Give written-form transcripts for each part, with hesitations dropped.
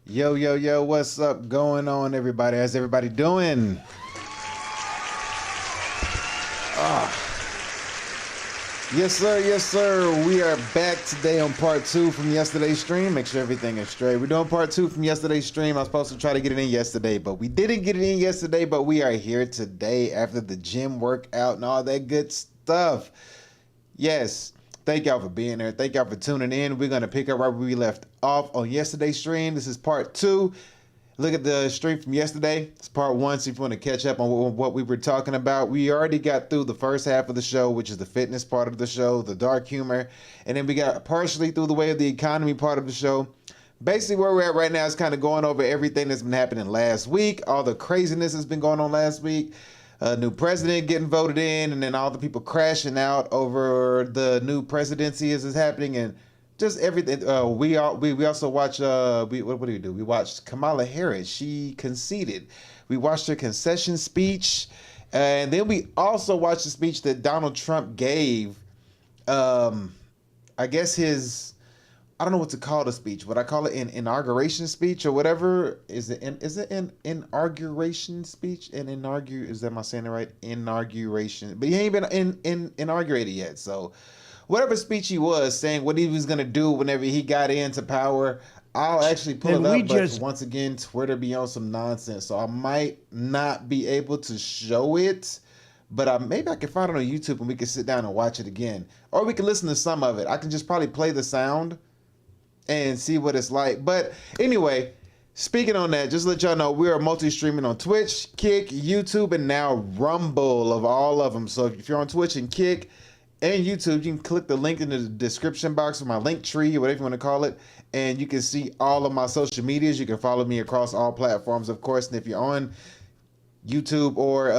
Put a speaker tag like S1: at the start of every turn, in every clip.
S1: Yo, yo, yo, what's up going on, everybody? How's everybody doing? Yes, sir. Yes, sir. We are back today on part 2 from yesterday's stream. Make sure everything is straight. We're doing part 2 from yesterday's stream. I was supposed to try to get it in yesterday, but we didn't get it in yesterday, but we are here today after the gym workout and all that good stuff. Yes. Thank y'all for being there. Thank y'all for tuning in. We're going to pick up right where we left off on yesterday's stream. This is part 2. Look at the stream from yesterday. It's part 1, so if you want to catch up on what we were talking about. We already got through the first half of the show, which is the fitness part of the show, the dark humor, and then we got partially through the way of the economy part of the show. Basically, where we're at right now is kind of going over everything that's been happening last week, all the craziness that's been going on last week. New president getting voted in, and then all the people crashing out over the new presidency as is happening, and just everything. We also watch. What do we do? We watched Kamala Harris. She conceded. We watched her concession speech, and then we also watched the speech that Donald Trump gave. I guess his. I don't know what to call the speech. Would I call it an inauguration speech or whatever? Is it an inauguration speech? Is that, am I saying it right? Inauguration. But he ain't been inaugurated yet. So whatever speech he was saying, what he was going to do whenever he got into power, I'll actually pull it up. But once again, Twitter be on some nonsense. So I might not be able to show it. But maybe I can find it on YouTube and we can sit down and watch it again. Or we can listen to some of it. I can just probably play the sound and see what it's like. But anyway, speaking on that, just to let y'all know, we are multi-streaming on Twitch, Kick, YouTube, and now Rumble of all of them. So if you're on Twitch and Kick and YouTube, you can click the link in the description box of my link tree, or whatever you want to call it, and you can see all of my social medias. You can follow me across all platforms, of course. And if you're on YouTube or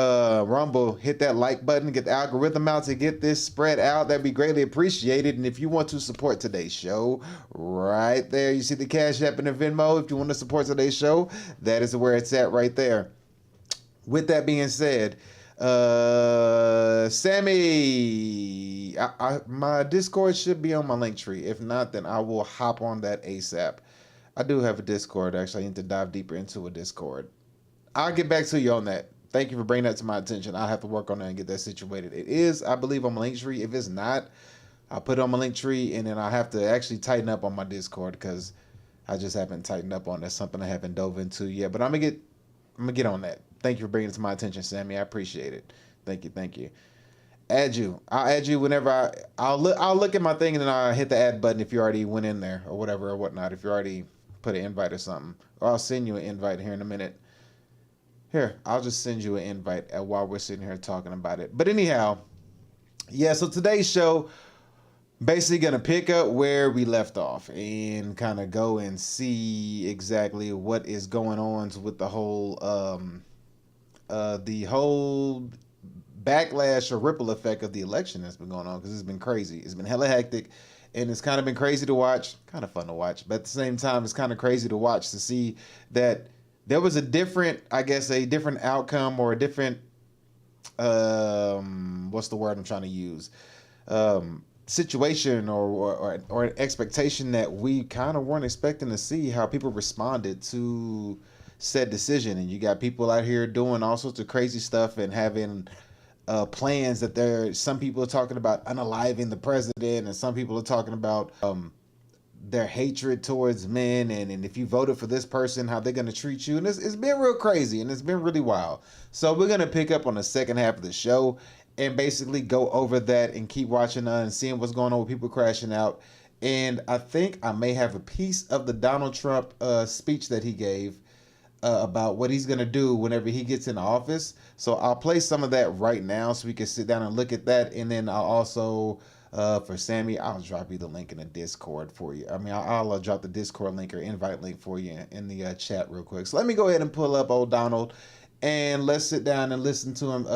S1: Rumble, hit that like button, get the algorithm out to get this spread out. That'd be greatly appreciated. And if you want to support today's show, right there, you see the Cash App and the Venmo. If you want to support today's show, that is where it's at right there. With that being said, Sammy, my Discord should be on my link tree. If not, then I will hop on that ASAP. I do have a Discord. Actually, I need to dive deeper into a Discord. I'll get back to you on that. Thank you for bringing that to my attention. I'll have to work on that and get that situated. It is, I believe, on my link tree. If it's not, I'll put it on my link tree, and then I have to actually tighten up on my Discord because I just haven't tightened up on it. That's something I haven't dove into yet. But I'm gonna get on that. Thank you for bringing it to my attention, Sammy. I appreciate it. Thank you. Add you. I'll add you whenever I'll look at my thing, and then I'll hit the add button if you already went in there or whatever or whatnot. If you already put an invite or something, or I'll send you an invite here in a minute. Here, I'll just send you an invite while we're sitting here talking about it. But anyhow, yeah, so today's show, basically going to pick up where we left off and kind of go and see exactly what is going on with the whole backlash or ripple effect of the election that's been going on, because it's been crazy. It's been hella hectic, and it's kind of been crazy to watch, kind of fun to watch, but at the same time, it's kind of crazy to watch to see that there was a different outcome, or a different, what's the word I'm trying to use? Situation or an expectation that we kind of weren't expecting to see, how people responded to said decision. And you got people out here doing all sorts of crazy stuff and having plans that some people are talking about unaliving the president, and some people are talking about their hatred towards men, and if you voted for this person, how they're going to treat you. And it's been real crazy, and it's been really wild. So we're going to pick up on the second half of the show and basically go over that and keep watching and seeing what's going on with people crashing out. And I think I may have a piece of the Donald Trump speech that he gave about what he's going to do whenever he gets in office. So I'll play some of that right now so we can sit down and look at that. And then I'll also, for Sammy, I'll drop you the link in the Discord for you. I mean, I'll drop the Discord link or invite link for you in the chat real quick. So let me go ahead and pull up old Donald, and let's sit down and listen to him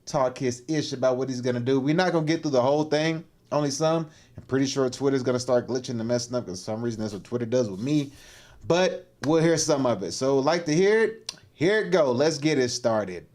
S1: talk his ish about what he's going to do. We're not going to get through the whole thing, only some. I'm pretty sure Twitter's going to start glitching and messing up, because for some reason that's what Twitter does with me. But we'll hear some of it. So like to hear it? Here it go. Let's get it started.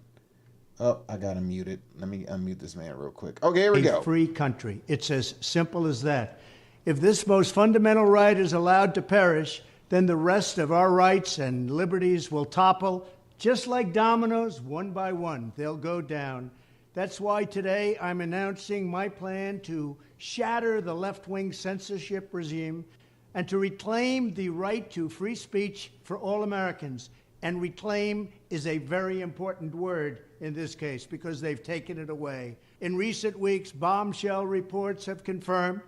S1: Oh, I got him muted. Let me unmute this man real quick. Okay, here we go.
S2: A free country. It's as simple as that. If this most fundamental right is allowed to perish, then the rest of our rights and liberties will topple, just like dominoes, one by one. They'll go down. That's why today I'm announcing my plan to shatter the left-wing censorship regime and to reclaim the right to free speech for all Americans. And reclaim is a very important word in this case because they've taken it away. In recent weeks, bombshell reports have confirmed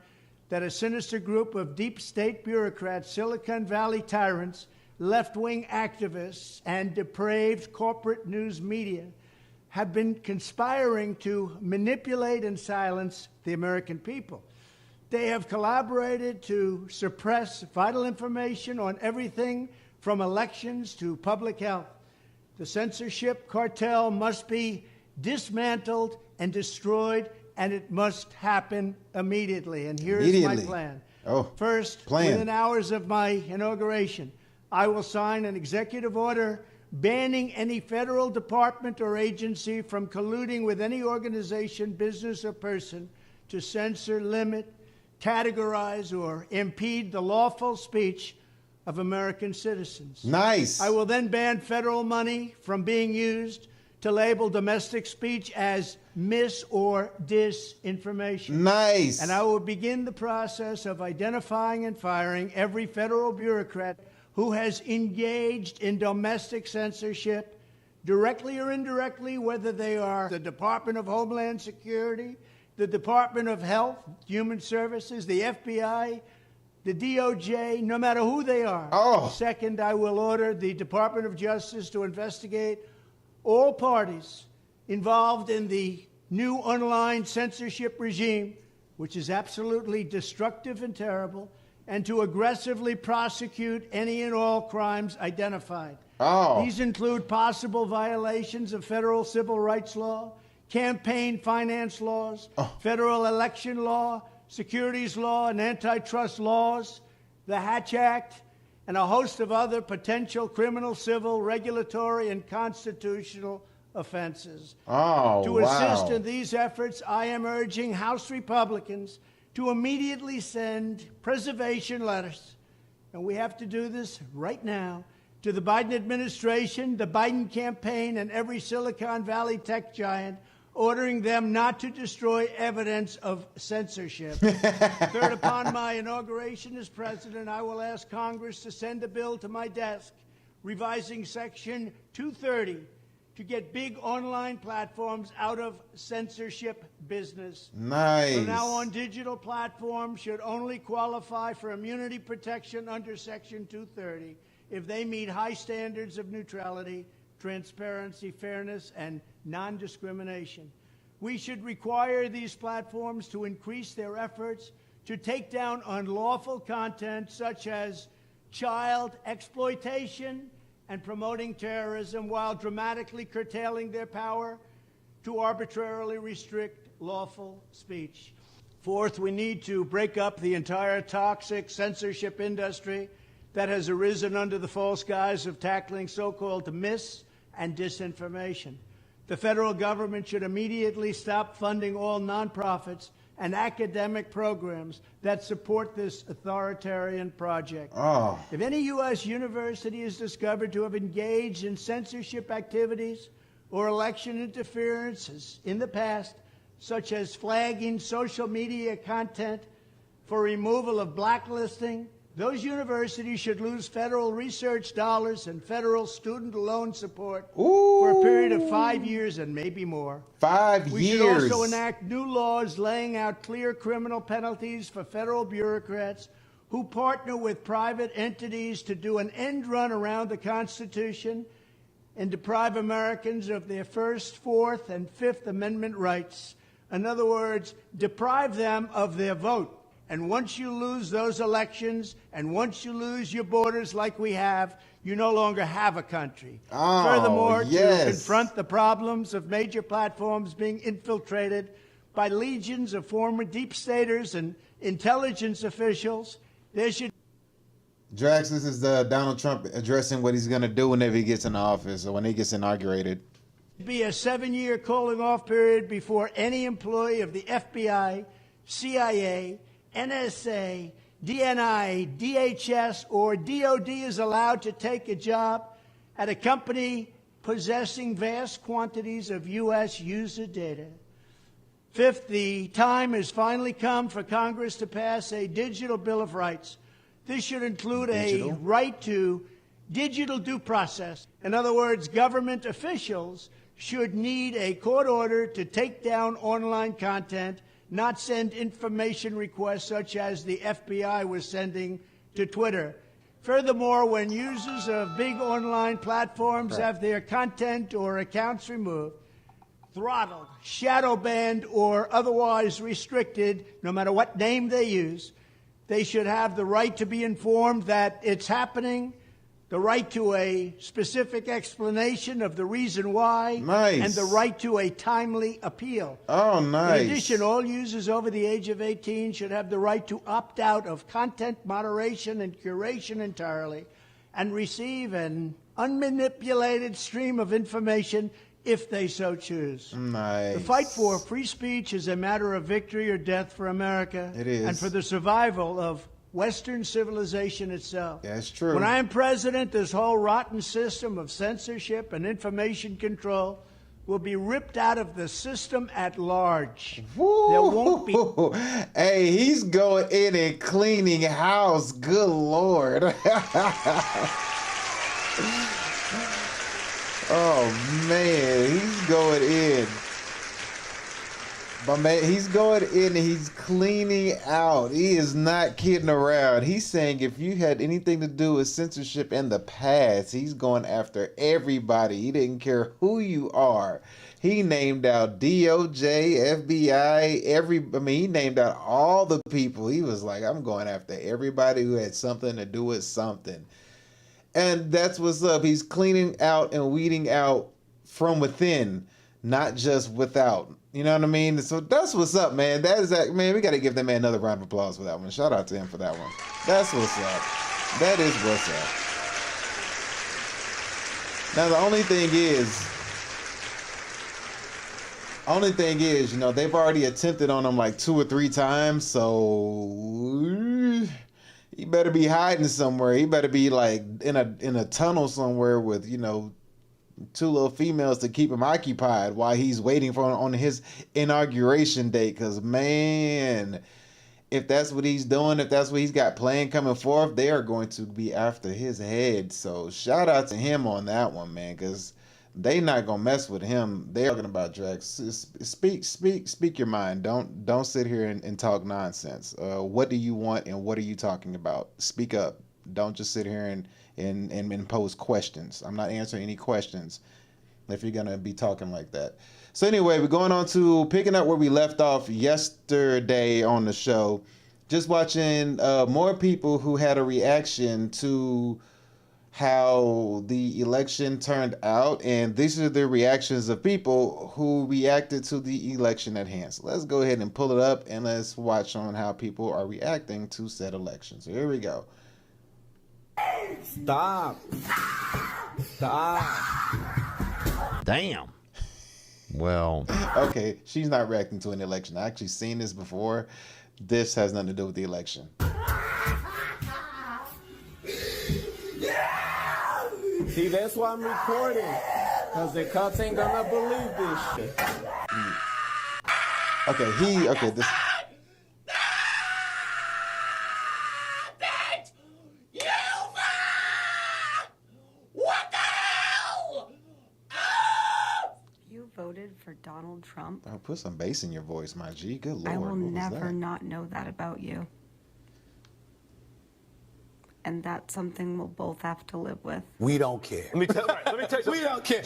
S2: that a sinister group of deep state bureaucrats, Silicon Valley tyrants, left-wing activists, and depraved corporate news media have been conspiring to manipulate and silence the American people. They have collaborated to suppress vital information on everything from elections to public health. The censorship cartel must be dismantled and destroyed, and it must happen immediately. And here's my plan. First, within hours of my inauguration, I will sign an executive order banning any federal department or agency from colluding with any organization, business, or person to censor, limit, categorize, or impede the lawful speech of American citizens.
S1: Nice.
S2: I will then ban federal money from being used to label domestic speech as mis- or disinformation.
S1: Nice.
S2: And I will begin the process of identifying and firing every federal bureaucrat who has engaged in domestic censorship, directly or indirectly, whether they are the Department of Homeland Security, the Department of Health, Human Services, the FBI, the DOJ, no matter who they are. Second, I will order the Department of Justice to investigate all parties involved in the new online censorship regime, which is absolutely destructive and terrible, and to aggressively prosecute any and all crimes identified. These include possible violations of federal civil rights law, campaign finance laws, federal election law, securities law, and antitrust laws, the Hatch Act, and a host of other potential criminal, civil, regulatory, and constitutional offenses. To assist in these efforts, I am urging House Republicans to immediately send preservation letters, and we have to do this right now, to the Biden administration, the Biden campaign, and every Silicon Valley tech giant, ordering them not to destroy evidence of censorship. Third, upon my inauguration as president, I will ask Congress to send a bill to my desk revising Section 230 to get big online platforms out of censorship business.
S1: Nice.
S2: From now on, digital platforms should only qualify for immunity protection under Section 230 if they meet high standards of neutrality, transparency, fairness, and non-discrimination. We should require these platforms to increase their efforts to take down unlawful content such as child exploitation and promoting terrorism, while dramatically curtailing their power to arbitrarily restrict lawful speech. Fourth, we need to break up the entire toxic censorship industry that has arisen under the false guise of tackling so-called mis- and disinformation. The federal government should immediately stop funding all nonprofits and academic programs that support this authoritarian project. If any U.S. university is discovered to have engaged in censorship activities or election interferences in the past, such as flagging social media content for removal of blacklisting, those universities should lose federal research dollars and federal student loan support for a period of 5 years and maybe more.
S1: 5 years.
S2: We should also enact new laws laying out clear criminal penalties for federal bureaucrats who partner with private entities to do an end run around the Constitution and deprive Americans of their First, Fourth, and Fifth Amendment rights. In other words, deprive them of their vote. And once you lose those elections, and once you lose your borders like we have, you no longer have a country. Furthermore, to confront the problems of major platforms being infiltrated by legions of former deep staters and intelligence officials, there should
S1: Drax, this is Donald Trump addressing what he's going to do whenever he gets in office or when he gets inaugurated.
S2: Be a 7-year cooling off period before any employee of the FBI, CIA, NSA, DNI, DHS, or DOD is allowed to take a job at a company possessing vast quantities of U.S. user data. Fifth, the time has finally come for Congress to pass a digital Bill of Rights. This should include a right to digital due process. In other words, government officials should need a court order to take down online content, not send information requests such as the FBI was sending to Twitter. Furthermore, when users of big online platforms have their content or accounts removed, throttled, shadow banned, or otherwise restricted, no matter what name they use, they should have the right to be informed that it's happening, the right to a specific explanation of the reason why, and the right to a timely appeal.
S1: Oh, nice.
S2: In addition, all users over the age of 18 should have the right to opt out of content moderation and curation entirely and receive an unmanipulated stream of information if they so choose.
S1: Nice.
S2: The fight for free speech is a matter of victory or death for America.
S1: It is.
S2: And for the survival of Western civilization itself.
S1: Yeah, it's true.
S2: When I am president, this whole rotten system of censorship and information control will be ripped out of the system at large.
S1: Woo.
S2: There won't be...
S1: Hey, he's going in and cleaning house. Good Lord. Oh, man, he's going in. But man, he's going in and he's cleaning out. He is not kidding around. He's saying if you had anything to do with censorship in the past, he's going after everybody. He didn't care who you are. He named out DOJ, FBI, he named out all the people. He was like, I'm going after everybody who had something to do with something. And that's what's up. He's cleaning out and weeding out from within, not just without. You know what I mean? So that's what's up, man. That is that, man. We got to give that man another round of applause for that one. Shout out to him for that one. That's what's up. That is what's up. Now, the only thing is, you know, they've already attempted on him like 2 or 3 times. So he better be hiding somewhere. He better be like in a tunnel somewhere with, you know, 2 little females to keep him occupied while he's waiting for on his inauguration date. Because, man, if that's what he's doing, if that's what he's got planned coming forth, they are going to be after his head. So shout out to him on that one, man, because they not going to mess with him. They're talking about Drex. Speak your mind. Don't sit here and talk nonsense. What do you want and what are you talking about? Speak up. Don't just sit here and pose questions. I'm not answering any questions if you're going to be talking like that. So anyway, we're going on to picking up where we left off yesterday on the show. Just watching more people who had a reaction to how the election turned out. And these are the reactions of people who reacted to the election at hand. So let's go ahead and pull it up and let's watch on how people are reacting to said election. So here we go.
S3: Stop.
S4: Damn. Well.
S1: Okay, she's not reacting to an election. I actually seen this before. This has nothing to do with the election.
S3: See, that's why I'm recording. Because the cops ain't gonna believe this shit.
S1: Okay, this...
S5: Voted for Donald Trump.
S1: Oh, put some bass in your voice, my G. Good Lord.
S5: I will never not know that about you. And that's something we'll both have to live with.
S6: We don't care.
S3: Let me tell you, we don't care.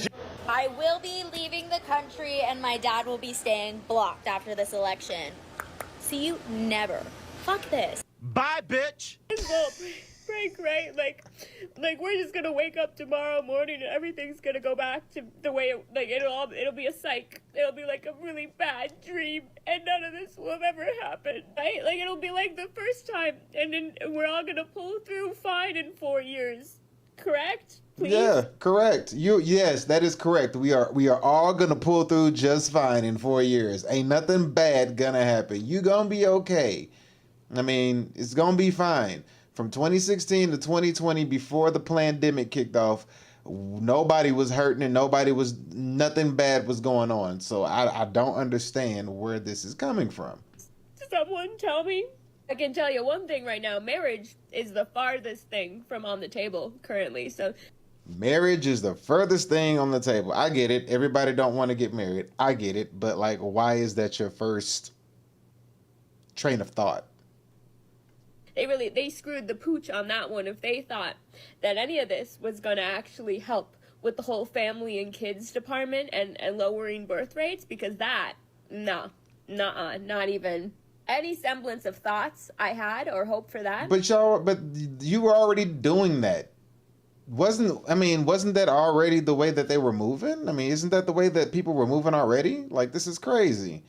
S7: I will be leaving the country and my dad will be staying blocked after this election. See you never. Fuck this.
S4: Bye, bitch.
S8: Break, right? Like we're just gonna wake up tomorrow morning and everything's gonna go back to the way it'll be a psych. It'll be like a really bad dream, and none of this will have ever happened, right? Like it'll be like the first time, and then we're all gonna pull through fine in 4 years. Correct? Please?
S1: Yeah, correct. Yes, that is correct. We are all gonna pull through just fine in 4 years. Ain't nothing bad gonna happen. You gonna be okay. I mean, it's going to be fine. From 2016 to 2020, before the pandemic kicked off, nobody was hurting and nothing bad was going on. So I don't understand where this is coming from.
S8: Someone tell me. I can tell you one thing right now. Marriage is the farthest thing from on the table currently. So
S1: marriage is the furthest thing on the table. I get it. Everybody don't want to get married. I get it. But like, why is that your first train of thought?
S8: they screwed the pooch on that one if they thought that any of this was going to actually help with the whole family and kids department and lowering birth rates, because that, not even any semblance of thoughts I had or hope for that.
S1: But you were already doing that. Wasn't that already the way that they were moving? I mean, isn't that the way that people were moving already? Like, this is crazy.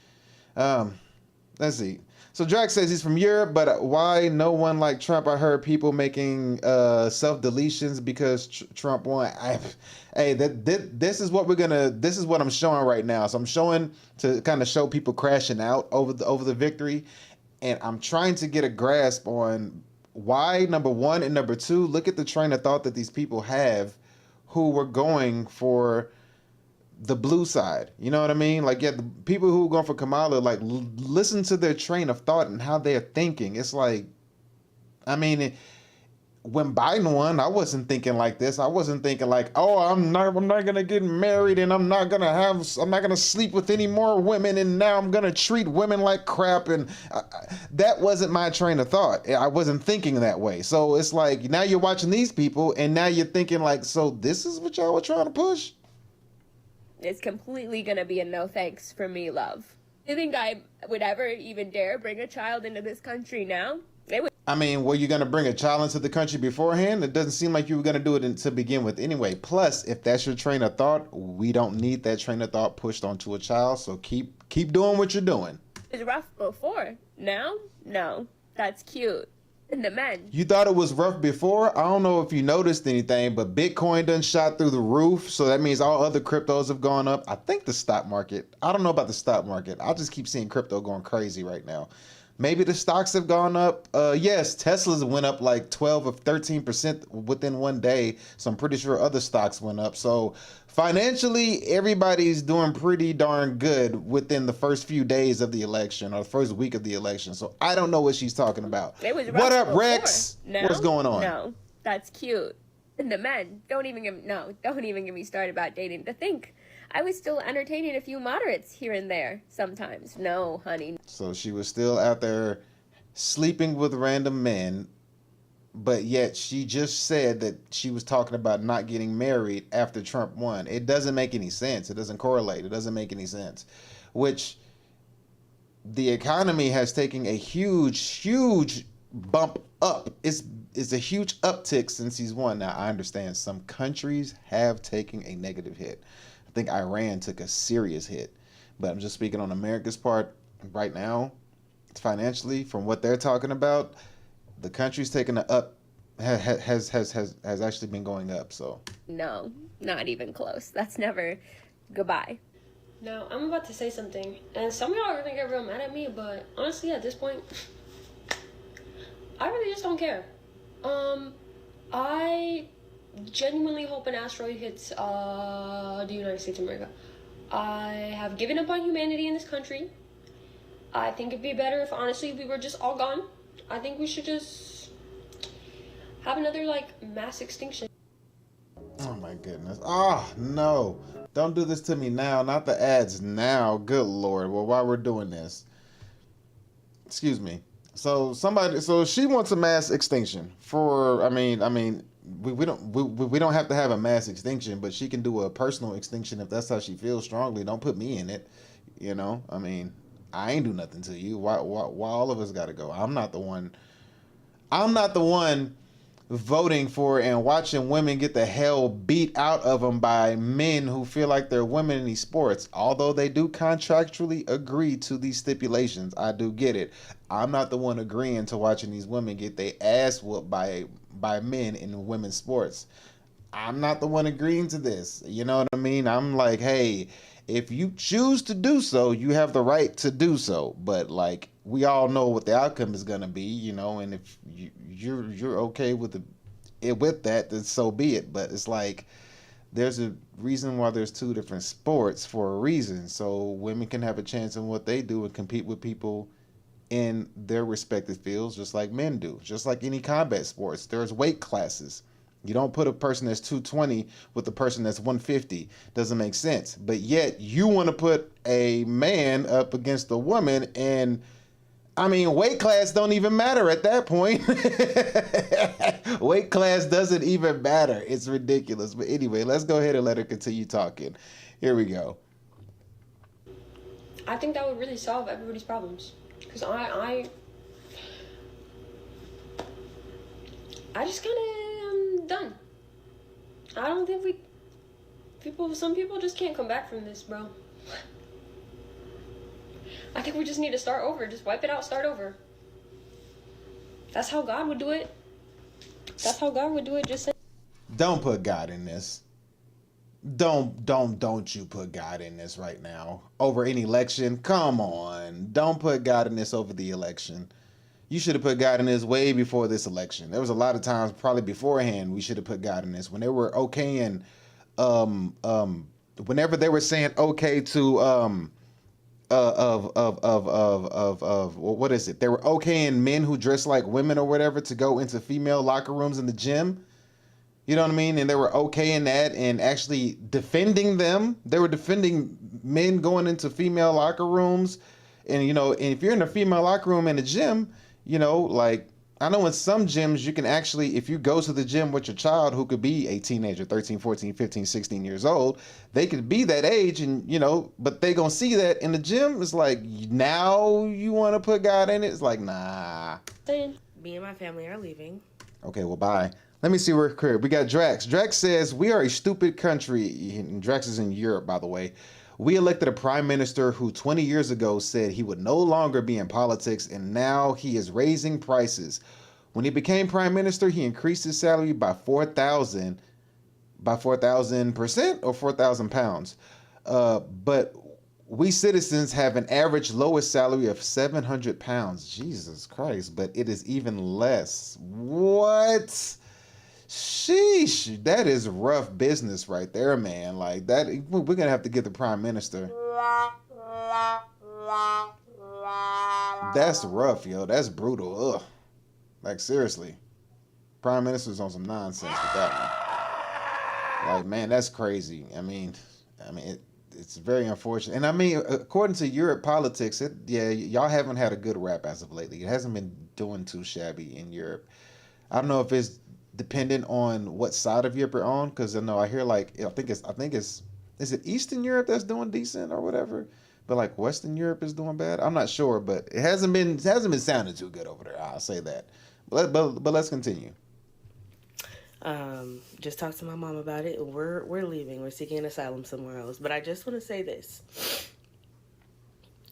S1: Let's see. So Drax says he's from Europe, but why no one like Trump? I heard people making self-deletions because Trump won. This is what I'm showing right now. So I'm showing to kind of show people crashing out over the victory, and I'm trying to get a grasp on why, number one, and number two, look at the train of thought that these people have who were going for the blue side. You know what I mean? Like, yeah, the people who are going for Kamala, like, listen to their train of thought and how they're thinking. It's like, I mean, when Biden won, I wasn't thinking like this. I wasn't thinking like, oh, I'm not gonna get married, and I'm not gonna sleep with any more women, and now I'm gonna treat women like crap. And that wasn't my train of thought. I wasn't thinking that way. So it's like, now you're watching these people, and now you're thinking like, so this is what y'all were trying to push?
S8: It's completely gonna be a no thanks for me, love. Do you think I would ever even dare bring a child into this country now?
S1: I mean, were you going to bring a child into the country beforehand? It doesn't seem like you were going to do it to begin with anyway. Plus, if that's your train of thought, we don't need that train of thought pushed onto a child. So keep doing what you're doing.
S8: It was rough before. Now? No. That's cute. And the men.
S1: You thought it was rough before? I don't know if you noticed anything, but Bitcoin done shot through the roof. So that means all other cryptos have gone up. I think the stock market. I don't know about the stock market. I just keep seeing crypto going crazy right now. Maybe the stocks have gone up. Yes, Tesla's went up like 12 or 13% within one day. So I'm pretty sure other stocks went up. So financially, everybody's doing pretty darn good within the first few days of the election or the first week of the election. So I don't know what she's talking about. What up, Rex?
S8: No,
S1: what's going on?
S8: No, that's cute. And the men, don't even get me started about dating. To think I was still entertaining a few moderates here and there sometimes. No, honey.
S1: So she was still out there sleeping with random men, but yet she just said that she was talking about not getting married after Trump won. It doesn't make any sense. It doesn't correlate. It doesn't make any sense. Which the economy has taken a huge bump up. It's a huge uptick since he's won. Now, I understand some countries have taken a negative hit. I think Iran took a serious hit, but I'm just speaking on America's part right now. Financially, from what they're talking about, the country's taking a up has actually been going up. So
S8: no, not even close. That's never goodbye.
S6: Now I'm about to say something, and some of y'all are gonna get real mad at me, but honestly, at this point, I really just don't care. I genuinely hope an asteroid hits the United States of America. I have given up on humanity in this country. I think it'd be better if honestly we were just all gone. I think we should just have another mass extinction.
S1: Oh my goodness. Oh no. Don't do this to me now. Not the ads now. Good Lord. Well, while we're doing this. Excuse me. So she wants a mass extinction for, we don't have to have a mass extinction, but she can do a personal extinction if that's how she feels strongly. Don't put me in it. You know, I ain't do nothing to you. Why all of us got to go? I'm not the one voting for and watching women get the hell beat out of them by men who feel like they're women in these sports. Although they do contractually agree to these stipulations, I do get it. I'm not the one agreeing to watching these women get their ass whooped by men in women's sports. I'm not the one agreeing to this. You know what I mean? I'm like, hey, if you choose to do so, you have the right to do so. But like, we all know what the outcome is going to be, you know, and if you're okay with that, then so be it. But it's like, there's a reason why there's two different sports for a reason. So women can have a chance in what they do and compete with people in their respective fields, just like men do. Just like any combat sports, there's weight classes. You don't put a person that's 220 with a person that's 150. Doesn't make sense. But yet you want to put a man up against a woman, and I mean, weight class don't even matter at that point. Weight class doesn't even matter. It's ridiculous. But anyway, let's go ahead and let her continue talking. Here we go.
S6: I think that would really solve everybody's problems. Because I just kind of am done. I don't think some people just can't come back from this, bro. I think we just need to start over. Just wipe it out, start over. That's how God would do it. That's how God would do it. Just say.
S1: Don't put God in this. Don't you put God in this right now over any election. Come on. Don't put God in this over the election. You should have put God in this way before this election. There was a lot of times probably beforehand we should have put God in this when they were okaying whenever they were saying okay to what is it? They were okaying men who dress like women or whatever to go into female locker rooms in the gym. You know what I mean? And they were okaying that and actually defending them. They were defending men going into female locker rooms. And, you know, and if you're in a female locker room in a gym, you know, like, I know in some gyms you can actually, if you go to the gym with your child who could be a teenager, 13, 14, 15, 16 years old, they could be that age and, you know, but they gonna see that in the gym. It's like, now you want to put God in it? It's like, nah.
S9: Me and my family are leaving.
S1: Okay, well, bye. Let me see where we got Drax. Drax says, we are a stupid country. And Drax is in Europe, by the way. We elected a prime minister who 20 years ago said he would no longer be in politics, and now he is raising prices. When he became prime minister, he increased his salary by 4,000% or 4,000 pounds. But we citizens have an average lowest salary of 700 pounds. Jesus Christ, but it is even less. What? Sheesh, that is rough business right there, man. Like that, we're gonna have to get the prime minister. That's rough, yo. That's brutal. Ugh. Like seriously, prime minister's on some nonsense with that one. Like, man, that's crazy. I mean, it's very unfortunate. And I mean, according to Europe politics, y'all haven't had a good rap as of lately. It hasn't been doing too shabby in Europe. I don't know if it's dependent on what side of Europe you're on, because I hear like I think it's is it Eastern Europe that's doing decent or whatever, but like Western Europe is doing bad. I'm not sure, but it hasn't been sounding too good over there. I'll say that. But let's continue.
S9: Just talked to my mom about it. We're leaving. We're seeking asylum somewhere else. But I just want to say this: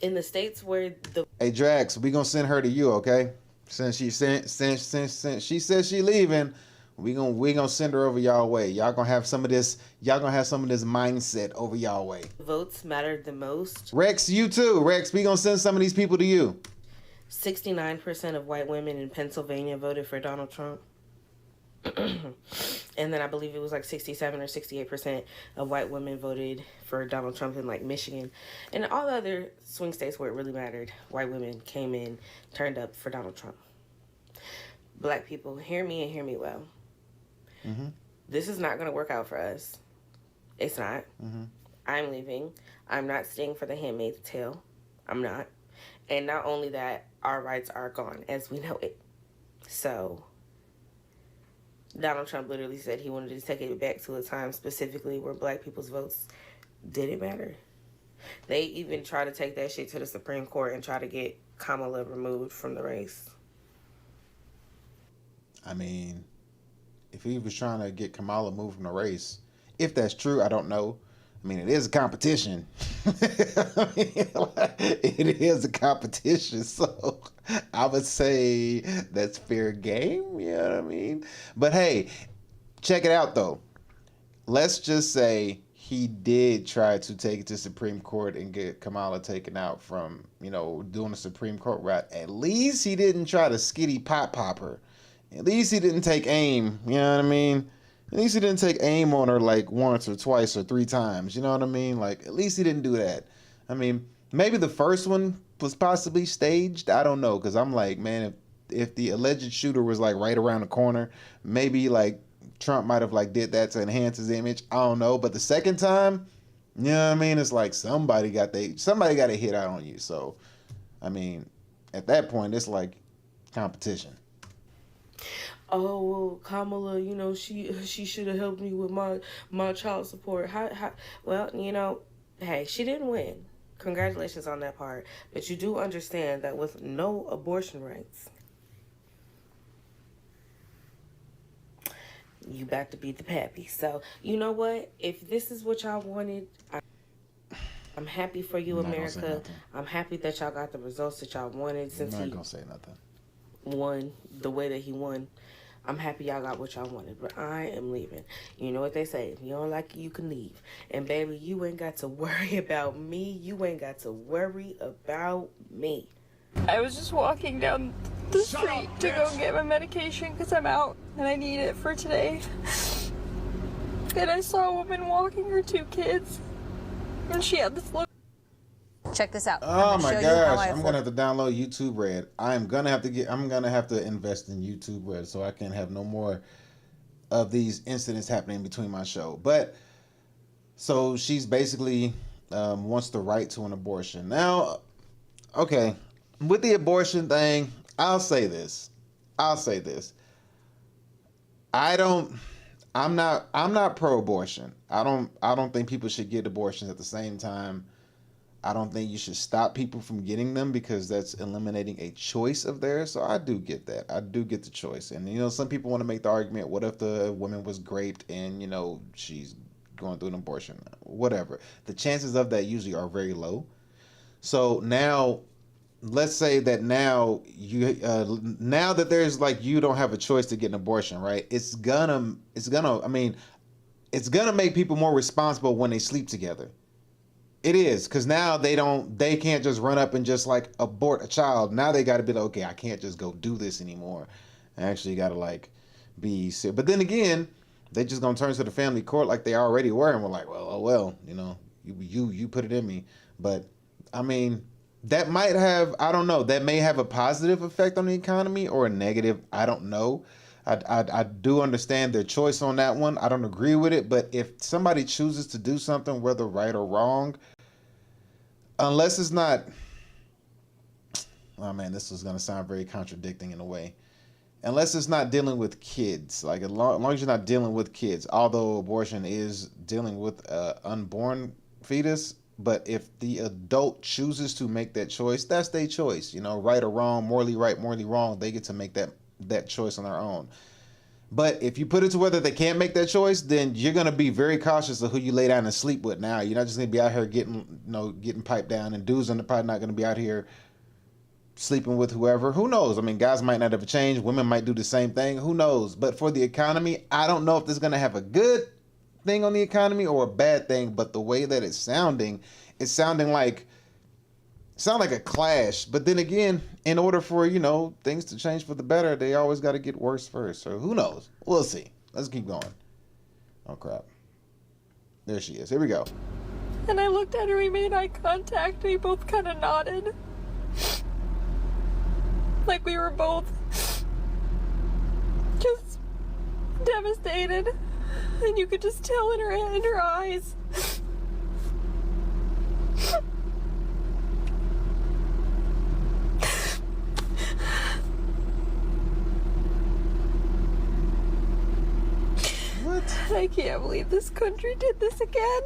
S9: in the states where
S1: hey Drax, we gonna send her to you, okay? Since she says she leaving, we gonna send her over y'all way. Y'all gonna have some of this mindset over y'all way.
S9: Votes matter the most.
S1: Rex, you too. Rex, we gonna send some of these people to you.
S9: 69% of white women in Pennsylvania voted for Donald Trump. And then I believe it was like 67 or 68% of white women voted for Donald Trump in like Michigan. And all the other swing states where it really mattered, white women came in, turned up for Donald Trump. Black people, hear me and hear me well. Mm-hmm. This is not going to work out for us. It's not. Mm-hmm. I'm leaving. I'm not staying for the Handmaid's Tale. I'm not. And not only that, our rights are gone as we know it. So Donald Trump literally said he wanted to take it back to a time specifically where black people's votes didn't matter. They even try to take that shit to the Supreme Court and try to get Kamala removed from the race.
S1: I mean, if he was trying to get Kamala moved from the race, if that's true, I don't know. I mean, it is a competition. It is a competition, so I would say that's fair game, you know what I mean? But hey, check it out though. Let's just say he did try to take it to Supreme Court and get Kamala taken out from, doing the Supreme Court route. At least he didn't try to skitty pop her. At least he didn't take aim, you know what I mean? At least he didn't take aim on her like once or twice or 3 times, you know what I mean? Like, at least he didn't do that. I mean, maybe the first one was possibly staged. I don't know, because I'm like, man, if the alleged shooter was like right around the corner, maybe like Trump might have like did that to enhance his image. I don't know. But the second time, you know what I mean? It's like somebody got a hit out on you. So, I mean, at that point, it's like competition.
S9: Oh, well, Kamala, she should have helped me with my child support. Well, hey, she didn't win. Congratulations on that part. But you do understand that with no abortion rights, you about to be the pappy. So, you know what? If this is what y'all wanted, I'm happy for you, America. I'm happy that y'all got the results that y'all wanted. Since
S1: I'm not going to say nothing.
S9: Won the way that he won. I'm happy y'all got what y'all wanted, but I am leaving. You know what they say, if you don't like it, you can leave. And baby, you ain't got to worry about me. You ain't got to worry about me.
S8: I was just walking down the street to go get my medication because I'm out and I need it for today. And I saw a woman walking her 2 kids. And she had this look.
S10: Check this out.
S1: Oh my gosh, I'm gonna have to download YouTube Red. I'm gonna have to invest in YouTube Red so I can have no more of these incidents happening between my show. But so she's basically wants the right to an abortion. Now, okay, with the abortion thing, I'll say this. I'm not pro-abortion. I don't think people should get abortions. At the same time, I don't think you should stop people from getting them because that's eliminating a choice of theirs. So I do get that. I do get the choice. And, some people want to make the argument, what if the woman was raped and, she's going through an abortion? Whatever. The chances of that usually are very low. So now, let's say that now that there's like, you don't have a choice to get an abortion, right? It's gonna make people more responsible when they sleep together. It is, because now they can't just run up and just like abort a child. Now they got to be like, okay, I can't just go do this anymore. I actually got to like be serious. But then again, they just gonna turn to the family court like they already were, and we're like, well, you put it in me. But I mean, that might have, I don't know, that may have a positive effect on the economy or a negative. I don't know. I do understand their choice on that one. I don't agree with it, but if somebody chooses to do something, whether right or wrong, unless it's not, oh man, this is going to sound very contradicting in a way. Unless it's not dealing with kids, like as long as you're not dealing with kids, although abortion is dealing with unborn fetus, but if the adult chooses to make that choice, that's their choice, right or wrong, morally right, morally wrong, they get to make that choice on their own. But if you put it to whether they can't make that choice, then you're going to be very cautious of who you lay down and sleep with now. You're not just going to be out here getting piped down, and dudes are probably not going to be out here sleeping with whoever. Who knows? I mean, guys might not have changed. Women might do the same thing. Who knows? But for the economy, I don't know if this is going to have a good thing on the economy or a bad thing, but the way that it's sounding like a clash. But then again, in order for, things to change for the better, they always got to get worse first. So who knows? We'll see. Let's keep going. Oh, crap. There she is. Here we go.
S8: And I looked at her, we made eye contact, we both kind of nodded. Like we were both just devastated. And you could just tell in her eyes.
S1: What?
S8: I can't believe this country did this again.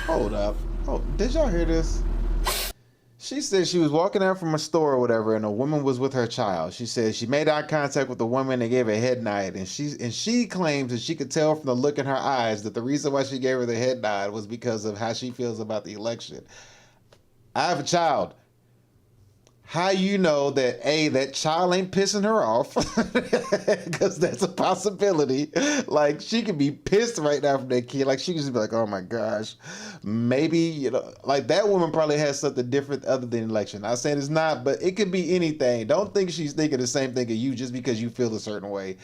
S1: Hold up. Oh, did y'all hear this? She said she was walking out from a store or whatever, and a woman was with her child. She said she made eye contact with the woman and gave her a head nod, and she claims that she could tell from the look in her eyes that the reason why she gave her the head nod was because of how she feels about the election. I have a child. how you know that that child ain't pissing her off, because that's a possibility. Like, she could be pissed right now from that kid. Like, she could just be like, oh my gosh, maybe, you know, like that woman probably has something different other than election. I'm saying it's not, but it could be anything. Don't think she's thinking the same thing as you just because you feel a certain way.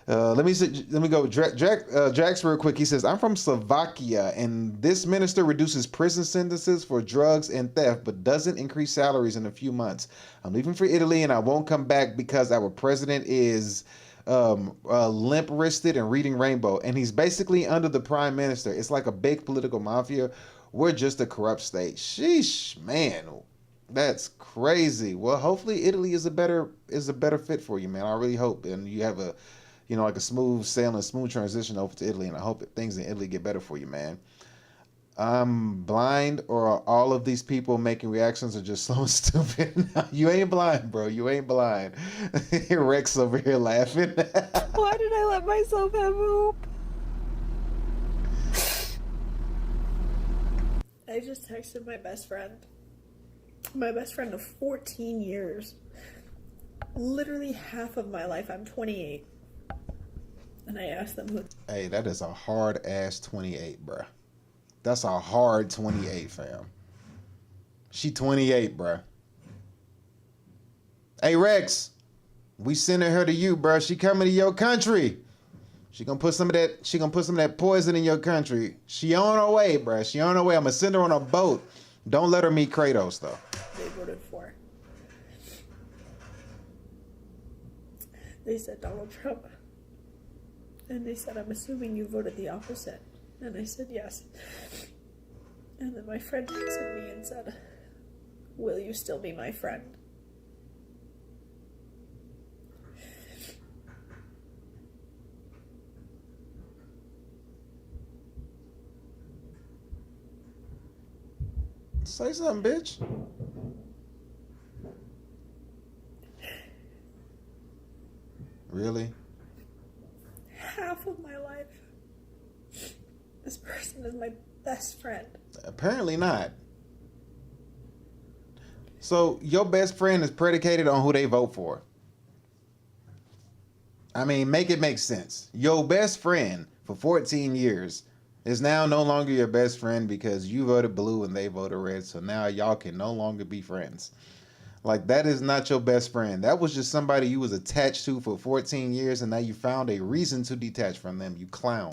S1: Let me go with Jax real quick. He says, I'm from Slovakia, and this minister reduces prison sentences for drugs and theft, but doesn't increase salaries in a few months. I'm leaving for Italy, and I won't come back because our president is limp-wristed and reading Rainbow, and he's basically under the prime minister. It's like a big political mafia. We're just a corrupt state. Sheesh, man. That's crazy. Well, hopefully Italy is a better fit for you, man. I really hope, and you have a, you know, like a smooth sailing, smooth transition over to Italy, and I hope that things in Italy get better for you, man. I'm blind, or are all of these people making reactions are just so stupid? You ain't blind, bro. You ain't blind. Rex over here laughing.
S11: Why did I let myself have hope? I just texted my best friend. My best friend of 14 years. Literally half of my life. I'm 28. And I asked them who.
S1: Hey, that is a hard ass 28, bruh. That's a hard 28, fam. She 28, bruh. Hey, Rex, we sending her to you, bruh. She coming to your country. She gonna put some of that poison in your country. She on her way, bruh. She on her way. I'm gonna send her on a boat. Don't let her meet Kratos, though.
S11: They voted for. They said Donald Trump. And they said, I'm assuming you voted the opposite. And I said, yes. And then my friend texted me and said, will you still be my friend?
S1: Say something, bitch. Really?
S11: Half of my life. This person is my best friend.
S1: Apparently not. So your best friend is predicated on who they vote for. I mean, make it make sense. Your best friend for 14 years is now no longer your best friend because you voted blue and they voted red. So now y'all can no longer be friends. Like, that is not your best friend. That was just somebody you was attached to for 14 years, and now you found a reason to detach from them, you clown.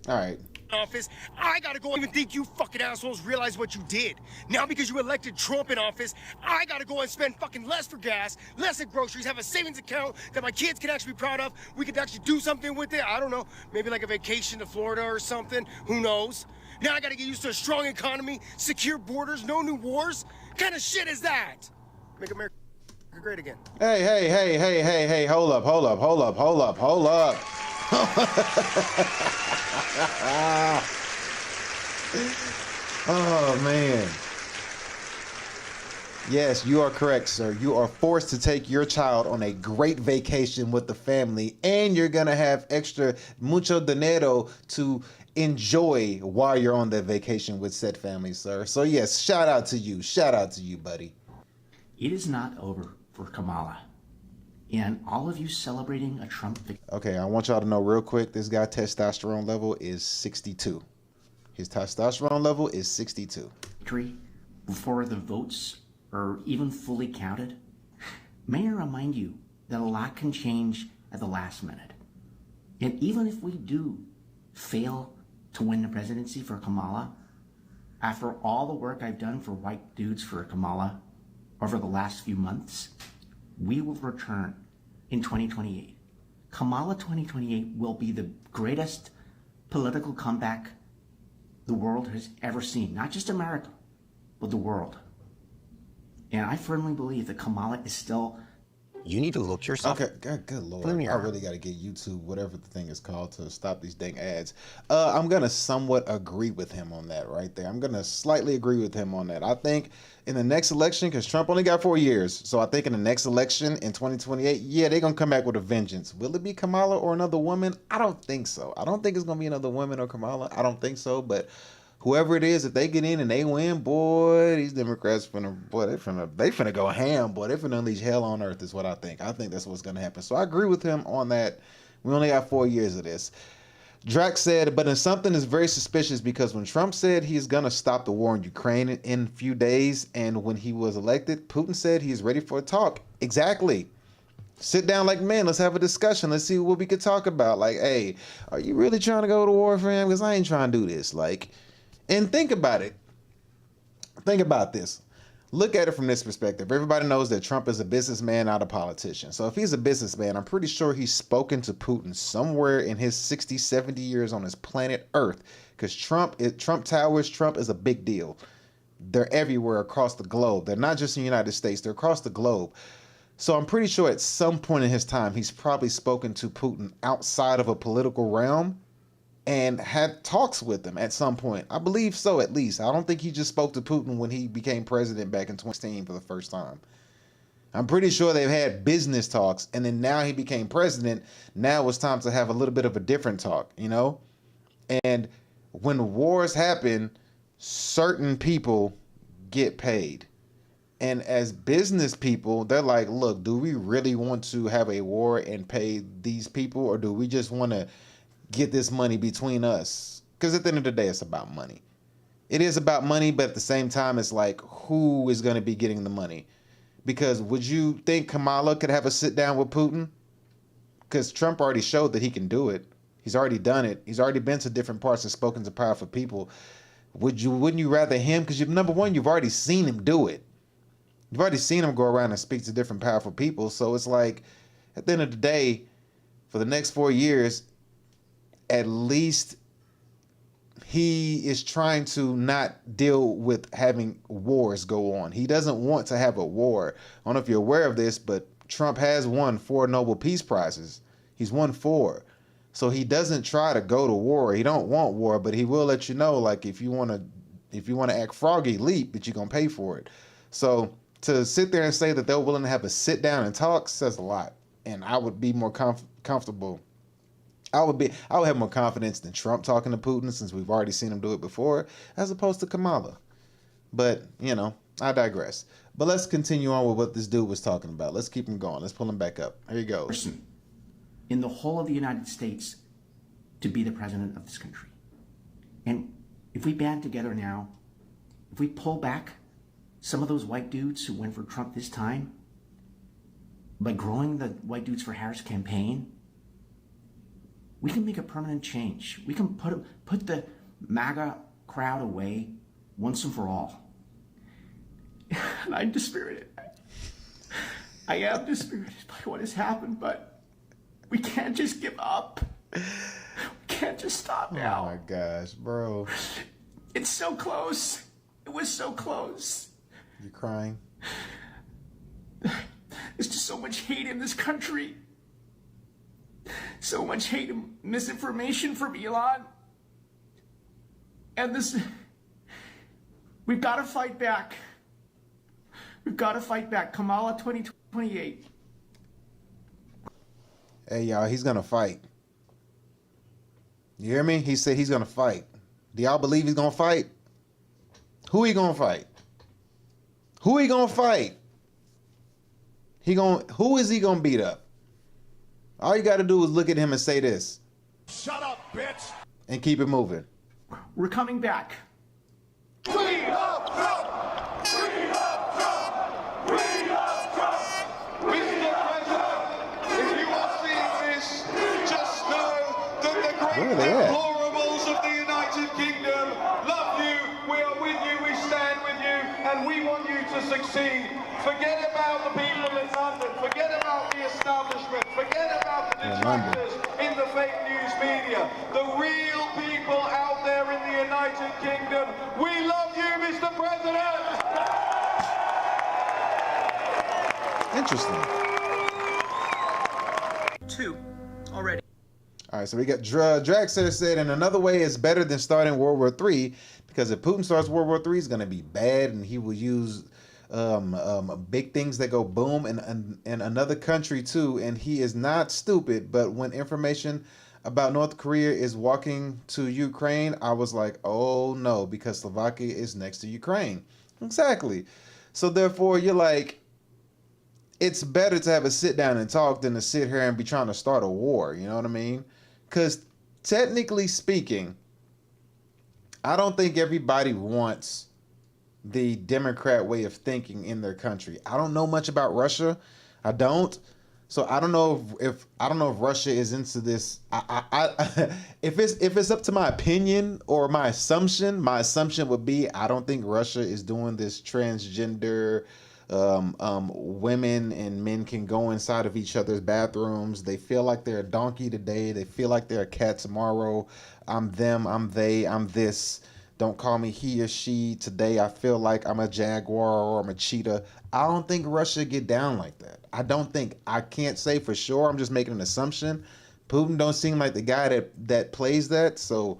S1: All right.
S12: Office, I gotta go. I even think you fucking assholes realize what you did. Now because you elected Trump in office, I gotta go and spend fucking less for gas, less at groceries, have a savings account that my kids can actually be proud of. We could actually do something with it. I don't know, maybe like a vacation to Florida or something. Who knows? Now I gotta get used to a strong economy, secure borders, no new wars. What kind of shit is that? Make America great again.
S1: Hey, hold up. Oh, man. Yes, you are correct, sir. You are forced to take your child on a great vacation with the family, and you're going to have extra mucho dinero to enjoy while you're on that vacation with said family, sir. So, yes, shout out to you. Shout out to you, buddy.
S13: It is not over for Kamala. And all of you celebrating a Trump victory.
S1: Okay, I want y'all to know real quick, this guy's testosterone level is 62. His testosterone level is 62.
S13: Before the votes are even fully counted. May I remind you that a lot can change at the last minute. And even if we do fail to win the presidency for Kamala, after all the work I've done for white dudes for Kamala over the last few months, we will return in 2028. Kamala 2028 will be the greatest political comeback the world has ever seen. Not just America, but the world. And I firmly believe that Kamala is still...
S4: You need to look yourself.
S1: Okay, good Lord. I really got to get YouTube, whatever the thing is called, to stop these dang ads. I'm going to somewhat agree with him on that right there. I'm going to slightly agree with him on that. I think in the next election, because Trump only got 4 years, so I think in the next election in 2028, yeah, they're going to come back with a vengeance. Will it be Kamala or another woman? I don't think so. I don't think it's going to be another woman or Kamala. I don't think so, but whoever it is, if they get in and they win, boy, these Democrats they finna go ham, boy. They finna unleash hell on earth is what I think. I think that's what's gonna happen. So I agree with him on that. We only got 4 years of this. Drax said, but in something is very suspicious because when Trump said he's gonna stop the war in Ukraine in a few days, and when he was elected, Putin said he's ready for a talk. Exactly. Sit down like men. Let's have a discussion. Let's see what we could talk about. Like, hey, are you really trying to go to war, fam? Because I ain't trying to do this. Like, and think about it. Think about this. Look at it from this perspective. Everybody knows that Trump is a businessman, not a politician. So if he's a businessman, I'm pretty sure he's spoken to Putin somewhere in his 60, 70 years on this planet Earth. Because Trump Towers, Trump is a big deal. They're everywhere across the globe. They're not just in the United States. They're across the globe. So I'm pretty sure at some point in his time, he's probably spoken to Putin outside of a political realm and had talks with him at some point. I believe so, at least. I don't think he just spoke to Putin when he became president back in 2016 for the first time. I'm pretty sure they've had business talks, and then now he became president. Now it's time to have a little bit of a different talk, you know? And when wars happen, certain people get paid. And as business people, they're like, look, do we really want to have a war and pay these people, or do we just want to get this money between us? Because at the end of the day, it's about money. It is about money, but at the same time, it's like, who is going to be getting the money? Because would you think Kamala could have a sit down with Putin? Because Trump already showed that he can do it. He's already done it. He's already been to different parts and spoken to powerful people. Wouldn't you rather him? Because number one, you've already seen him do it. You've already seen him go around and speak to different powerful people. So it's like, at the end of the day, for the next 4 years, at least he is trying to not deal with having wars go on. He doesn't want to have a war. I don't know if you're aware of this, but Trump has won 4 Nobel Peace Prizes. He's won 4. So he doesn't try to go to war. He don't want war, but he will let you know, like, if you want to act froggy, leap, but you're going to pay for it. So to sit there and say that they're willing to have a sit down and talk says a lot. And I would be more comfortable. I would have more confidence than Trump talking to Putin, since we've already seen him do it before, as opposed to Kamala. But, you know, I digress. But let's continue on with what this dude was talking about. Let's keep him going. Let's pull him back up. Here he goes.
S13: Person in the whole of the United States to be the president of this country. And if we band together now, if we pull back some of those white dudes who went for Trump this time, by growing the White Dudes for Harris campaign, we can make a permanent change. We can put the MAGA crowd away once and for all. And I'm dispirited. I am dispirited by what has happened, but we can't just give up. We can't just stop now.
S1: Oh my gosh, bro.
S13: It's so close. It was so close.
S1: You crying?
S13: There's just so much hate in this country. So much hate and misinformation from Elon. And we've got to fight back. We've got to fight back. Kamala 2028.
S1: Hey, y'all, he's going to fight. You hear me? He said he's going to fight. Do y'all believe he's going to fight? Who he going to fight? Who he going to fight? Who is he going to beat up? All you got to do is look at him and say this.
S12: Shut up, bitch!
S1: And keep it moving.
S13: We're coming back.
S12: We love Trump! We love Trump! We love Trump! Mr. President, if you are seeing this, just know that the
S1: Where are
S12: great
S1: they at?
S12: deplorables of the United Kingdom love you, we are with you, we stand with you, and we want you to succeed. Forget about the people in London, forget about the establishment, forget about the detractors in the fake news media. The real people out there in the United Kingdom, we love you, Mr. President!
S1: Interesting.
S14: 2 already.
S1: All right, so we got Draxer said, in another way, it's better than starting World War III, because if Putin starts World War III, it's going to be bad, and he will use big things that go boom in another country too. And he is not stupid, but when information about North Korea is walking to Ukraine, I was like, oh no, because Slovakia is next to Ukraine. Exactly. So therefore, you're like, it's better to have a sit down and talk than to sit here and be trying to start a war. You know what I mean? Because technically speaking, I don't think everybody wants the Democrat way of thinking in their country. I don't know much about Russia. I don't. So I don't know if Russia is into this. If it's up to my opinion or my assumption would be I don't think Russia is doing this transgender. Women and men can go inside of each other's bathrooms. They feel like they're a donkey today. They feel like they're a cat tomorrow. I'm them. I'm they. I'm this. Don't call me he or she. Today I feel like I'm a jaguar or I'm a cheetah. I don't think Russia get down like that. I can't say for sure. I'm just making an assumption. Putin don't seem like the guy that plays that. So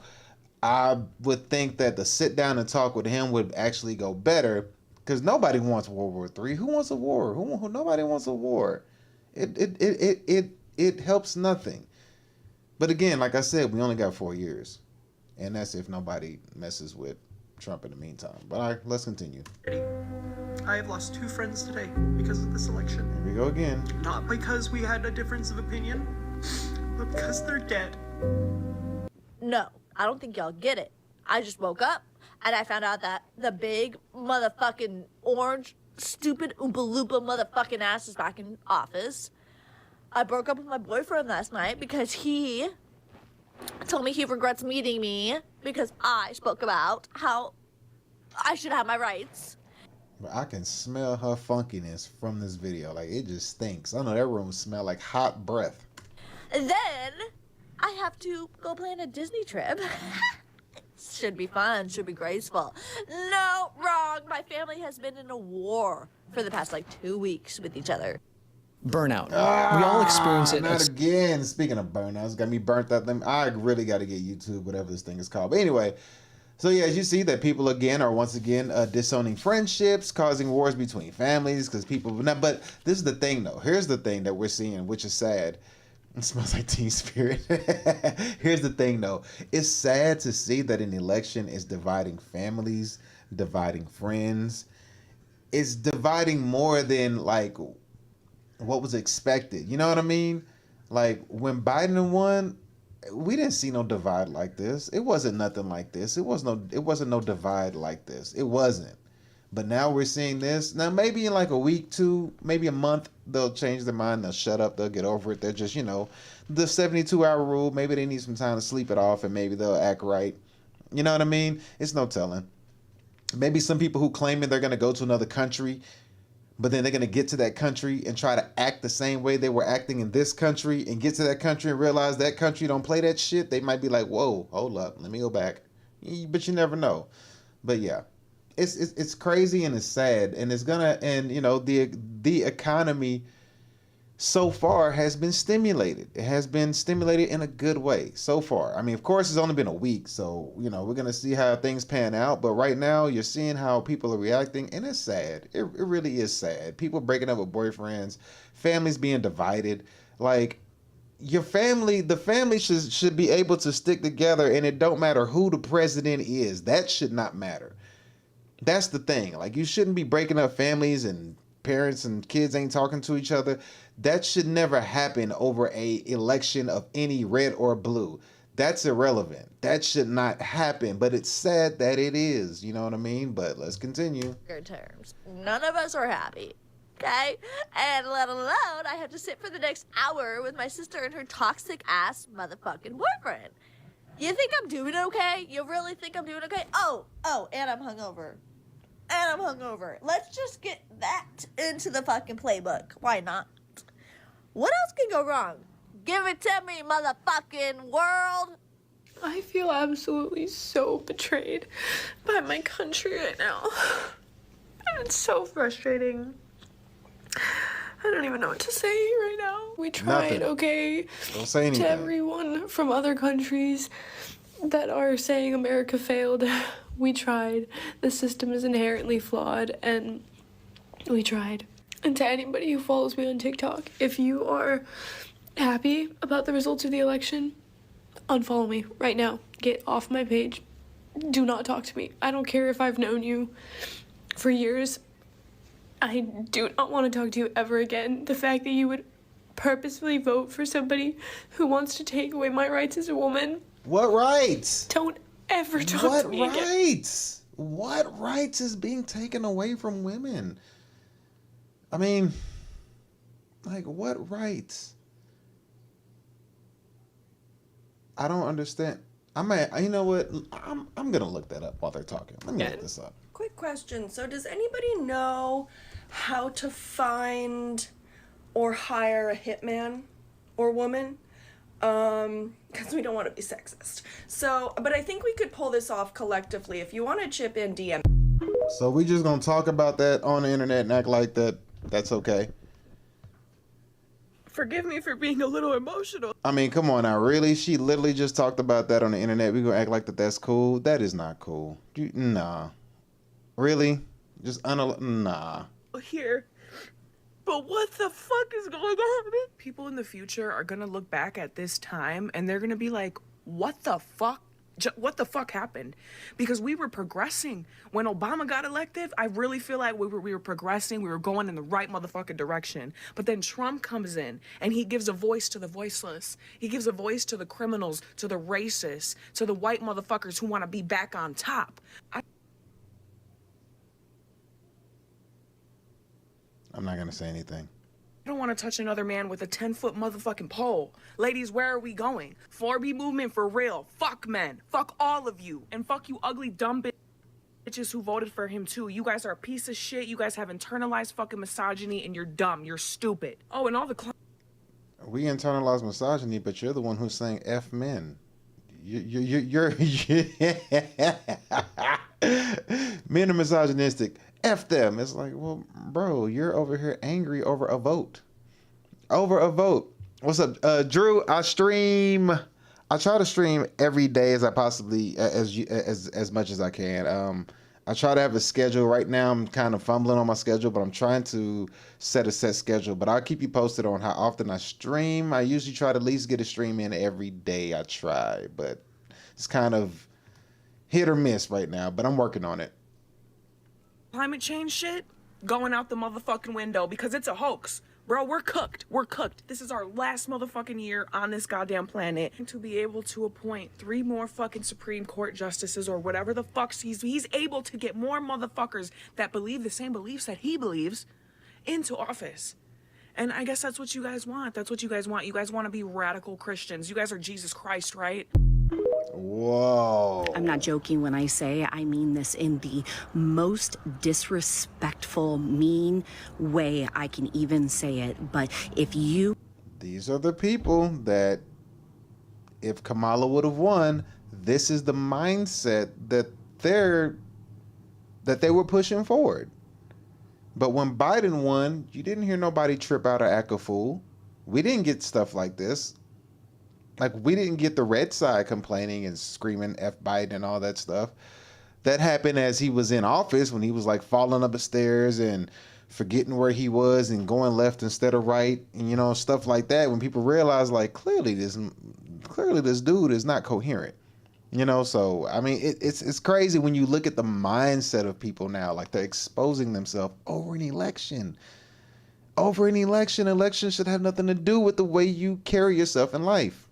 S1: I would think that the sit down and talk with him would actually go better, because nobody wants World War III. Who wants a war? Nobody wants a war. It helps nothing. But again, like I said, we only got 4 years. And that's if nobody messes with Trump in the meantime. But all right, let's continue.
S14: I have lost 2 friends today because of this election.
S1: Here we go again.
S14: Not because we had a difference of opinion, but because they're dead.
S11: No, I don't think y'all get it. I just woke up and I found out that the big motherfucking orange, stupid Oompa Loompa motherfucking ass is back in office. I broke up with my boyfriend last night because he told me he regrets meeting me because I spoke about how I should have my rights.
S1: But I can smell her funkiness from this video. Like, it just stinks. I know that room smells like hot breath.
S11: And then I have to go plan a Disney trip. Should be fun, should be graceful. No, wrong. My family has been in a war for the past 2 weeks with each other.
S15: Burnout. We all experience it.
S1: Not again. Speaking of burnouts, got me burnt out. I really got to get YouTube, whatever this thing is called. But anyway, so yeah, as you see that people again are once again disowning friendships, causing wars between families because people. But this is the thing, though. Here's the thing that we're seeing, which is sad. It smells like Teen Spirit. Here's the thing, though. It's sad to see that an election is dividing families, dividing friends. It's dividing more than what was expected. You know what I mean? Like when Biden won, we didn't see no divide like this. It wasn't nothing like this. It wasn't no divide like this. It wasn't. But now we're seeing this. Now maybe in a week, 2, maybe a month, they'll change their mind. They'll shut up. They'll get over it. They're just, the 72-hour rule. Maybe they need some time to sleep it off and maybe they'll act right. You know what I mean? It's no telling. Maybe some people who claiming they're going to go to another country, but then they're going to get to that country and try to act the same way they were acting in this country and get to that country and realize that country don't play that shit. They might be like, whoa, hold up, let me go back. But you never know. But yeah, it's crazy and it's sad. And it's going to, and the economy so far has been stimulated. It has been stimulated in a good way so far. I mean, of course, it's only been a week. So, we're going to see how things pan out. But right now, you're seeing how people are reacting. And it's sad. It really is sad. People breaking up with boyfriends, families being divided. Like, the family should be able to stick together. And it don't matter who the president is. That should not matter. That's the thing. Like, you shouldn't be breaking up families and parents and kids ain't talking to each other. That should never happen over a election of any red or blue. That's irrelevant. That should not happen, but it's sad that it is. You know what I mean? But let's continue.
S11: Terms. None of us are happy. Okay? And let alone I have to sit for the next hour with my sister and her toxic ass motherfucking boyfriend. You think I'm doing okay? You really think I'm doing okay? Oh, and I'm hungover. Let's just get that into the fucking playbook. Why not? What else can go wrong? Give it to me, motherfucking world.
S16: I feel absolutely so betrayed by my country right now. And it's so frustrating. I don't even know what to say right now. We tried, okay?
S1: Don't say anything.
S16: To everyone from other countries that are saying America failed, we tried. The system is inherently flawed, and we tried. And to anybody who follows me on TikTok, if you are happy about the results of the election, Unfollow me right now. Get off my page. Do not talk to me. I don't care if I've known you for years. I do not want to talk to you ever again. The fact that you would purposefully vote for somebody who wants to take away my rights as a woman.
S1: What rights?
S16: Don't ever talk to me again.
S1: What rights? What rights is being taken away from women? I mean, like, what rights? I don't understand. You know what? I'm gonna look that up while they're talking. Let me look this up.
S17: Quick question. So does anybody know how to find or hire a hitman or woman? Because we don't want to be sexist. So, but I think we could pull this off collectively. If you want to chip in, DM.
S1: So we just gonna talk about that on the internet and act like that's okay?
S16: Forgive me for being a little emotional.
S1: I mean, come on now, really? She literally just talked about that on the internet. We gonna act like that's cool? That is not cool. Nah. Really? Just nah.
S18: Here. But what the fuck is going on? People in the future are gonna look back at this time and they're gonna be like, what the fuck? What the fuck happened? Because we were progressing. When Obama got elected, I really feel like we were progressing. We were going in the right motherfucking direction. But then Trump comes in and he gives a voice to the voiceless. He gives a voice to the criminals, to the racists, to the white motherfuckers who want to be back on top.
S1: I'm not gonna say anything.
S18: I don't want to touch another man with a 10-foot motherfucking pole. Ladies, where are we going? 4B movement for real. Fuck men. Fuck all of you. And fuck you ugly dumb bitches who voted for him too. You guys are a piece of shit. You guys have internalized fucking misogyny and you're dumb. You're stupid. Oh, and all the
S1: we internalize misogyny, but you're the one who's saying F men. You're men are misogynistic. F them. It's like, well, bro, you're over here angry over a vote. Over a vote. What's up, Drew? I try to stream every day as I possibly as much as I can. I try to have a schedule. Right now, I'm kind of fumbling on my schedule, but I'm trying to set a set schedule. But I'll keep you posted on how often I stream. I usually try to at least get a stream in every day. I try, but it's kind of hit or miss right now. But I'm working on it.
S18: climate change shit going out the motherfucking window because it's a hoax. Bro, we're cooked. We're cooked. This is our last motherfucking year on this goddamn planet. And to be able to appoint 3 more fucking Supreme Court justices or whatever the fuck he's able to get more motherfuckers that believe the same beliefs that he believes into office. And I guess that's what you guys want. That's what you guys want. You guys want to be radical Christians. You guys are Jesus Christ, right?
S1: Whoa.
S19: I'm not joking when I say I mean this in the most disrespectful, mean way I can even say it. But if you...
S1: These are the people that, if Kamala would have won, this is the mindset that they were pushing forward. But when Biden won, you didn't hear nobody trip out or act a fool. We didn't get stuff like this. Like, we didn't get the red side complaining and screaming F Biden and all that stuff. That happened as he was in office, when he was like falling up the stairs and forgetting where he was and going left instead of right, and, you know, stuff like that. When people realize, like, clearly this dude is not coherent. You know, so I mean, it's crazy when you look at the mindset of people now. Like, they're exposing themselves over an election. Over an election. Election should have nothing to do with the way you carry yourself in life.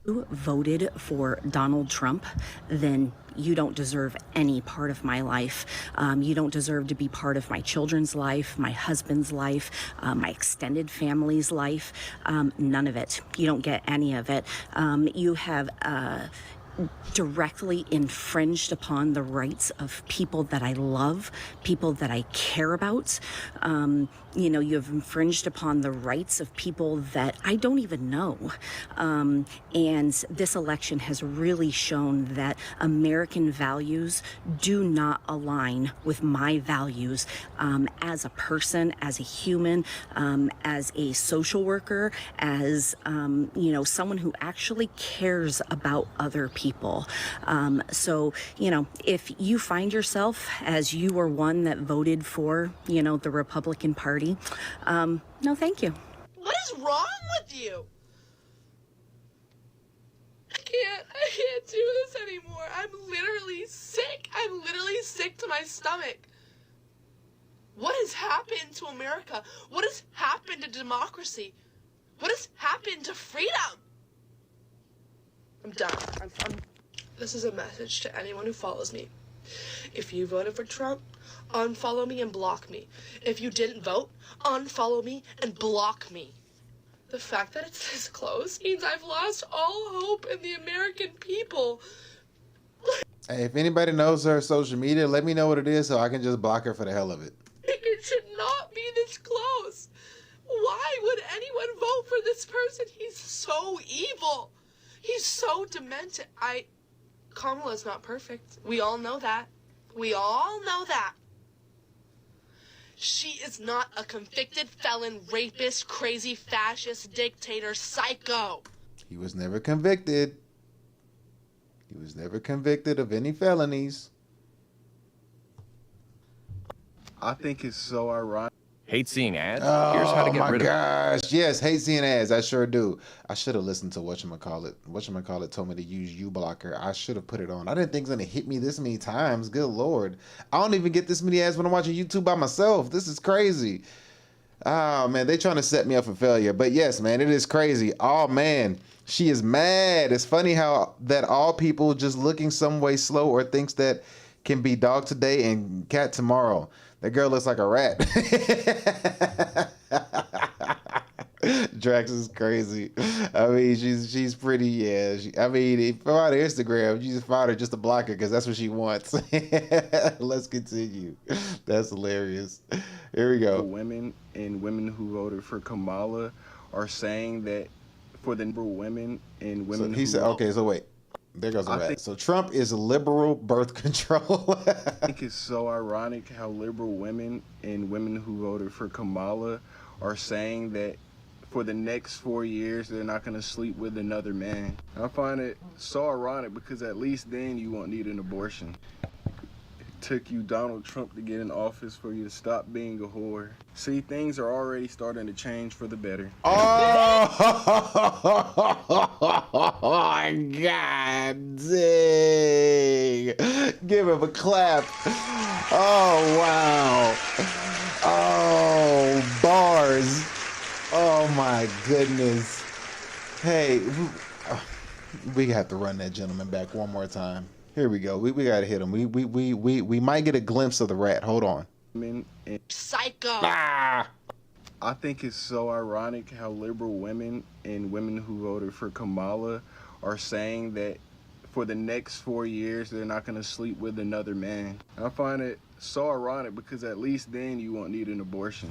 S19: You voted for Donald Trump, then you don't deserve any part of my life. You don't deserve to be part of my children's life, my husband's life, my extended family's life. None of it. You don't get any of it. You have directly infringed upon the rights of people that I love, people that I care about. You know, you have infringed upon the rights of people that I don't even know. And this election has really shown that American values do not align with my values as a person, as a human, as a social worker, as, you know, someone who actually cares about other people. So, you know, if you find yourself as you were one that voted for, you know, the Republican Party, no, thank you.
S20: What is wrong with you?
S16: can't do this anymore. I'm literally sick. I'm literally sick to my stomach. What has happened to America? What has happened to democracy? What has happened to freedom? I'm done. This is a message to anyone who follows me. If you voted for Trump, unfollow me and block me. If you didn't vote, unfollow me and block me. The fact that it's this close means I've lost all hope in the American people.
S1: Hey, if anybody knows her social media, let me know what it is so I can just block her for the hell of it.
S16: It should not be this close. Why would anyone vote for this person? He's so evil. He's so demented. Kamala's not perfect. We all know that. We all know that. She is not a convicted felon, rapist, crazy, fascist, dictator, psycho.
S1: He was never convicted. He was never convicted of any felonies.
S20: I think it's so ironic.
S21: Hate seeing ads?
S1: Oh,
S21: Here's how to get
S1: my
S21: rid of
S1: gosh. Yes, hate seeing ads. I sure do. I should have listened to whatchamacallit. Whatchamacallit told me to use uBlocker. I should have put it on. I didn't think it was going to hit me this many times. Good Lord. I don't even get this many ads when I'm watching YouTube by myself. This is crazy. Oh, man. They trying to set me up for failure. But yes, man, it is crazy. Oh, man. She is mad. It's funny how that all people just looking some way slow or thinks that can be dog today and cat tomorrow. That girl looks like a rat. Drax is crazy. I mean, she's pretty. Yeah. I mean, if you find her Instagram, you just find her just to block her because that's what she wants. Let's continue. That's hilarious. Here we go.
S20: Women and women who voted for Kamala are saying that for the women and women.
S1: So he said, okay, so wait. There goes the rat. So Trump is liberal birth control.
S20: I think it's so ironic how liberal women and women who voted for Kamala are saying that for the next 4 years they're not going to sleep with another man. I find it so ironic because at least then you won't need an abortion. It took you Donald Trump to get in office for you to stop being a whore. See, things are already starting to change for the better.
S1: Oh, God dang. Give him a clap. Oh, wow. Oh, bars. Oh, my goodness. Hey, we have to run that gentleman back one more time. Here we go. We got to hit him. We might get a glimpse of the rat. Hold on.
S16: Psycho.
S1: Ah!
S20: I think it's so ironic how liberal women and women who voted for Kamala are saying that for the next 4 years they're not going to sleep with another man. I find it so ironic because at least then you won't need an abortion.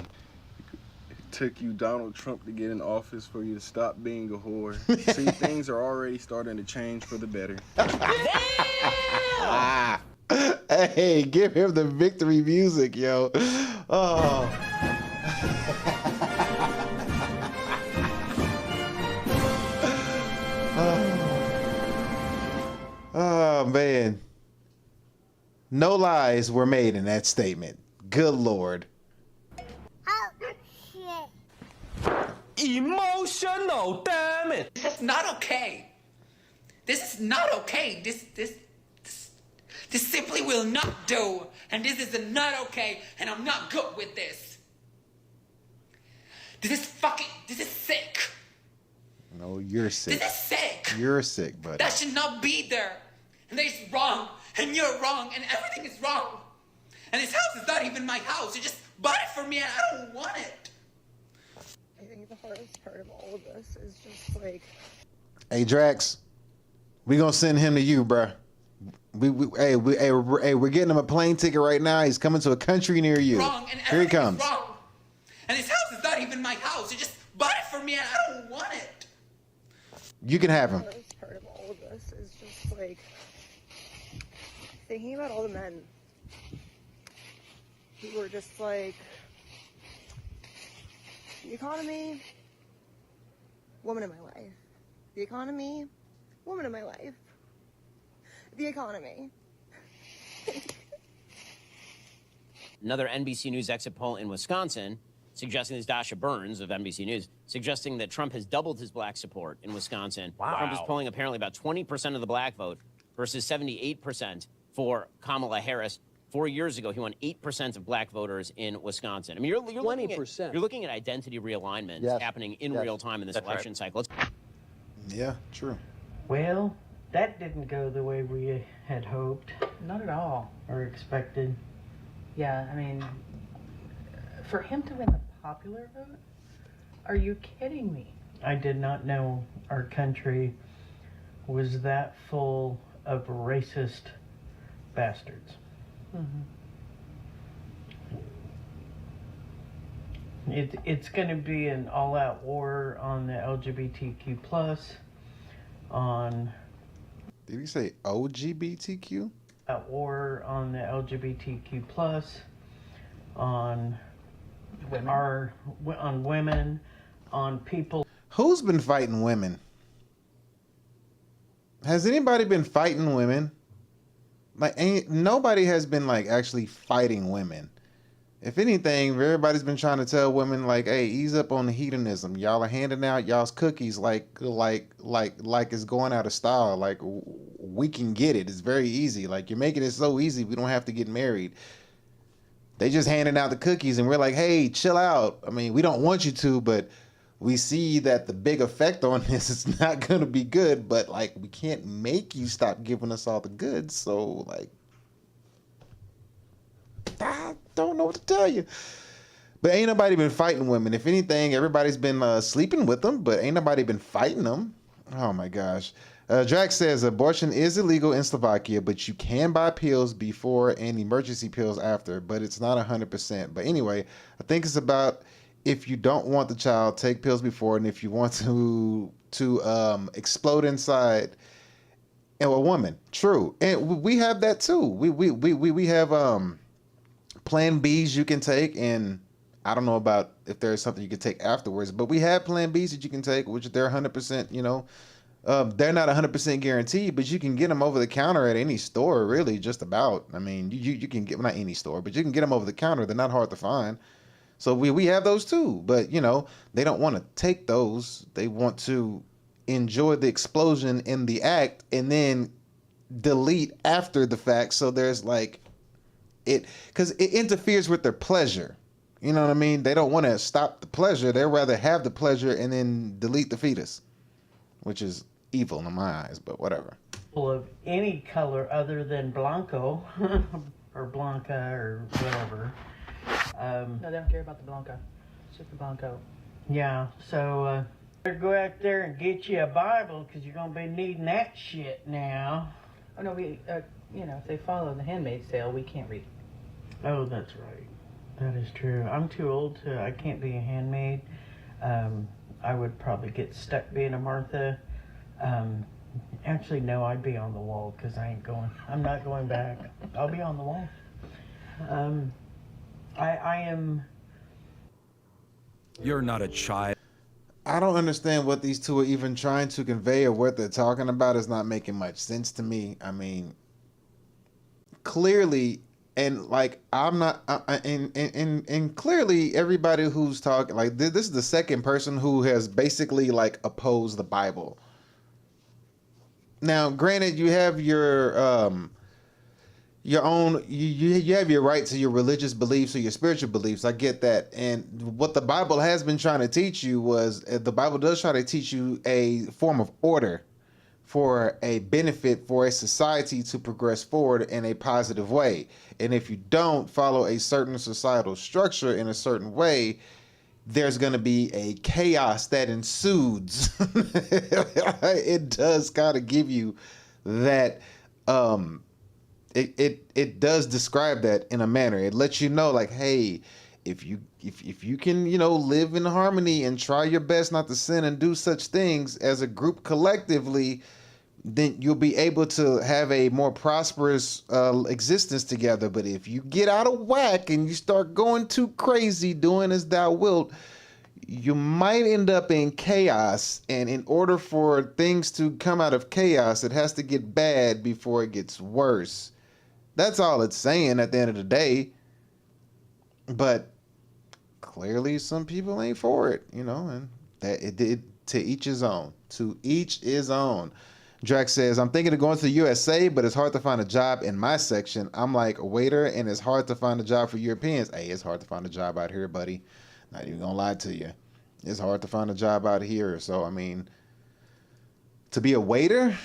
S20: It took you Donald Trump to get in office for you to stop being a whore. See, things are already starting to change for the better.
S1: Hey, give him the victory music, yo. Oh. Oh, man. No lies were made in that statement. Good Lord.
S22: Emotional, damn it. That's not okay. This is not okay. This simply will not do. And this is not okay. And I'm not good with this. This is sick.
S1: No, you're sick.
S22: This is sick.
S1: You're sick, buddy.
S22: That should not be there. And that is wrong. And you're wrong. And everything is wrong. And this house is not even my house. You just bought it for me and I don't want it.
S23: I think the hardest part of all of this is just like...
S1: Hey, Drax, we gonna send him to you, bruh. We're getting him a plane ticket right now. He's coming to a country near you.
S22: Wrong, and
S1: here he comes.
S22: Is wrong. And this house is not even my house. You just bought it for me and I don't want it.
S1: You can have him.
S23: The hardest part of all of this is just like thinking about all the men who were just like, the economy, woman in my life. The economy, woman in my life. The economy.
S24: Another NBC News exit poll in Wisconsin
S2: suggesting this Dasha Burns of NBC News, suggesting that Trump has doubled his black support in Wisconsin.
S5: Wow.
S2: Trump is polling apparently about 20% of the black vote versus 78% for Kamala Harris. 4 years ago, he won 8% of black voters in Wisconsin. I mean, you're
S5: 20%.
S2: You're looking at identity realignment happening in real time in this election cycle.
S1: Yeah, true.
S21: Well, that didn't go the way we had hoped. Not at all. Or expected. Yeah, I mean, for him to win the popular vote? Are you kidding me? I did not know our country was that full of racist bastards. It's going to be an all-out war on the LGBTQ plus, on...
S1: Did he say OGBTQ?
S21: A war on the LGBTQ plus, on women. On women, on people.
S1: Who's been fighting women? Has anybody been fighting women? Like, nobody has been like actually fighting women. If anything, everybody's been trying to tell women like, "Hey, ease up on the hedonism. Y'all are handing out y'all's cookies like it's going out of style. Like, we can get it. It's very easy. Like, you're making it so easy. We don't have to get married." They just handing out the cookies, and we're like, "Hey, chill out. I mean, we don't want you to, but we see that the big effect on this is not gonna be good. But like, we can't make you stop giving us all the goods. So like." I don't know what to tell you. But ain't nobody been fighting women. If anything, everybody's been sleeping with them, but ain't nobody been fighting them. Oh my gosh. Drax says abortion is illegal in Slovakia, but you can buy pills before and emergency pills after, but it's not 100%. But anyway, I think it's about if you don't want the child, take pills before, and if you want to explode inside a woman. True. And we have that too. We have Plan Bs you can take, and I don't know about if there's something you can take afterwards, but we have Plan Bs that you can take, which they're 100%, you know, they're not 100% guaranteed, but you can get them over the counter at any store, really, just about. I mean, you can get, well, not any store, but you can get them over the counter. They're not hard to find. So we have those too, but you know, they don't want to take those. They want to enjoy the explosion in the act and then delete after the fact. So there's like, because it interferes with their pleasure. You know what I mean? They don't want to stop the pleasure. They'd rather have the pleasure and then delete the fetus, which is evil in my eyes, but whatever.
S21: Of any color other than Blanco or Blanca or whatever.
S5: No, they don't care about the Blanca. It's just the Blanco.
S21: Yeah, so better go out there and get you a Bible, because you're going to be needing that shit now.
S5: Oh, no, we, you know, if they follow the Handmaid's Tale, we can't read.
S21: Oh, that's right. That is true. I'm too old to, I can't be a handmaid. I would probably get stuck being a Martha. Actually, no, I'd be on the wall, because I'm not going back. I'll be on the wall. I am...
S24: You're not a child.
S1: I don't understand what these two are even trying to convey, or what they're talking about is not making much sense to me. I mean, clearly, and like, I'm not, and clearly everybody who's talking, like, this is the second person who has basically like opposed the Bible. Now, granted, you have your own, you have your right to your religious beliefs or your spiritual beliefs. I get that. And what the Bible has been trying to teach you was, the Bible does try to teach you a form of order for a benefit for a society to progress forward in a positive way. And if you don't follow a certain societal structure in a certain way, there's going to be a chaos that ensues. It does kind of give you that, it does describe that in a manner. It lets you know, like, hey, if you can, you know, live in harmony and try your best not to sin and do such things as a group collectively, then you'll be able to have a more prosperous existence together. But if you get out of whack and you start going too crazy, doing as thou wilt, you might end up in chaos. And in order for things to come out of chaos, it has to get bad before it gets worse. That's all it's saying at the end of the day. But clearly some people ain't for it, you know, and that it did. To each his own. To each his own. Drax says, I'm thinking of going to the USA, but it's hard to find a job in my section. I'm like a waiter, and it's hard to find a job for Europeans. Hey, it's hard to find a job out here, buddy. Not even gonna lie to you. It's hard to find a job out here. So, I mean, to be a waiter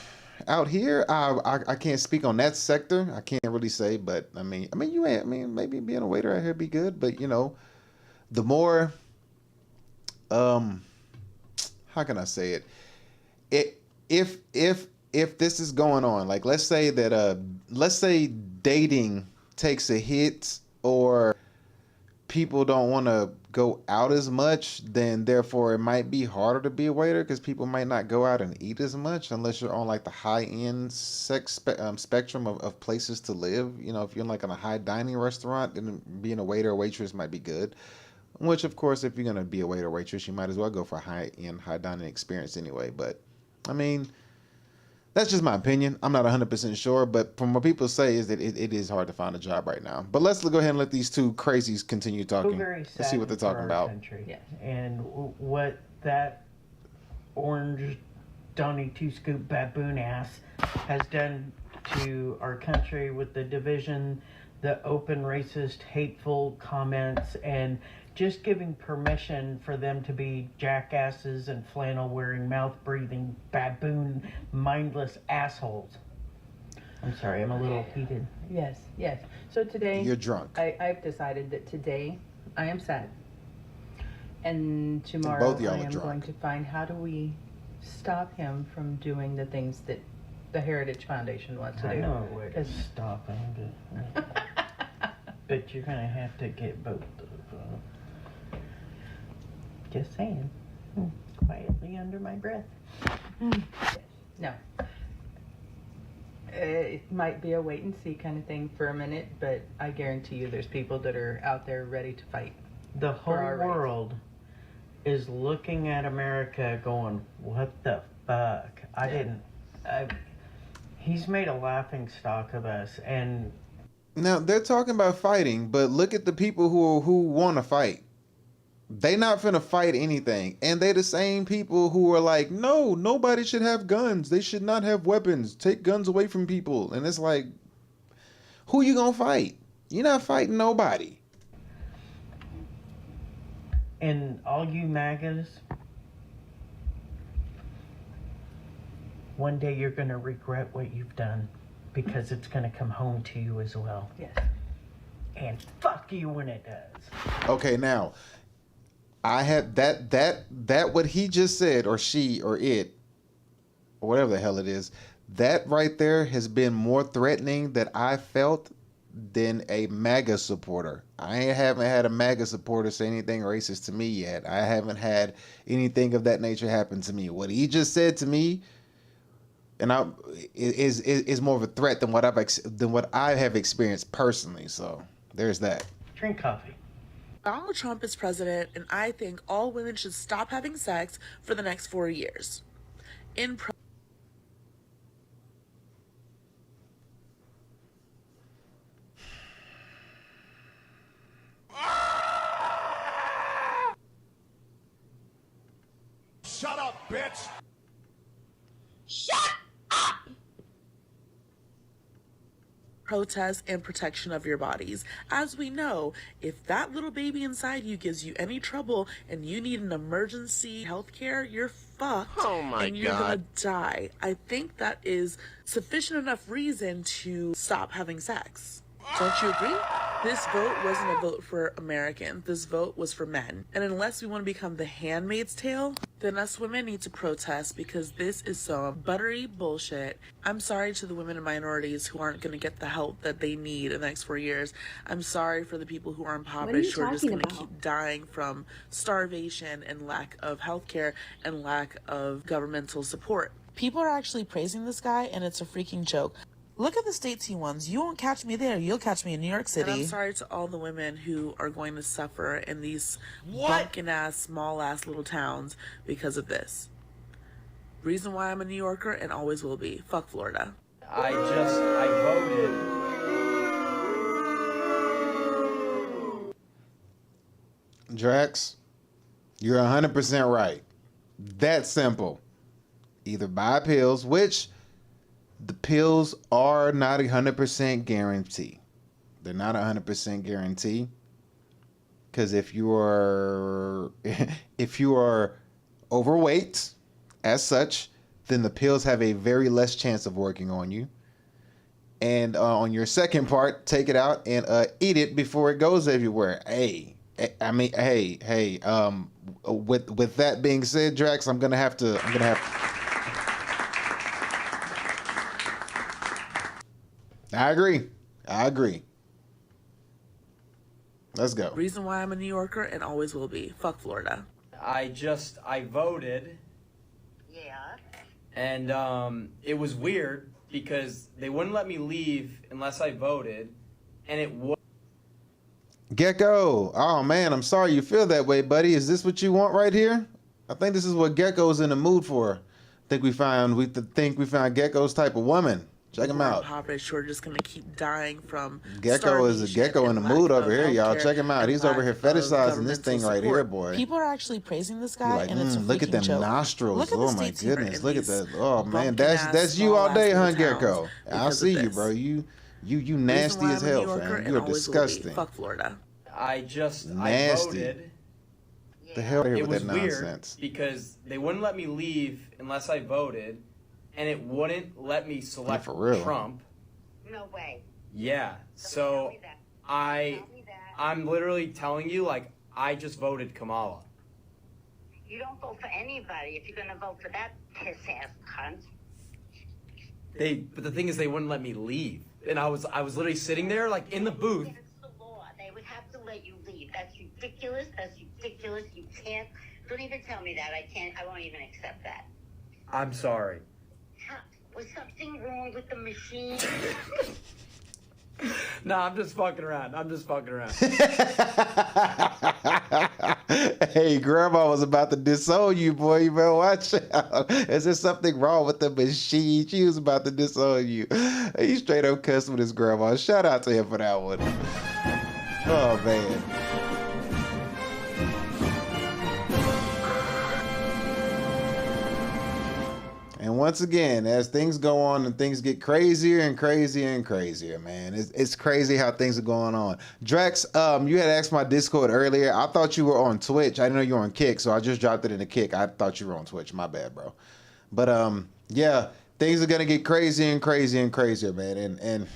S1: out here, I can't speak on that sector. I can't really say, but I mean, maybe being a waiter out here be good, but you know, the more, how can I say it? If this is going on, like let's say dating takes a hit or people don't want to go out as much, then therefore it might be harder to be a waiter because people might not go out and eat as much unless you're on like the high end spectrum of places to live. You know, if you're like in a high dining restaurant, then being a waiter or waitress might be good. Which, of course, if you're going to be a waiter or waitress, you might as well go for a high-end, high-dining experience anyway. But, I mean, that's just my opinion. I'm not 100% sure, but from what people say is that it is hard to find a job right now. But let's go ahead and let these two crazies continue talking. Let's see what they're talking about.
S21: Yeah. And what that orange Donnie Two-Scoop baboon ass has done to our country with the division, the open racist, hateful comments, and just giving permission for them to be jackasses and flannel-wearing, mouth-breathing, baboon, mindless assholes. I'm sorry, I'm a little heated.
S5: Yes, yes. So today...
S1: You're drunk.
S5: I've decided that today I am sad. And tomorrow
S1: both y'all
S5: I
S1: are
S5: am
S1: drunk.
S5: going to find how do we stop him from doing the things that the Heritage Foundation wants to do.
S21: I know a way to stop him, but you're going to have to get both of them. Just saying. Quietly under my breath.
S5: No. It might be a wait and see kind of thing for a minute, but I guarantee you there's people that are out there ready to fight.
S21: The whole world is looking at America going, what the fuck? He's made a laughing stock of us, and
S1: now they're talking about fighting, but look at the people who want to fight. They not finna fight anything, and they the same people who are like, no, nobody should have guns. They should not have weapons. Take guns away from people. And it's like, who you gonna fight? You're not fighting nobody.
S21: And all you MAGAs, one day you're gonna regret what you've done, because it's gonna come home to you as well.
S5: Yes.
S21: And fuck you when it does.
S1: Okay, now I have that what he just said, or she, or it, or whatever the hell it is, that right there has been more threatening that I felt than a MAGA supporter. I haven't had a MAGA supporter say anything racist to me yet. I haven't had anything of that nature happen to me. What he just said to me, and is more of a threat than what I have experienced personally. So there's that.
S21: Drink coffee.
S3: Donald Trump is president, and I think all women should stop having sex for the next 4 years.
S12: Shut up, bitch!
S3: Shut up! Protest and protection of your bodies. As we know, if that little baby inside you gives you any trouble and you need an emergency health care, you're fucked.
S12: Oh my
S3: and you're
S12: God.
S3: gonna die. I think that is sufficient enough reason to stop having sex. Don't you agree? This vote wasn't a vote for Americans. This vote was for men. And unless we want to become the Handmaid's Tale, then us women need to protest, because this is some buttery bullshit. I'm sorry to the women and minorities who aren't going to get the help that they need in the next 4 years. I'm sorry for the people who are impoverished, who are just going to keep dying from starvation and lack of healthcare and lack of governmental support. People are actually praising this guy, and it's a freaking joke. Look at the states he won. You won't catch me there. You'll catch me in New York City. And I'm sorry to all the women who are going to suffer in these bunkin'-ass, small-ass little towns because of this. Reason why I'm a New Yorker and always will be. Fuck Florida.
S6: I voted.
S1: Drax, you're 100% right. That simple. Either buy pills, which the pills are not 100% guarantee. They're not 100% guarantee. Because if you are overweight as such, then the pills have a very less chance of working on you. And on your second part, take it out and eat it before it goes everywhere. With that being said, Drax, I'm gonna have to. I agree. Let's go.
S3: Reason why I'm a New Yorker and always will be. Fuck Florida.
S6: I voted.
S23: Yeah.
S6: And it was weird because they wouldn't let me leave unless I voted, and it was.
S1: Gecko, oh man, I'm sorry you feel that way, buddy. Is this what you want right here? I think this is what Gecko's in the mood for. I think we found Gecko's type of woman. Check him out.
S3: Impoverished, who are just gonna keep dying from
S1: Gecko is a Gecko in the mood over here, y'all. Check him out. He's over here fetishizing this thing right here, boy.
S3: People are actually praising this guy, and it's a
S1: look at them
S3: joke.
S1: nostrils. Oh my goodness, look at that. Oh man, that's you all day, huh, Gecko? I see you, bro. You nasty as hell, fam. You are disgusting.
S3: Fuck Florida.
S6: I
S1: nasty.
S6: voted.
S1: The hell here
S6: It
S1: with
S6: was
S1: that
S6: weird
S1: nonsense.
S6: because they wouldn't let me leave unless I voted, and it wouldn't let me select
S1: for real.
S6: Trump.
S23: No way.
S6: Yeah, so I'm literally telling you, like, I just voted Kamala.
S23: You don't vote for anybody if you're gonna vote for that piss ass cunt.
S6: But the thing is, they wouldn't let me leave, and I was literally sitting there, like, in the booth.
S23: It's the law. They would have to let you leave. That's ridiculous. That's ridiculous. You can't. Don't even tell me that. I won't even accept that.
S6: I'm sorry.
S23: Was something wrong with the machine?
S6: No, I'm just fucking around.
S1: Hey, Grandma was about to disown you, boy. You better watch out. Is there something wrong with the machine? She was about to disown you. He straight up cussed with his grandma. Shout out to him for that one. Oh, man. And once again, as things go on and things get crazier and crazier and crazier, man, it's crazy how things are going on. Drex, you had asked my Discord earlier. I thought you were on Twitch. I didn't know you were on Kick, so I just dropped it in the Kick. I thought you were on Twitch. My bad, bro. But yeah, things are gonna get crazier and crazier and crazier, man. And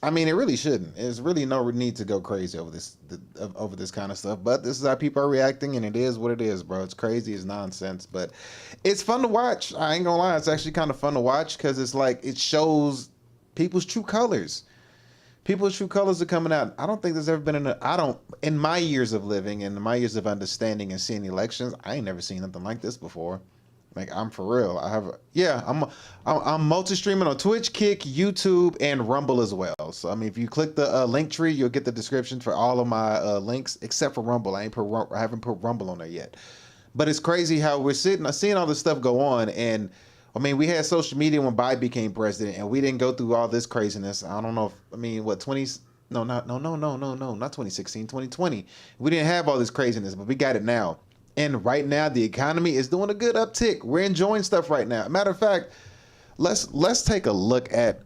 S1: I mean, it really shouldn't. There's really no need to go crazy over this kind of stuff. But this is how people are reacting, and it is what it is, bro. It's crazy, it's nonsense, but it's fun to watch. I ain't gonna lie, it's actually kind of fun to watch because it's like it shows people's true colors. People's true colors are coming out. I don't think there's ever been in my years of living and my years of understanding and seeing elections, I ain't never seen nothing like this before. Like, I'm for real. I'm multi-streaming on Twitch, Kick, YouTube, and Rumble as well. So, I mean, if you click the link tree, you'll get the description for all of my links, except for Rumble. I haven't put Rumble on there yet. But it's crazy how we're seeing all this stuff go on. And, I mean, we had social media when Biden became president, and we didn't go through all this craziness. I don't know not 2016, 2020. We didn't have all this craziness, but we got it now. And right now, the economy is doing a good uptick. We're enjoying stuff right now. Matter of fact, let's take a look at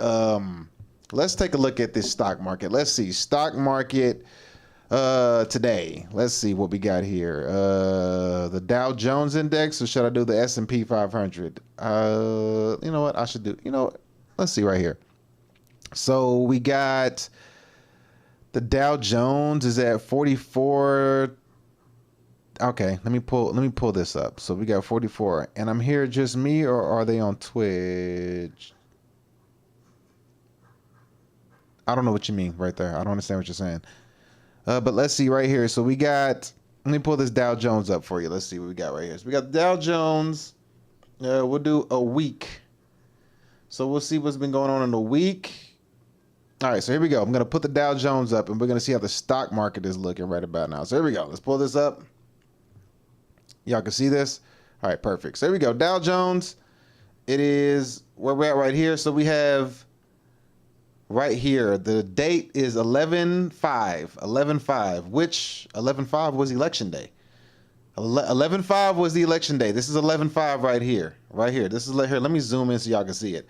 S1: this stock market. Let's see stock market today. Let's see what we got here. The Dow Jones Index, or should I do the S&P 500? You know what? I should do. You know what? Let's see right here. So we got the Dow Jones is at 44. Okay, let me pull this up. So we got 44, and I'm here just me, or are they on Twitch? I don't know what you mean right there. I don't understand what you're saying. But let's see right here. So we got. Let me pull this Dow Jones up for you. Let's see what we got right here. So we got the Dow Jones. We'll do a week. So we'll see what's been going on in the week. All right, so here we go. I'm gonna put the Dow Jones up, and we're gonna see how the stock market is looking right about now. So here we go. Let's pull this up. Y'all can see this? All right, perfect. So here we go. Dow Jones. It is where we're at right here. So we have right here, the date is 11/5, which 11/5 was election day. 11/5 was the election day. This is 11/5 right here. Right here. This is here. Let me zoom in so y'all can see it.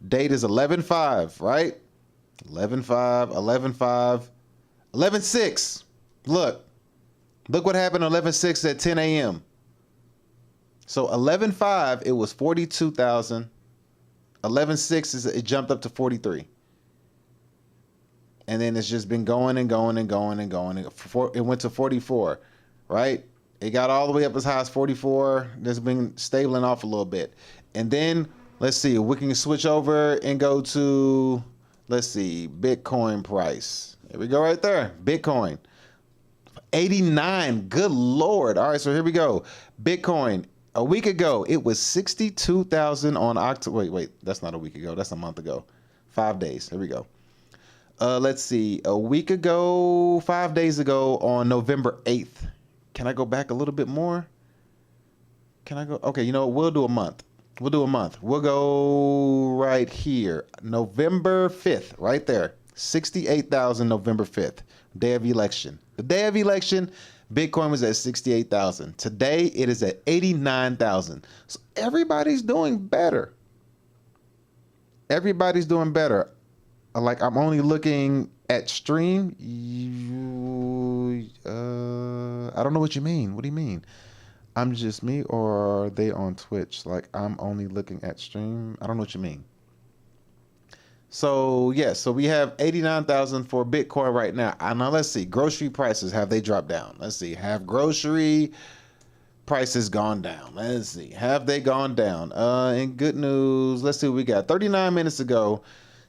S1: Date is 11/5, right? 11/5, 11/5, 11/6. Look what happened on 11/6 at 10 a.m. So 11/5, it was 42,000. 11/6 it jumped up to 43. And then it's just been going and going and going and going. It went to 44, right? It got all the way up as high as 44. It's been stabling off a little bit. And then, let's see, we can switch over and go to, let's see, Bitcoin price. There we go right there. Bitcoin. 89. Good Lord. All right, so here we go. Bitcoin. A week ago, it was 62,000 on October. Wait, that's not a week ago. That's a month ago. 5 days. Here we go. Let's see. A week ago, 5 days ago on November 8th. Can I go back a little bit more? Can I go? Okay, you know what? We'll do a month. We'll do a month. We'll go right here. November 5th, right there. 68,000 November 5th. Day of election. The day of election, Bitcoin was at 68,000. Today, it is at 89,000. So everybody's doing better. Everybody's doing better. Like, I'm only looking at stream. I don't know what you mean. What do you mean? I'm just me, or are they on Twitch? Like, I'm only looking at stream. I don't know what you mean. So, yeah, so we have 89,000 for Bitcoin right now. Now, let's see. Grocery prices, have they dropped down? Let's see. Have grocery prices gone down? Let's see. Have they gone down? In good news, let's see what we got. 39 minutes ago,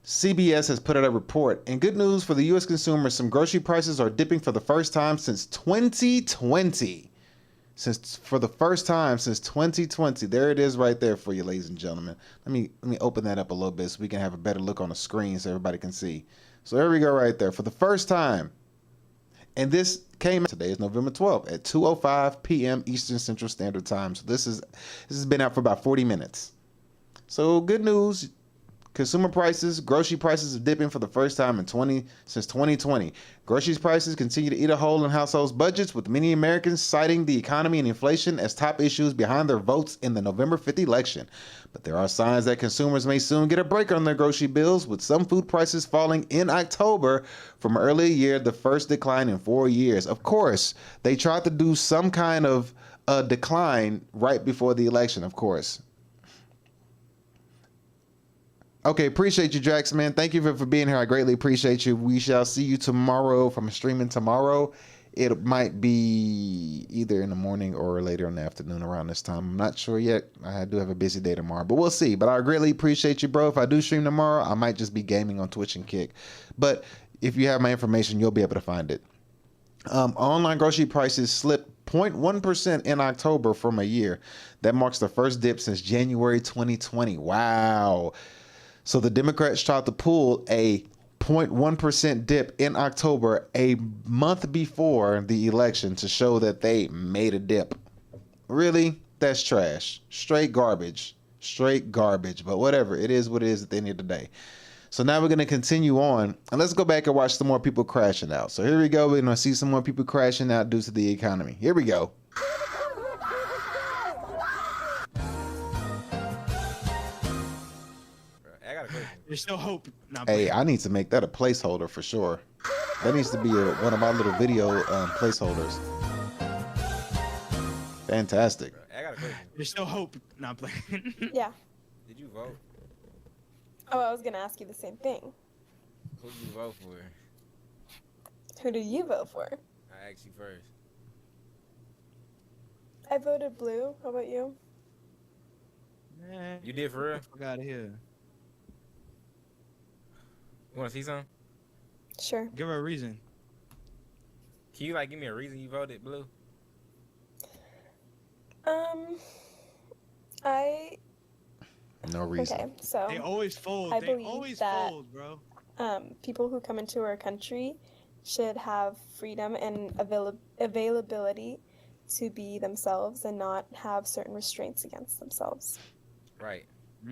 S1: CBS has put out a report. In good news for the U.S. consumer, some grocery prices are dipping for the first time since 2020. For the first time since 2020. There it is right there for you, ladies and gentlemen. Let me open that up a little bit so we can have a better look on the screen so everybody can see. So there we go right there. For the first time. And this came today is November 12th at 2:05 p.m. Eastern Central Standard Time. So this has been out for about 40 minutes. So good news. Consumer prices, grocery prices are dipping for the first time since 2020. Groceries prices continue to eat a hole in households' budgets, with many Americans citing the economy and inflation as top issues behind their votes in the November 5th election. But there are signs that consumers may soon get a break on their grocery bills, with some food prices falling in October from earlier year, the first decline in 4 years. Of course, they tried to do some kind of decline right before the election, of course. Okay, appreciate you, Drax, man. Thank you for being here. I greatly appreciate you. We shall see you tomorrow from streaming tomorrow. It might be either in the morning or later in the afternoon around this time. I'm not sure yet. I do have a busy day tomorrow, but we'll see. But I greatly appreciate you, bro. If I do stream tomorrow, I might just be gaming on Twitch and Kick. But if you have my information, you'll be able to find it. Online grocery prices slipped 0.1% in October from a year. That marks the first dip since January 2020. Wow. So the Democrats tried to pull a 0.1% dip in October, a month before the election, to show that they made a dip. Really? That's trash. Straight garbage. Straight garbage. But whatever. It is what it is at the end of the day. So now we're going to continue on. And let's go back and watch some more people crashing out. So here we go. We're going to see some more people crashing out due to the economy. Here we go.
S7: There's still hope.
S1: Hey, I need to make that a placeholder for sure. That needs to be one of my little video placeholders. Fantastic.
S7: I got a question. There's still hope. Not playing.
S9: Yeah.
S7: Did you vote?
S9: Oh, I was gonna ask you the same thing.
S7: Who did you vote for?
S9: Who did you vote for?
S7: I asked you first.
S9: I voted blue. How about you?
S7: Man, you did for real? Fuck out of here. You want to see something?
S9: Sure.
S7: Give her a reason. Can you give me a reason you voted blue?
S1: No reason.
S9: Okay, so
S7: they always fold.
S9: I
S7: They
S9: believe
S7: always
S9: that,
S7: fold, bro.
S9: people who come into our country should have freedom and availability to be themselves and not have certain restraints against themselves.
S7: Right.
S3: I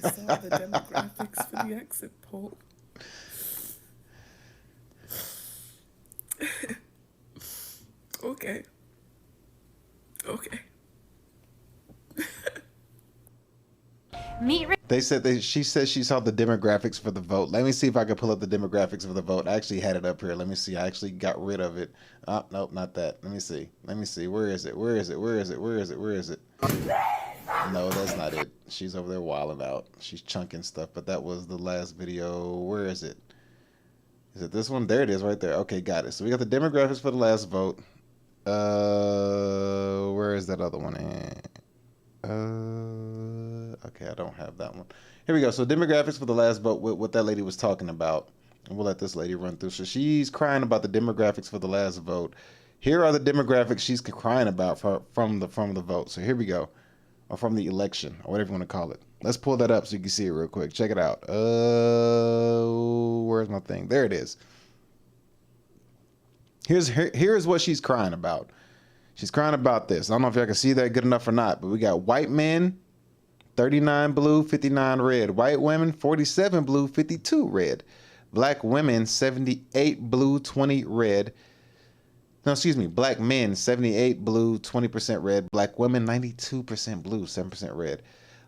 S3: saw the demographics for the exit poll.
S18: Okay. Okay.
S1: They said she said she saw the demographics for the vote. Let me see if I can pull up the demographics for the vote. I actually had it up here. Let me see. I actually got rid of it. Oh, nope, not that. Let me see. Where is it? No, that's not it. She's over there wilding out. She's chunking stuff, but that was the last video. Where is it? Is it this one? There it is right there. Okay, got it. So we got the demographics for the last vote. Where is that other one? Okay, I don't have that one. Here we go. So demographics for the last vote, what that lady was talking about. And we'll let this lady run through. So she's crying about the demographics for the last vote. Here are the demographics she's crying about from the vote. So here we go. Or from the election, or whatever you want to call it. Let's pull that up so you can see it real quick. Check it out. Where's my thing? There it is. Here's what she's crying about. She's crying about this. I don't know if y'all can see that good enough or not, but we got white men, 39 blue, 59 red. White women, 47 blue, 52 red. Black women, 78 blue, 20 red. No, excuse me. Black men, 78 blue, 20% red. Black women, 92% blue, 7% red.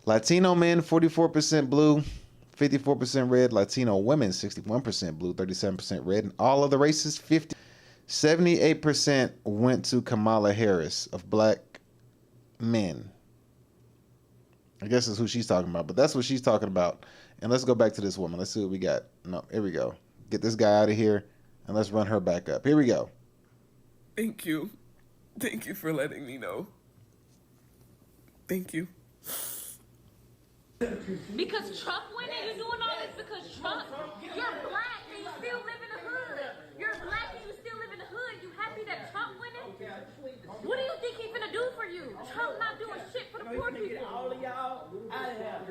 S1: Latino men, 44% blue, 54% red. Latino women, 61% blue, 37% red. And all other races, 78% went to Kamala Harris of black men. I guess that's who she's talking about, but that's what she's talking about. And let's go back to this woman. Let's see what we got. No, here we go. Get this guy out of here, and let's run her back up. Here we go.
S18: Thank you. Thank you for letting me know. Thank you.
S4: Because Trump winning, you're doing all this because Trump, you're black and you still live in the hood. You're black and you still live in the hood. You happy that Trump winning? What do you think he's gonna do for you? Trump not doing shit for the poor people.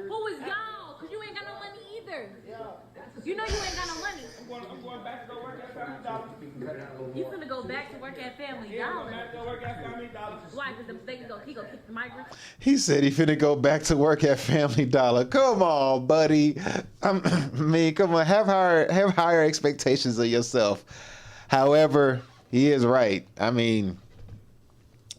S4: Who is y'all? Cause you ain't got no money either. You know you ain't got no money.
S8: I'm going back to go work at Family Dollar.
S4: You finna go back to work at Family Dollar.
S8: Back to go work at Family Dollar.
S4: Why? Cause he go kick the migrants.
S1: He said he finna go back to work at Family Dollar. Come on, buddy. Come on. Have higher expectations of yourself. However, he is right. I mean,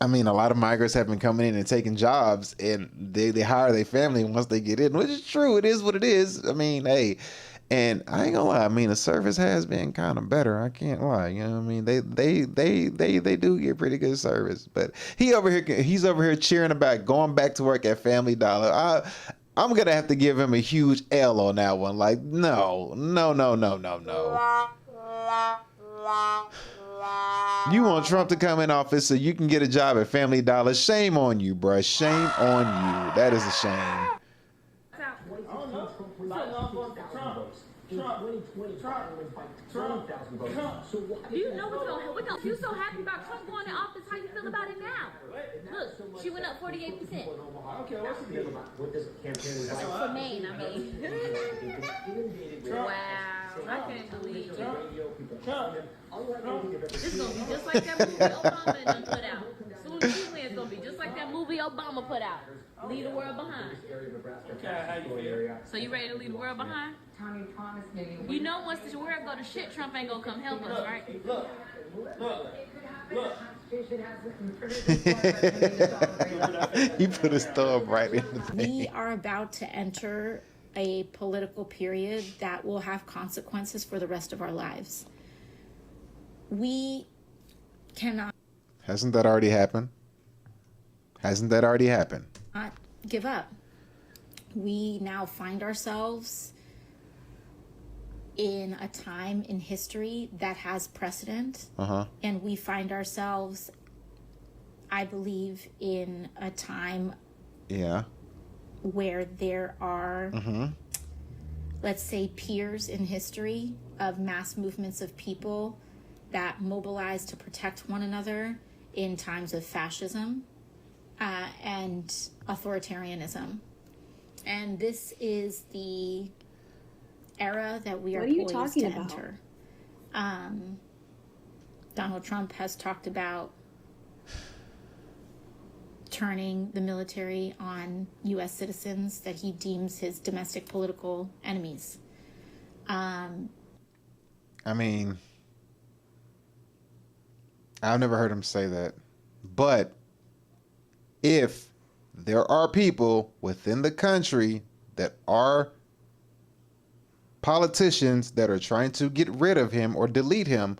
S1: a lot of migrants have been coming in and taking jobs, and they hire their family once they get in, which is true. It is what it is. I mean, hey, and I ain't gonna lie. I mean, the service has been kind of better. I can't lie. You know what I mean? They do get pretty good service. But he's over here cheering about going back to work at Family Dollar. I'm gonna have to give him a huge L on that one. Like, no. You want Trump to come in office so you can get a job at Family Dollar? Shame on you, bruh. Shame on you. That is a shame.
S4: Do you know what's going? You so happy about Trump going in office? How you feel about it now? Look, she went up 48%. For Maine, I mean. Wow, I can't believe it. This is gonna be just like that movie Obama done put out. As soon as he wins, it's gonna be just like that movie Obama put out. Leave the world behind. So you ready to leave the world behind? You know once the world go to shit, Trump ain't gonna come help us, right?
S1: He put his thumb right in the thing.
S10: We are about to enter a political period that will have consequences for the rest of our lives. We cannot.
S1: Hasn't that already happened?
S10: Not give up. We now find ourselves in a time in history that has precedent. And we find ourselves, I believe, in a time where there are, let's say, peers in history of mass movements of people that mobilize to protect one another in times of fascism and authoritarianism. And this is the era that we are poised to enter. Donald Trump has talked about turning the military on U.S. citizens that he deems his domestic political enemies.
S1: I mean, I've never heard him say that. But if there are people within the country that are politicians that are trying to get rid of him or delete him,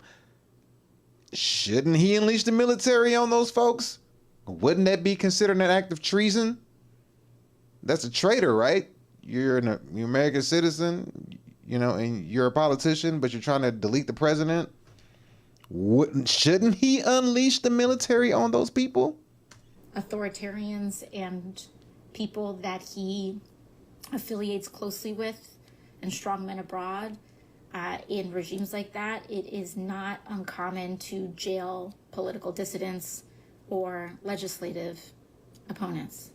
S1: shouldn't he unleash the military on those folks? Wouldn't that be considered an act of treason? That's a traitor, right? You're an American citizen, you know, and you're a politician, but you're trying to delete the president. Shouldn't he unleash the military on those people?
S10: Authoritarians and people that he affiliates closely with and strongmen abroad, in regimes like that, it is not uncommon to jail political dissidents or legislative opponents.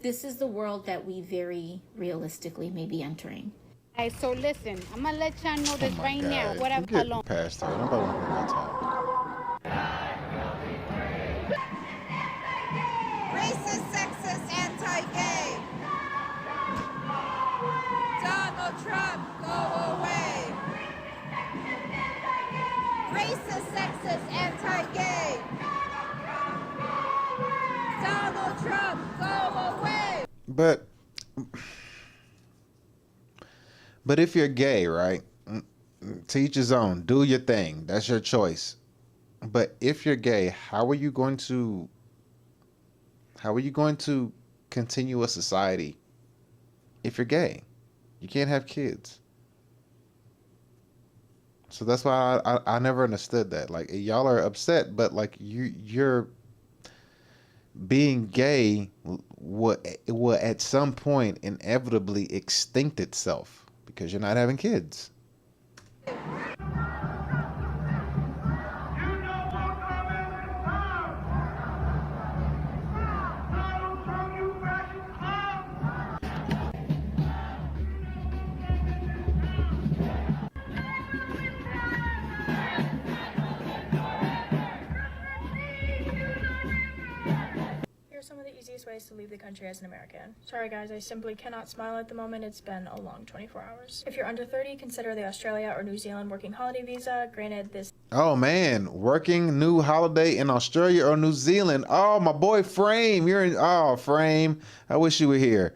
S10: This is the world that we very realistically may be entering.
S13: Hey, so listen, I'm gonna let y'all know this right now.
S1: God,
S13: Whatever.
S1: I'm getting past her. Nobody wants to hear that talk.
S14: Racist, sexist, anti-gay. Donald Trump, go away. Racist, sexist, anti-gay. Donald Trump, go away.
S1: But if you're gay, right? To each his own. Do your thing. That's your choice. But if you're gay, how are you going to continue a society if you're gay? You can't have kids. So that's why I never understood that. Like, y'all are upset, but like you're being gay will at some point inevitably extinct itself because you're not having kids.
S15: Some of the easiest ways to leave the country as an American. Sorry guys, I simply cannot smile at the moment. It's been a long 24 hours. If you're under 30, consider the Australia or New Zealand working holiday visa. Granted, this...
S1: Oh man, working new holiday in Australia or New Zealand. Oh, my boy Frame, you're in. Oh, Frame, I wish you were here.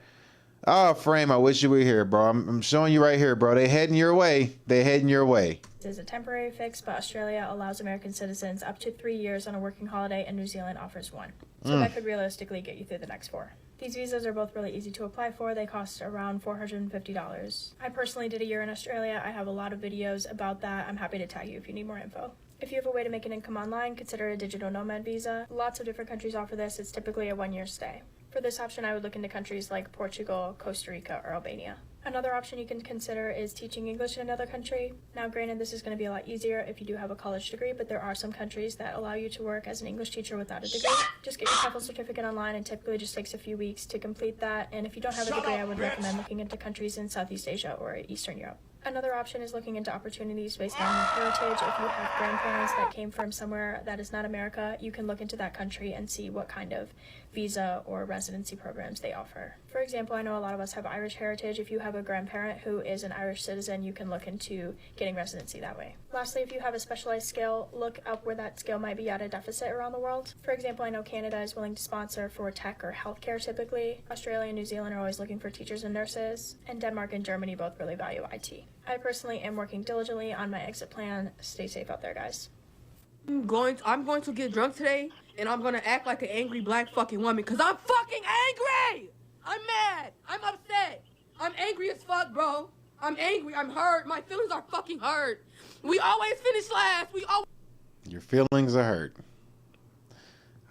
S1: Oh, Frame, I wish you were here, bro. I'm showing you right here, bro. They heading your way. They heading your way.
S15: Is a temporary fix, but Australia allows American citizens up to 3 years on a working holiday, and New Zealand offers 1. So that could realistically get you through the next 4. These visas are both really easy to apply for. They cost around $450. I personally did a year in Australia. I have a lot of videos about that. I'm happy to tag you if you need more info. If you have a way to make an income online, consider a digital nomad visa. Lots of different countries offer this. It's typically a 1-year stay. For this option, I would look into countries like Portugal, Costa Rica, or Albania. Another option you can consider is teaching English in another country. Now, granted, this is going to be a lot easier if you do have a college degree, but there are some countries that allow you to work as an English teacher without a degree. Just get your TOEFL certificate online, and typically just takes a few weeks to complete that. And if you don't have a degree, I would recommend looking into countries in Southeast Asia or Eastern Europe. Another option is looking into opportunities based on heritage. If you have grandparents that came from somewhere that is not America, you can look into that country and see what kind of visa or residency programs they offer. For example, I know a lot of us have Irish heritage. If you have a grandparent who is an Irish citizen, you can look into getting residency that way. Lastly, if you have a specialized skill, look up where that skill might be at a deficit around the world. For example, I know Canada is willing to sponsor for tech or healthcare typically. Australia and New Zealand are always looking for teachers and nurses. And Denmark and Germany both really value IT. I personally am working diligently on my exit plan. Stay safe out there, guys.
S24: I'm going to get drunk today, and I'm going to act like an angry black fucking woman, because I'm fucking angry! I'm mad! I'm upset! I'm angry as fuck, bro. I'm angry. I'm hurt. My feelings are fucking hurt. We always finish last.
S1: Your feelings are hurt.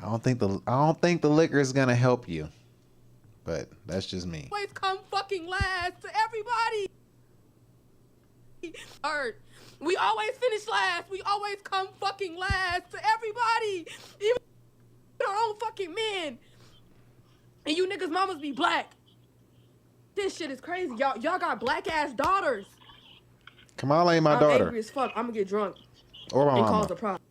S1: I don't think the liquor is gonna help you, but that's just me.
S24: Always come fucking last to everybody. Hurt. We always finish last. We always come fucking last to everybody. Even our own fucking men. And you niggas mamas be black. This shit is crazy. Y'all got black ass daughters.
S1: Kamala ain't my
S24: I'm
S1: daughter.
S24: angry as fuck. I'm gonna get drunk.
S1: Or my
S24: and
S1: mama.
S24: cause a problem.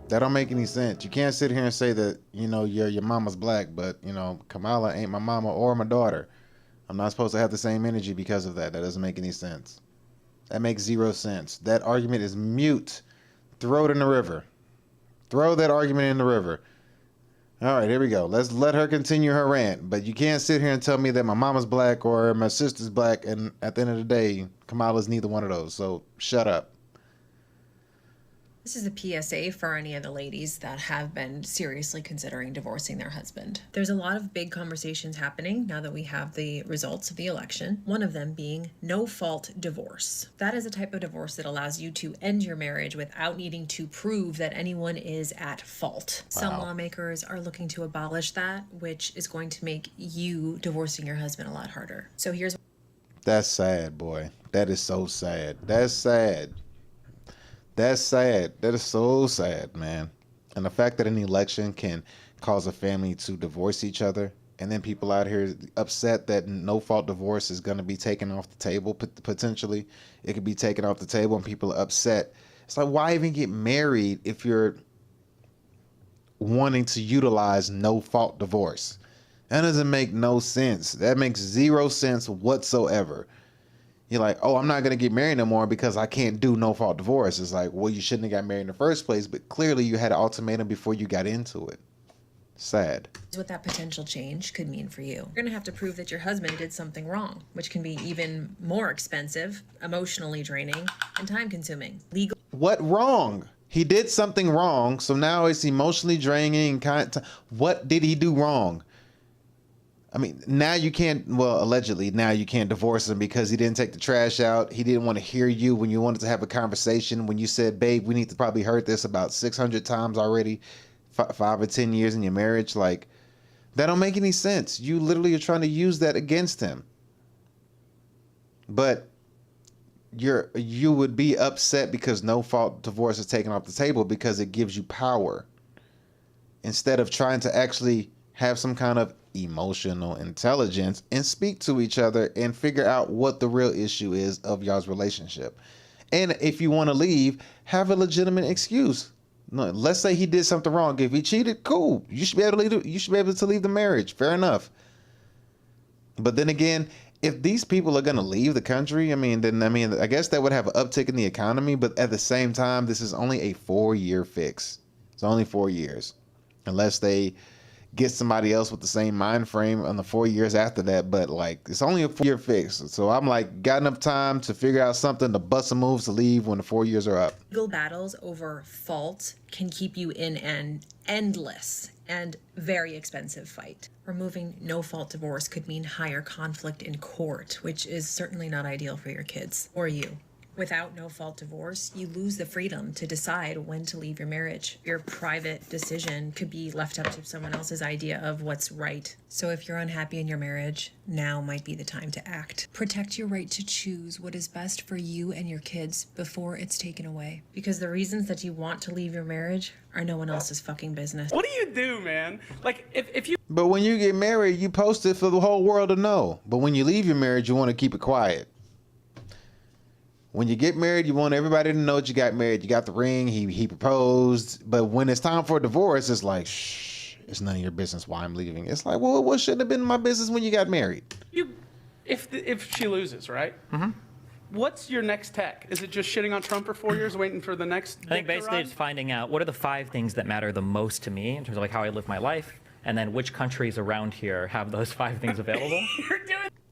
S1: That don't make any sense. You can't sit here and say that, you know, your mama's black, but, you know, Kamala ain't my mama or my daughter. I'm not supposed to have the same energy because of that. That doesn't make any sense. That makes zero sense. That argument is mute. Throw it in the river. Throw that argument in the river. All right, here we go. Let's let her continue her rant. But you can't sit here and tell me that my mama's black or my sister's black, and at the end of the day, Kamala's neither one of those. So shut up.
S11: This is a PSA for any of the ladies that have been seriously considering divorcing their husband. There's a lot of big conversations happening now that we have the results of the election, one of them being no-fault divorce. That is a type of divorce that allows you to end your marriage without needing to prove that anyone is at fault.
S1: Wow.
S11: Some lawmakers are looking to abolish that, which is going to make you divorcing your husband a lot harder. So here's...
S1: That's sad, boy. That is so sad. That's sad. That's sad. That is so sad, man. And the fact that an election can cause a family to divorce each other, and then people out here upset that no-fault divorce is going to be taken off the table, potentially. It could be taken off the table and people are upset. It's like, why even get married if you're wanting to utilize no-fault divorce? That doesn't make no sense. That makes zero sense whatsoever. You're like, oh, I'm not going to get married no more because I can't do no-fault divorce. It's like, well, you shouldn't have got married in the first place, but clearly you had an ultimatum before you got into it. Sad.
S11: What that potential change could mean for you. You're going to have to prove that your husband did something wrong, which can be even more expensive, emotionally draining, and time-consuming. Legal.
S1: What wrong? He did something wrong, so now it's emotionally draining. What did he do wrong? I mean, now you can't, well, allegedly, now you can't divorce him because he didn't take the trash out. He didn't want to hear you when you wanted to have a conversation. When you said, babe, we need to probably heard this about 600 times already, 5 or 10 years in your marriage. Like, that don't make any sense. You literally are trying to use that against him. But you would be upset because no-fault divorce is taken off the table because it gives you power. Instead of trying to actually have some kind of emotional intelligence and speak to each other and figure out what the real issue is of y'all's relationship. And if you want to leave, have a legitimate excuse. No, let's say he did something wrong. If he cheated, cool. You should be able to leave. You should be able to leave the marriage. Fair enough. But then again, if these people are going to leave the country, I guess that would have an uptick in the economy. But at the same time, this is only a 4-year fix. It's only 4 years, unless they get somebody else with the same mind frame on the 4 years after that. But like, it's only a 4-year fix. So I'm like, got enough time to figure out something to bust some moves to leave when the 4 years are up.
S11: Legal battles over fault can keep you in an endless and very expensive fight. Removing no-fault divorce could mean higher conflict in court, which is certainly not ideal for your kids or you. Without no-fault divorce, you lose the freedom to decide when to leave your marriage. Your private decision could be left up to someone else's idea of what's right. So if you're unhappy in your marriage, now might be the time to act. Protect your right to choose what is best for you and your kids before it's taken away. Because the reasons that you want to leave your marriage are no one else's fucking business.
S16: What do you do, man? Like, if you...
S1: But when you get married, you post it for the whole world to know. But when you leave your marriage, you want to keep it quiet. When you get married, you want everybody to know that you got married. You got the ring, he proposed. But when it's time for a divorce, it's like, shh, it's none of your business why I'm leaving. It's like, well, what shouldn't have been my business when you got married?
S16: If she loses, right? Mm-hmm. What's your next tech? Is it just shitting on Trump for 4 years, waiting for the next?
S17: I think basically it's finding out what are the 5 things that matter the most to me in terms of like how I live my life, and then which countries around here have those 5 things available.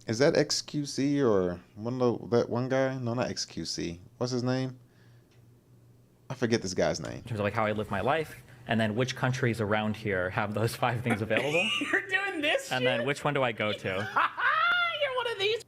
S1: Is that XQC or that one guy? No, not XQC. What's his name? I forget this guy's name.
S17: In terms of like how I live my life, and then which countries around here have those 5 things available.
S16: You're doing this
S17: and
S16: shit?
S17: then which one do I go to?
S16: You're one of these.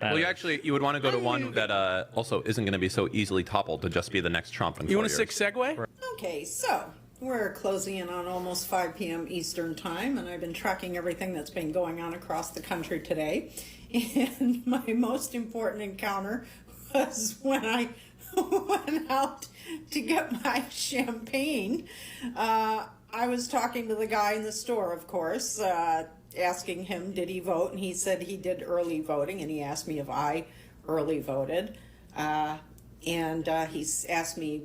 S19: Well, you would want to go to one that also isn't going to be so easily toppled to just be the next Trump in 4 years.
S16: You want a 6 segue?
S25: Okay, so we're closing in on almost 5 p.m. Eastern time, and I've been tracking everything that's been going on across the country today. And my most important encounter was when I went out to get my champagne. I was talking to the guy in the store, of course, asking him, did he vote? And he said he did early voting, and he asked me if I early voted. And he asked me,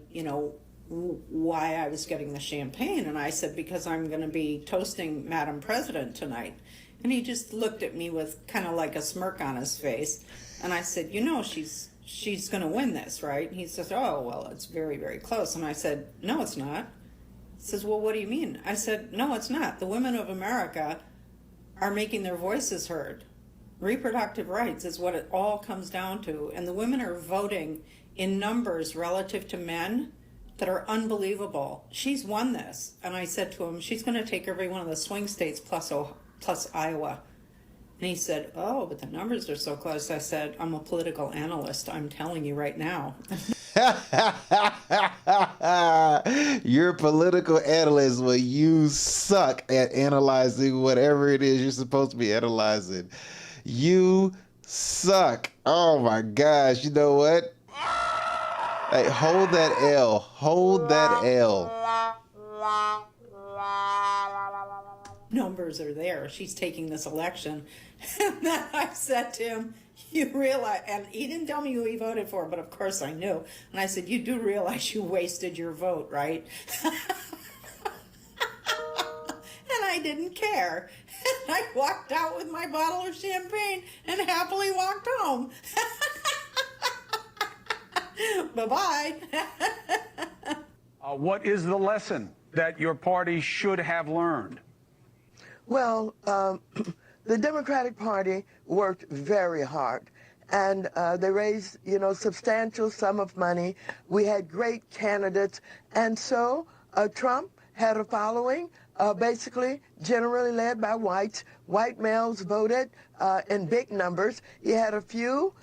S25: why I was getting the champagne. And I said, because I'm going to be toasting Madam President tonight. And he just looked at me with kind of like a smirk on his face. And I said, she's she's going to win this, right? And he says, oh, well, it's very, very close. And I said, no, it's not. He says, well, what do you mean? I said, no, it's not. The women of America are making their voices heard. Reproductive rights is what it all comes down to. And the women are voting in numbers relative to men that are unbelievable. She's won this. And I said to him, she's going to take every one of the swing states plus Iowa. And he said, oh, but the numbers are so close. I said, I'm a political analyst. I'm telling you right now.
S1: You're a political analyst, but you suck at analyzing whatever it is you're supposed to be analyzing. You suck. Oh my gosh. You know what? Hey, hold that L. Hold that L.
S25: Numbers are there. She's taking this election. And then I said to him, you realize, and he didn't tell me who he voted for, but of course I knew. And I said, you do realize you wasted your vote, right? And I didn't care. And I walked out with my bottle of champagne and happily walked home. Bye-bye.
S2: What is the lesson that your party should have learned?
S5: Well, the Democratic Party worked very hard, and they raised, substantial sum of money. We had great candidates, and so Trump had a following, basically generally led by whites. White males voted in big numbers. He had a few.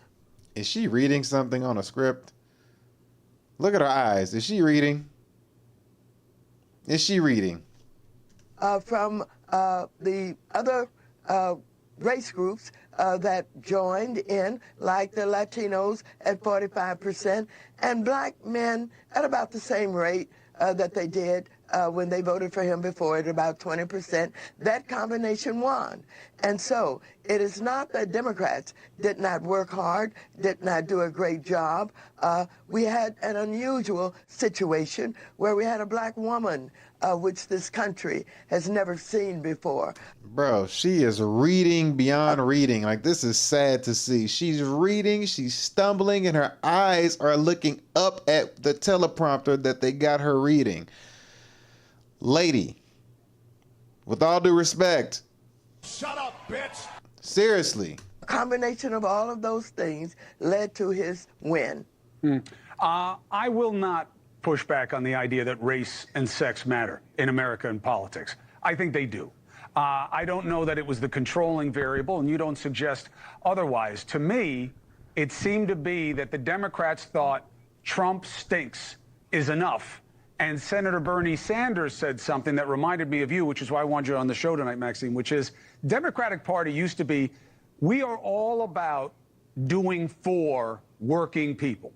S1: Is she reading something on a script? Look at her eyes. Is she reading? Is she reading?
S5: From the other race groups that joined in, like the Latinos at 45%, and black men at about the same rate that they did when they voted for him before, at about 20%. That combination won. And so it is not that Democrats did not work hard, did not do a great job. We had an unusual situation where we had a black woman, which this country has never seen before.
S1: Bro, she is reading beyond reading. Like, this is sad to see. She's reading, she's stumbling, and her eyes are looking up at the teleprompter that they got her reading. Lady, with all due respect.
S5: Shut up, bitch!
S1: Seriously.
S5: A combination of all of those things led to his win.
S2: I will not push back on the idea that race and sex matter in American politics. I think they do. I don't know that it was the controlling variable, and you don't suggest otherwise. To me, it seemed to be that the Democrats thought Trump stinks is enough. And Senator Bernie Sanders said something that reminded me of you, which is why I wanted you on the show tonight, Maxine, which is Democratic Party used to be, we are all about doing for working people.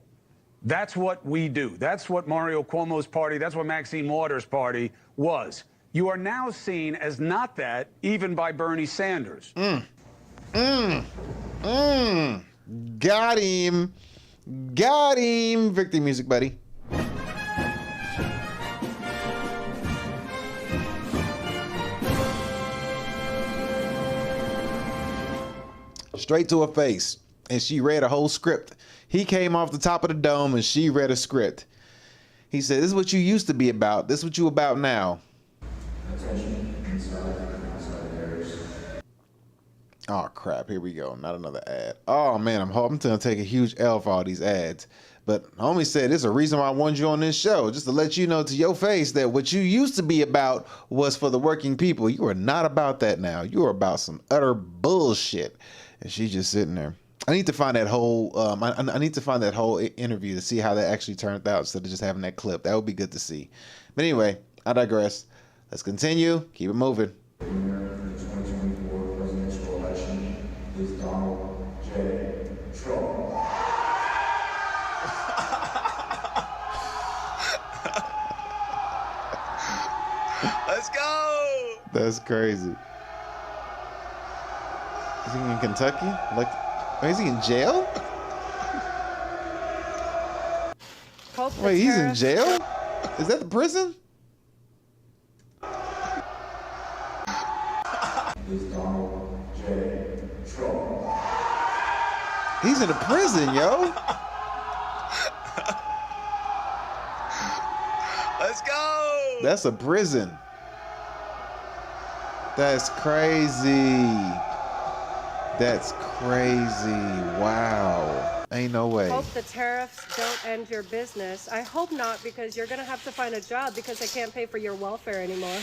S2: That's what we do. That's what Mario Cuomo's party, that's what Maxine Waters' party was. You are now seen as not that, even by Bernie Sanders.
S1: Got him. Got him. Victory music, buddy. Straight to her face. And she read a whole script. He came off the top of the dome and she read a script. He said, this is what you used to be about. This is what you about now. Oh crap, here we go. Not another ad. Oh man, I'm gonna take a huge L for all these ads. But homie said, there's a reason why I wanted you on this show. Just to let you know to your face that what you used to be about was for the working people. You are not about that now. You are about some utter bullshit. And she's just sitting there. I need to find that whole I need to find that whole interview to see how that actually turned out instead of just having that clip. That would be good to see. But anyway, I digress. Let's continue. Keep it moving.
S20: The 2024 presidential election is Donald J. Trump.
S7: Let's go.
S1: That's crazy. Is he in Kentucky? Like, is he in jail? Wait, he's in jail? Is that the prison?
S20: Is Donald J. Trump.
S1: He's in a prison, yo. That's a prison. That's crazy. That's crazy. Wow. Ain't no way.
S6: Hope the tariffs don't end your business. I hope not, because you're going to have to find a job because they can't pay for your welfare anymore.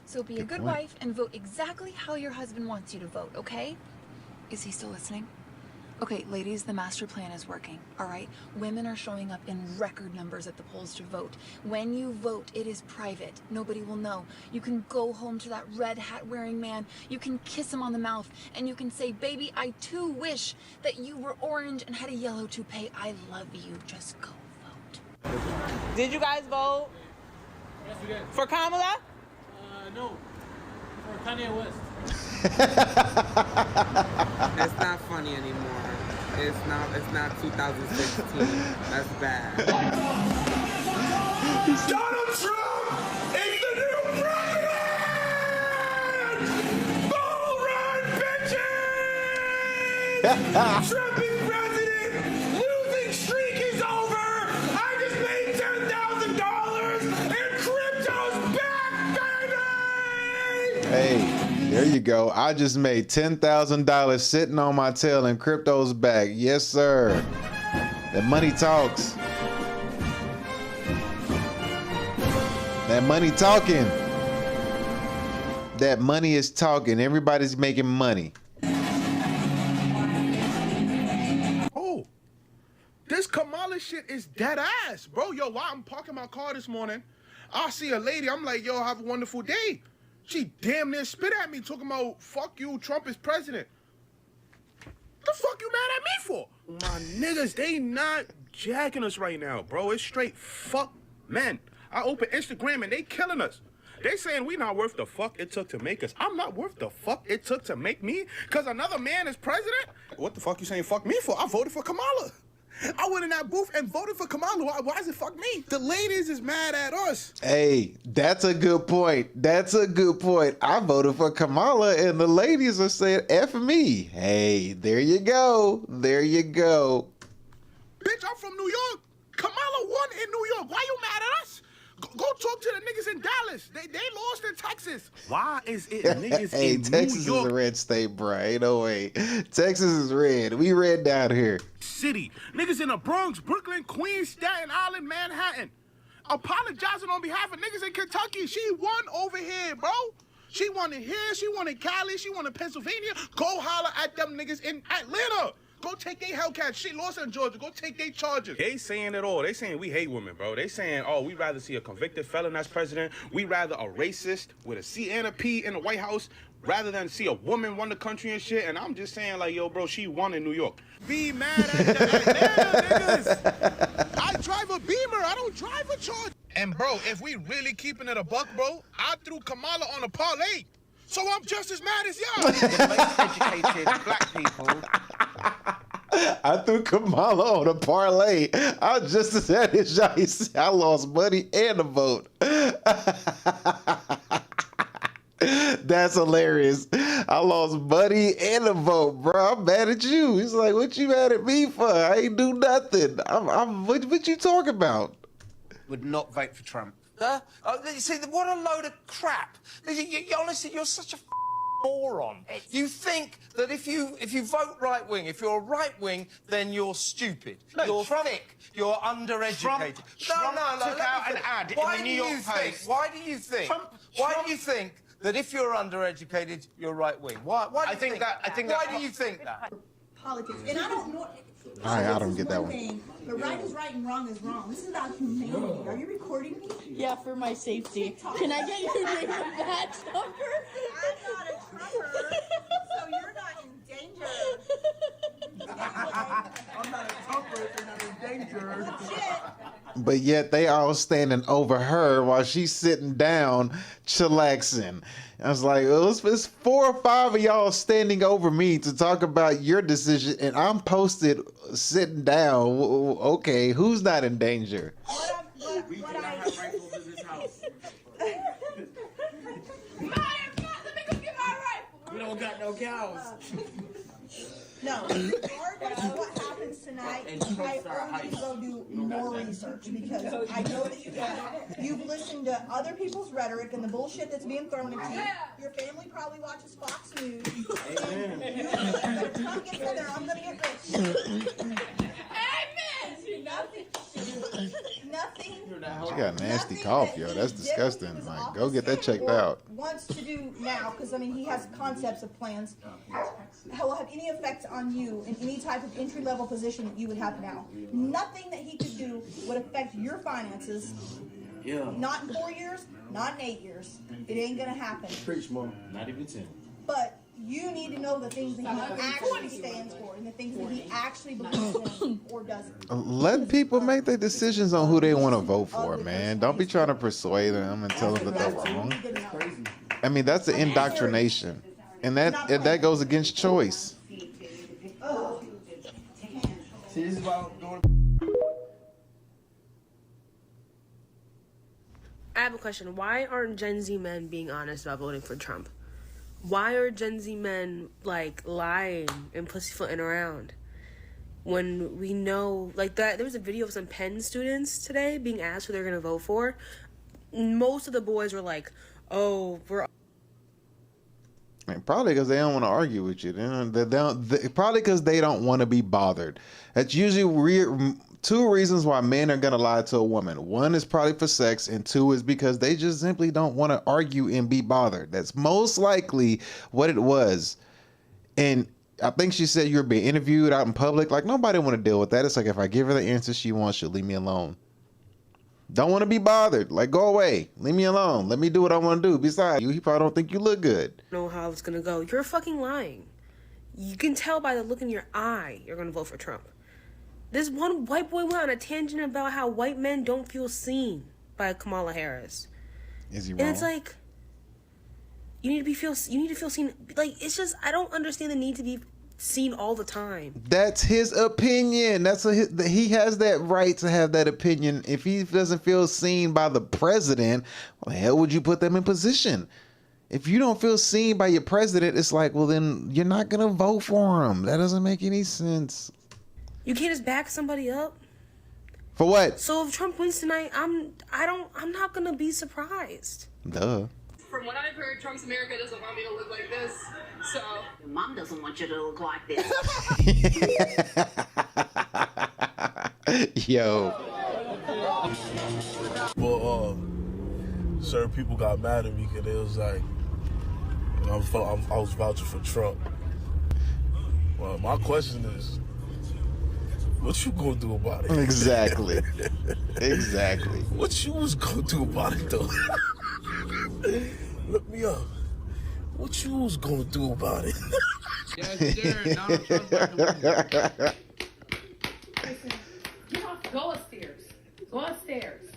S12: So be a good wife and vote exactly how your husband wants you to vote, okay? Is he still listening? Okay, ladies, the master plan is working, all right? Women are showing up in record numbers at the polls to vote. When you vote, it is private. Nobody will know. You can go home to that red hat wearing man. You can kiss him on the mouth, and you can say, baby, I too wish that you were orange and had a yellow toupee. I love you. Just go vote.
S21: Did you guys vote?
S8: Yes, we did.
S21: For Kamala?
S8: No. For Kanye West.
S22: It's not funny anymore. It's not 2016. That's bad.
S20: Donald Trump is the new president! Bull run, bitches! Trump is president! Losing streak is over! I just made $10,000 and crypto's back, baby!
S1: Hey. There you go. I just made $10,000 sitting on my tail and crypto's back. Yes, sir. That money talks. That money talking. That money is talking. Everybody's making money.
S23: Oh, this Kamala shit is dead ass, bro. Yo, while I'm parking my car this morning, I see a lady. I'm like, yo, have a wonderful day. She damn near spit at me talking about, fuck you, Trump is president. The fuck you mad at me for? My niggas, they not jacking us right now, bro. It's straight fuck men. I open Instagram and they killing us. They saying we not worth the fuck it took to make us. I'm not worth the fuck it took to make me because another man is president? What the fuck you saying fuck me for? I voted for Kamala. I went in that booth and voted for Kamala. Why is it fuck me? The ladies is mad at us.
S1: Hey, that's a good point. That's a good point. I voted for Kamala and the ladies are saying F me. Hey, there you go. There you go.
S23: Bitch, I'm from New York. Kamala won in New York. Why you mad at us? Go talk to the niggas in Dallas. They lost in Texas. Why is it niggas
S1: hey,
S23: in
S1: Texas
S23: New York?
S1: is a red state, bro. Ain't no way. Texas is red. We red down here.
S23: City. Niggas in the Bronx, Brooklyn, Queens, Staten Island, Manhattan. Apologizing on behalf of niggas in Kentucky. She won over here, bro. She won in here. She won in Cali. She won in Pennsylvania. Go holler at them niggas in Atlanta. Go take their Hellcats. She lost in Georgia. Go take their charges. They saying it all. They saying we hate women, bro. They saying, oh, we'd rather see a convicted felon as president. We'd rather a racist with a C and a P in the White House rather than see a woman run the country and shit. And I'm just saying, like, yo, bro, she won in New York. Be mad at the Atlanta niggas. I drive a Beamer. I don't drive a Charger. And, bro, if we really keeping it a buck, bro, I threw Kamala on a parlay. So I'm just as mad as y'all.
S26: The most educated black people.
S1: I threw Kamala on a parlay. I was just as sad as y'all. I lost money and a vote. That's hilarious. I lost money and a vote, bro. I'm mad at you. He's like, what you mad at me for? I ain't do nothing. What you talking about?
S26: Would not vote for Trump. You see, what a load of crap. Honestly, you're such a moron. You think that if you vote right wing, if you're right wing, then you're stupid. No, you're thick. You're undereducated. Trump took out an ad in the New York Post. Why do you think? Why do you think that if you're undereducated, you're right wing? Why do you think that? Why do you think that?
S27: Politics, and I don't know.
S1: All right, I don't get that one.
S27: Thing, but right is right and wrong is wrong. This is about humanity. Are you recording me?
S28: Yeah, for my safety. Can I get your name and badge number?
S27: I'm not a Trumper, so you're not in danger.
S23: I'm not a Trumper, so you're not in danger.
S27: Shit.
S1: But yet they all standing over her while she's sitting down, chillaxing. I was like, it's 4 or 5 of y'all standing over me to talk about your decision, and I'm posted sitting down. Okay, who's not in danger?
S27: We do not have rifles in this house.
S14: Let me go get my rifle.
S27: We don't got no cows. No, regardless of what happens happens tonight, I urge you to go do more research because I know that you've listened to other people's rhetoric and the bullshit that's being thrown at you. Your family probably watches Fox News. And if Trump gets in there, I'm gonna get rich. Nothing.
S1: She got a nasty cough, yo. That's disgusting. Like, go get that checked out.
S27: Wants to do now, because I mean, he has concepts of plans. Will have any effect on you in any type of entry-level position that you would have now. Nothing that he could do would affect your finances. Yeah. Not in 4 years, not in 8 years. It ain't gonna happen.
S3: Preach, Mom. Not even 10.
S27: But you need to know the things that he actually stands for and the things that he actually believes in or doesn't.
S1: Let people make their decisions on who they want to vote for, man. Don't be trying to persuade them and tell them that they're wrong. I mean, that's the indoctrination, and that goes against choice.
S3: See, this is why I'm going.
S4: I have a question. Why aren't Gen Z men being honest about voting for Trump? Why are Gen Z men, like, lying and pussyfooting around? When we know, like, that there was a video of some Penn students today being asked who they're going to vote for. Most of the boys were like, oh, we're...
S1: Probably because they don't want to argue with you. Probably because they don't want to be bothered. That's usually two reasons why men are going to lie to a woman. One is probably for sex, and two is because they just simply don't want to argue and be bothered. That's most likely what it was. And I think she said you were being interviewed out in public. Like, nobody want to deal with that. It's like, if I give her the answer she wants, she'll leave me alone. Don't want to be bothered. Like, go away. Leave me alone. Let me do what I want to do. Besides, he probably don't think you look good.
S4: Know how it's going to go. You're fucking lying. You can tell by the look in your eye you're going to vote for Trump. This one white boy went on a tangent about how white men don't feel seen by Kamala Harris.
S1: Is he wrong?
S4: And it's like, you need to feel seen. Like, it's just, I don't understand the need to be seen all the time.
S1: That's his opinion. He has that right to have that opinion. If he doesn't feel seen by the president, why the hell would you put them in position? If you don't feel seen by your president, it's like, well, then you're not gonna vote for him. That doesn't make any sense.
S4: You can't just back somebody up.
S1: For what?
S4: So if Trump wins tonight, I'm not gonna be surprised.
S1: Duh.
S14: From what I've heard, Trump's America doesn't want me to look like this, so...
S9: Your mom doesn't want you to look like this.
S1: Yo.
S10: Well, certain people got mad at me because it was like, I was vouching for Trump. Well, my question is, what you gonna do about it?
S1: Exactly. Exactly.
S10: What you was gonna do about it, though? Look me up. What you was gonna do about it?
S8: Yes, Jared, Donald Trump like the winner.
S14: Listen, get off, go upstairs. Go upstairs.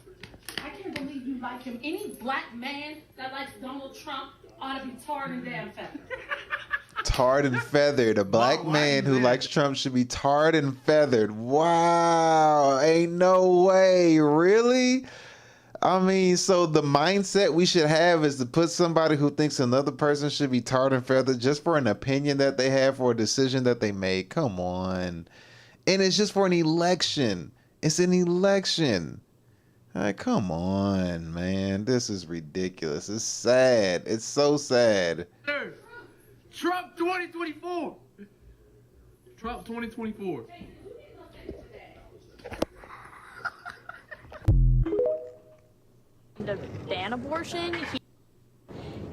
S14: I can't believe you like him. Any black man that likes Donald Trump ought to be tarred and damn feathered.
S1: Tarred and feathered. A black man who likes Trump should be tarred and feathered. Wow. Ain't no way. Really? I mean, so the mindset we should have is to put somebody who thinks another person should be tarred and feathered just for an opinion that they have, for a decision that they made. Come on. And it's just for an election. It's an election. Like, come on, man. This is ridiculous. It's sad. It's so sad.
S8: Trump 2024. Trump 2024.
S13: To ban abortion,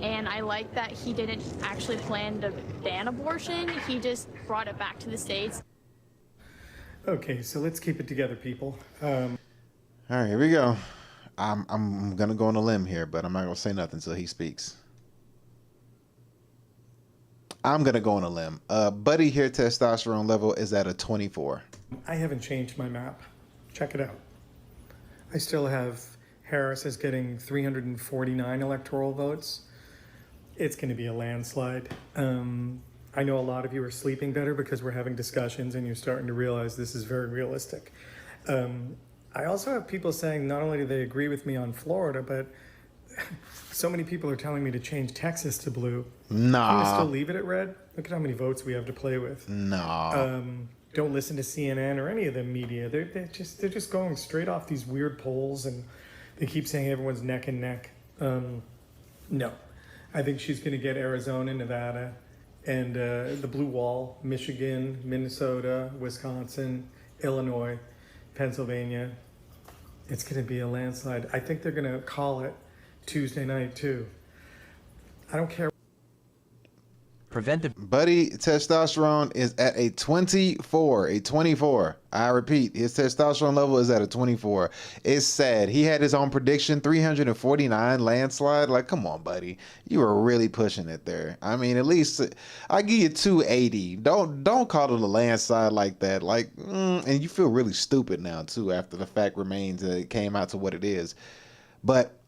S13: and I like that he didn't actually plan to ban abortion. He just brought it back to the States.
S15: Okay, so let's keep it together, people.
S1: All right, here we go. I'm gonna go on a limb here, but I'm not gonna say nothing until he speaks. I'm gonna go on a limb. Buddy here, testosterone level is at a 24.
S15: I haven't changed my map. Check it out. I still have Harris is getting 349 electoral votes. It's going to be a landslide. I know a lot of you are sleeping better because we're having discussions and you're starting to realize this is very realistic. I also have people saying not only do they agree with me on Florida, but so many people are telling me to change Texas to blue.
S1: Nah.
S15: Can we still leave it at red? Look at how many votes we have to play with.
S1: Nah.
S15: don't listen to CNN or any of the media. They're just going straight off these weird polls, and they keep saying everyone's neck and neck. No, I think she's going to get Arizona, Nevada, and the Blue Wall, Michigan, Minnesota, Wisconsin, Illinois, Pennsylvania. It's going to be a landslide. I think they're going to call it Tuesday night too. I don't care.
S1: Preventive. Buddy, testosterone is at a 24. A 24. I repeat, his testosterone level is at a 24. It's sad. He had his own prediction, 349 landslide. Like, come on, buddy. You were really pushing it there. I mean, at least I give you 280. Don't call it a landslide like that. Like, and you feel really stupid now too after the fact remains that it came out to what it is. But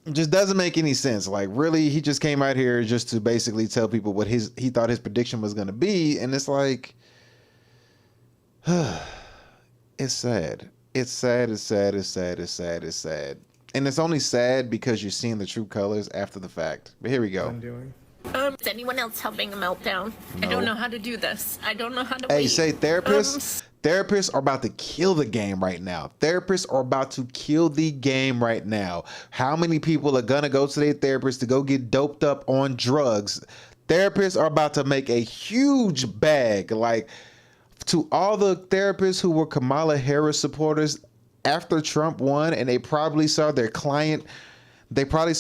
S1: it just doesn't make any sense. Like, really, he just came out here just to basically tell people what he thought his prediction was going to be, and it's like, it's sad. It's sad. It's sad. It's sad. It's sad. It's sad. And it's only sad because you're seeing the true colors after the fact. But here we go.
S5: Is anyone else having a meltdown?
S1: No.
S5: I don't know how to do this. I don't know how to
S1: Hey,
S5: wait.
S1: say therapists. Therapists are about to kill the game right now. Therapists are about to kill the game right now. How many people are gonna go to their therapist to go get doped up on drugs? Therapists are about to make a huge bag. Like, to all the therapists who were Kamala Harris supporters after Trump won, and they probably saw their client, their client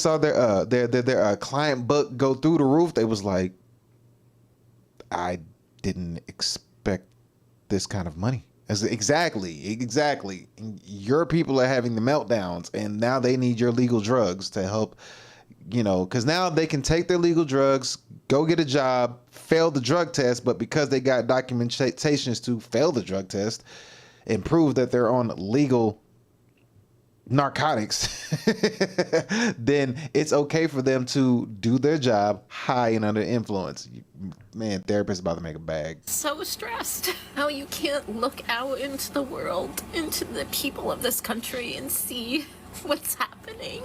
S1: book go through the roof. They was like, I didn't expect this kind of money. Exactly. Your people are having the meltdowns, and now they need your legal drugs to help, because now they can take their legal drugs, go get a job, fail the drug test, but because they got documentations to fail the drug test and prove that they're on legal narcotics, then it's okay for them to do their job high and under influence. Man, therapist about to make a bag.
S5: So stressed. How you can't look out into the world, into the people of this country, and see what's happening.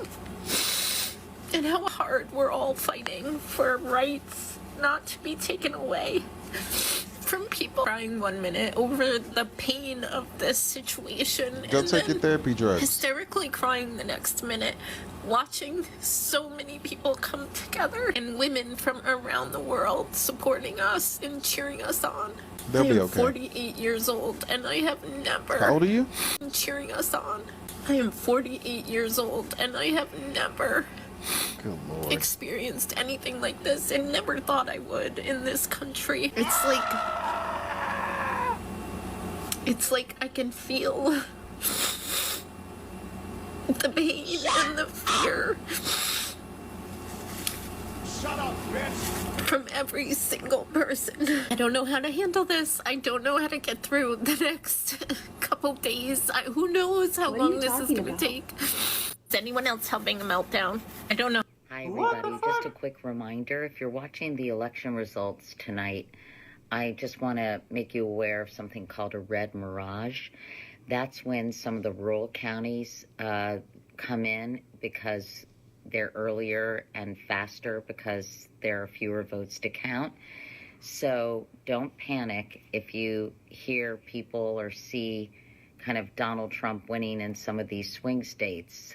S5: And how hard we're all fighting for rights not to be taken away from people. Crying 1 minute over the pain of this situation.
S1: Go
S5: and
S1: take your therapy drugs.
S5: Hysterically crying the next minute, watching so many people come together and women from around the world supporting us and cheering us on.
S1: They'll be
S5: I am
S1: okay.
S5: 48 years old and I have never.
S1: How old are you?
S5: Cheering us on. I am 48 years old and I have never
S1: Good Lord.
S5: experienced anything like this and never thought I would in this country. It's like I can feel the pain and the fear from every single person. I don't know how to handle this. I don't know how to get through the next couple days. Who knows how long this is going to take. Is anyone else having a meltdown? I don't know.
S11: Hi, everybody. Just a quick reminder. If you're watching the election results tonight, I just want to make you aware of something called a red mirage. That's when some of the rural counties come in because they're earlier and faster because there are fewer votes to count. So don't panic if you hear people or see kind of Donald Trump winning in some of these swing states,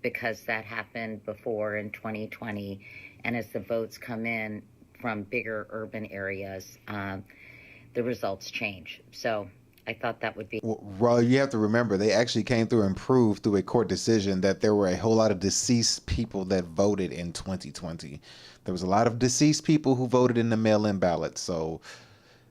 S11: because that happened before in 2020. And as the votes come in from bigger urban areas, the results change. So I thought that would be...
S1: Well, you have to remember, they actually came through and proved through a court decision that there were a whole lot of deceased people that voted in 2020. There was a lot of deceased people who voted in the mail-in ballot. So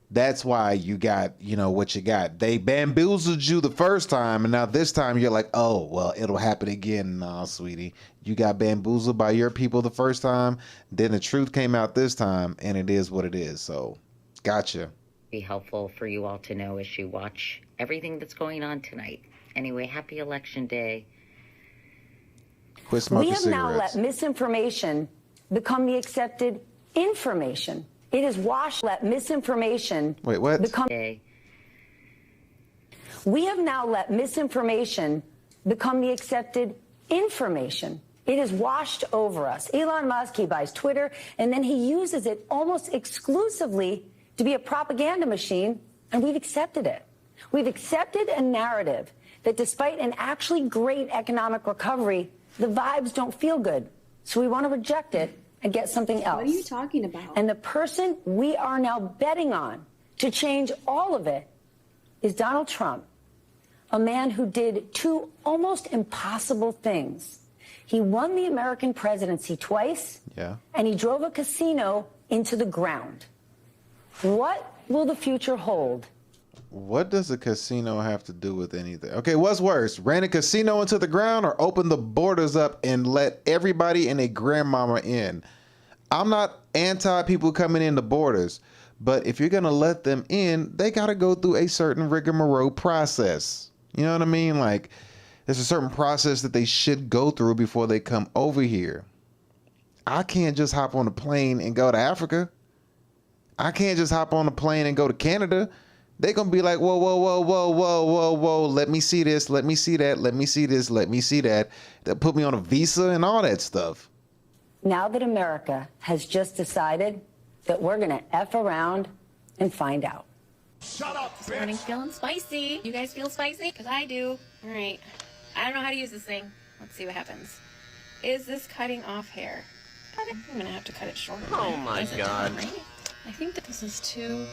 S1: that's why you got, what you got. They bamboozled you the first time, and now this time you're like, oh, well, it'll happen again. Nah, sweetie. You got bamboozled by your people the first time, then the truth came out this time, and it is what it is. So, gotcha.
S11: Be helpful for you all to know as you watch everything that's going on tonight. Anyway, happy election day.
S1: Quit smoking
S16: We have now
S1: cigarettes.
S16: let misinformation become the accepted information. It is let misinformation
S1: Wait, what?
S16: become... We have now let misinformation become the accepted information. It is washed over us. Elon Musk, he buys Twitter, and then he uses it almost exclusively to be a propaganda machine And we've accepted it. We've accepted a narrative that despite an actually great economic recovery, the vibes don't feel good. So we want to reject it and get something else.
S2: What are you talking about?
S16: And the person we are now betting on to change all of it is Donald Trump, a man who did two almost impossible things. He won the American presidency twice, and he drove a casino into the ground. What will the future hold?
S1: What does a casino have to do with anything? Okay, what's worse, ran a casino into the ground or open the borders up and let everybody and their grandmama in? I'm not anti people coming in the borders, but if you're gonna let them in, they gotta go through a certain rigmarole process. You know what I mean? Like, there's a certain process that they should go through before they come over here. I can't just hop on a plane and go to Africa. I can't just hop on a plane and go to Canada. They're going to be like, whoa, whoa, whoa, whoa, whoa, whoa, whoa. Let me see this. Let me see that. Let me see this. Let me see that. They'll put me on a visa and all that stuff.
S16: Now that America has just decided that we're going to F around and find out.
S2: Shut up, bitch. This morning's feeling spicy. You guys feel spicy? Because I do. All right. I don't know how to use this thing. Let's see what happens. Is this cutting off hair? I'm going to have to cut it short.
S6: Oh my God.
S2: Right? I think that this is too...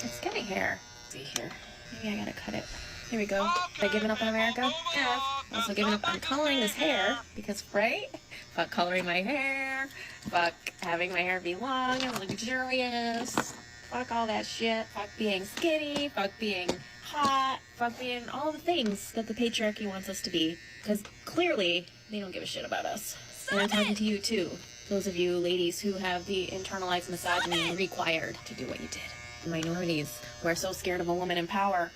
S2: It's getting hair. Let's see here. Maybe I got to cut it. Here we go. Have I given up on America? Yeah. Also given up on coloring this hair. Because, right? Fuck coloring my hair. Fuck having my hair be long and luxurious. Fuck all that shit. Fuck being skinny. Fuck being hot. Fuck being all the things that the patriarchy wants us to be. Because clearly, they don't give a shit about us. And I'm talking to you too. Those of you ladies who have the internalized misogyny required to do what you did. Minorities who are so scared of a woman in power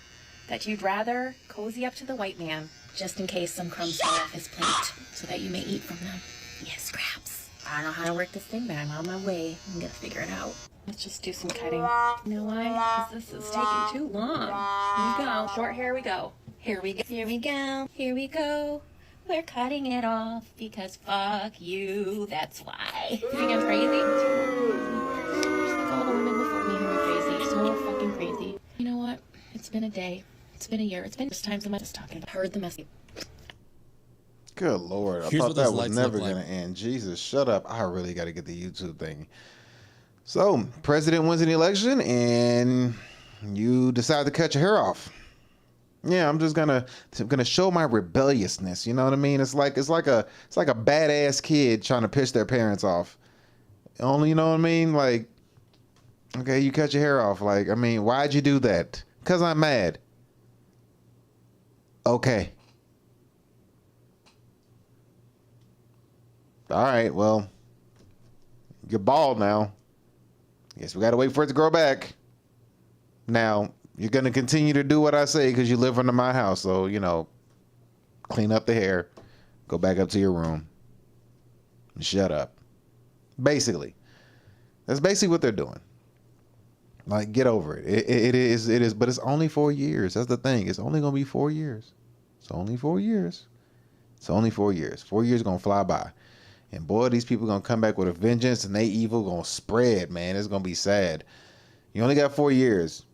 S2: that you'd rather cozy up to the white man just in case some crumbs fall off his plate so that you may eat from them. Yes, scraps. I don't know how to work this thing, but I'm on my way. I'm gonna figure it out. Let's just do some cutting. You know why? Because this is taking too long. Here we go. Short hair we go. Here we go. Here we go. Here we go. We're cutting it off because fuck you. That's why. You think I'm crazy? Like all the women before me who are crazy. So fucking crazy. You know what? It's been a day. It's been a year. It's been just times I'm just talking about. Heard the message.
S1: Good Lord. I
S7: Here's
S1: thought
S7: what those
S1: that was
S7: lights
S1: never
S7: look like.
S1: going to end. Jesus, shut up. I really got to get the YouTube thing. So, president wins an election and you decide to cut your hair off. Yeah, I'm just gonna show my rebelliousness. You know what I mean? It's like a badass kid trying to piss their parents off. Only, you know what I mean? Like, okay, you cut your hair off. Like, I mean, why'd you do that? 'Cause I'm mad. Okay. All right, well, you're bald now. Guess we gotta wait for it to grow back. Now, you're gonna continue to do what I say because you live under my house. So, you know, clean up the hair, go back up to your room, and shut up. Basically. That's basically what they're doing. Like, get over it. It is, but it's only 4 years. That's the thing. It's only gonna be 4 years. It's only 4 years. It's only 4 years. 4 years gonna fly by. And boy, these people gonna come back with a vengeance and they evil gonna spread, man. It's gonna be sad. You only got 4 years.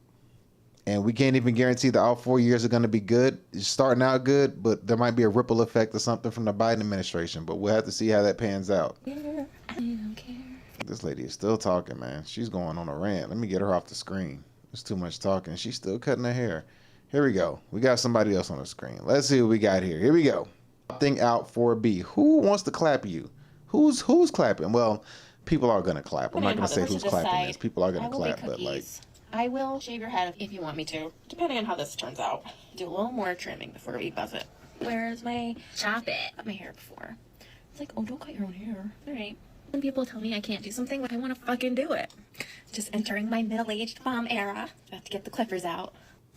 S1: And we can't even guarantee that all 4 years are gonna be good. It's starting out good, but there might be a ripple effect or something from the Biden administration. But we'll have to see how that pans out.
S2: I don't care.
S1: This lady is still talking, man. She's going on a rant. Let me get her off the screen. There's too much talking. She's still cutting her hair. Here we go. We got somebody else on the screen. Let's see what we got here. Here we go. Opting out for B. Who wants to clap you? Who's clapping? Well, people are gonna clap. I'm not gonna say who's clapping this. People are gonna clap, but like,
S2: I will shave your head if you want me to, depending on how this turns out. Do a little more trimming before we buzz it. Where's my chop it? Cut my hair before. It's like, oh, don't cut your own hair. All right. When people tell me I can't do something, I want to fucking do it. Just entering my middle-aged mom era. I have to get the clippers out.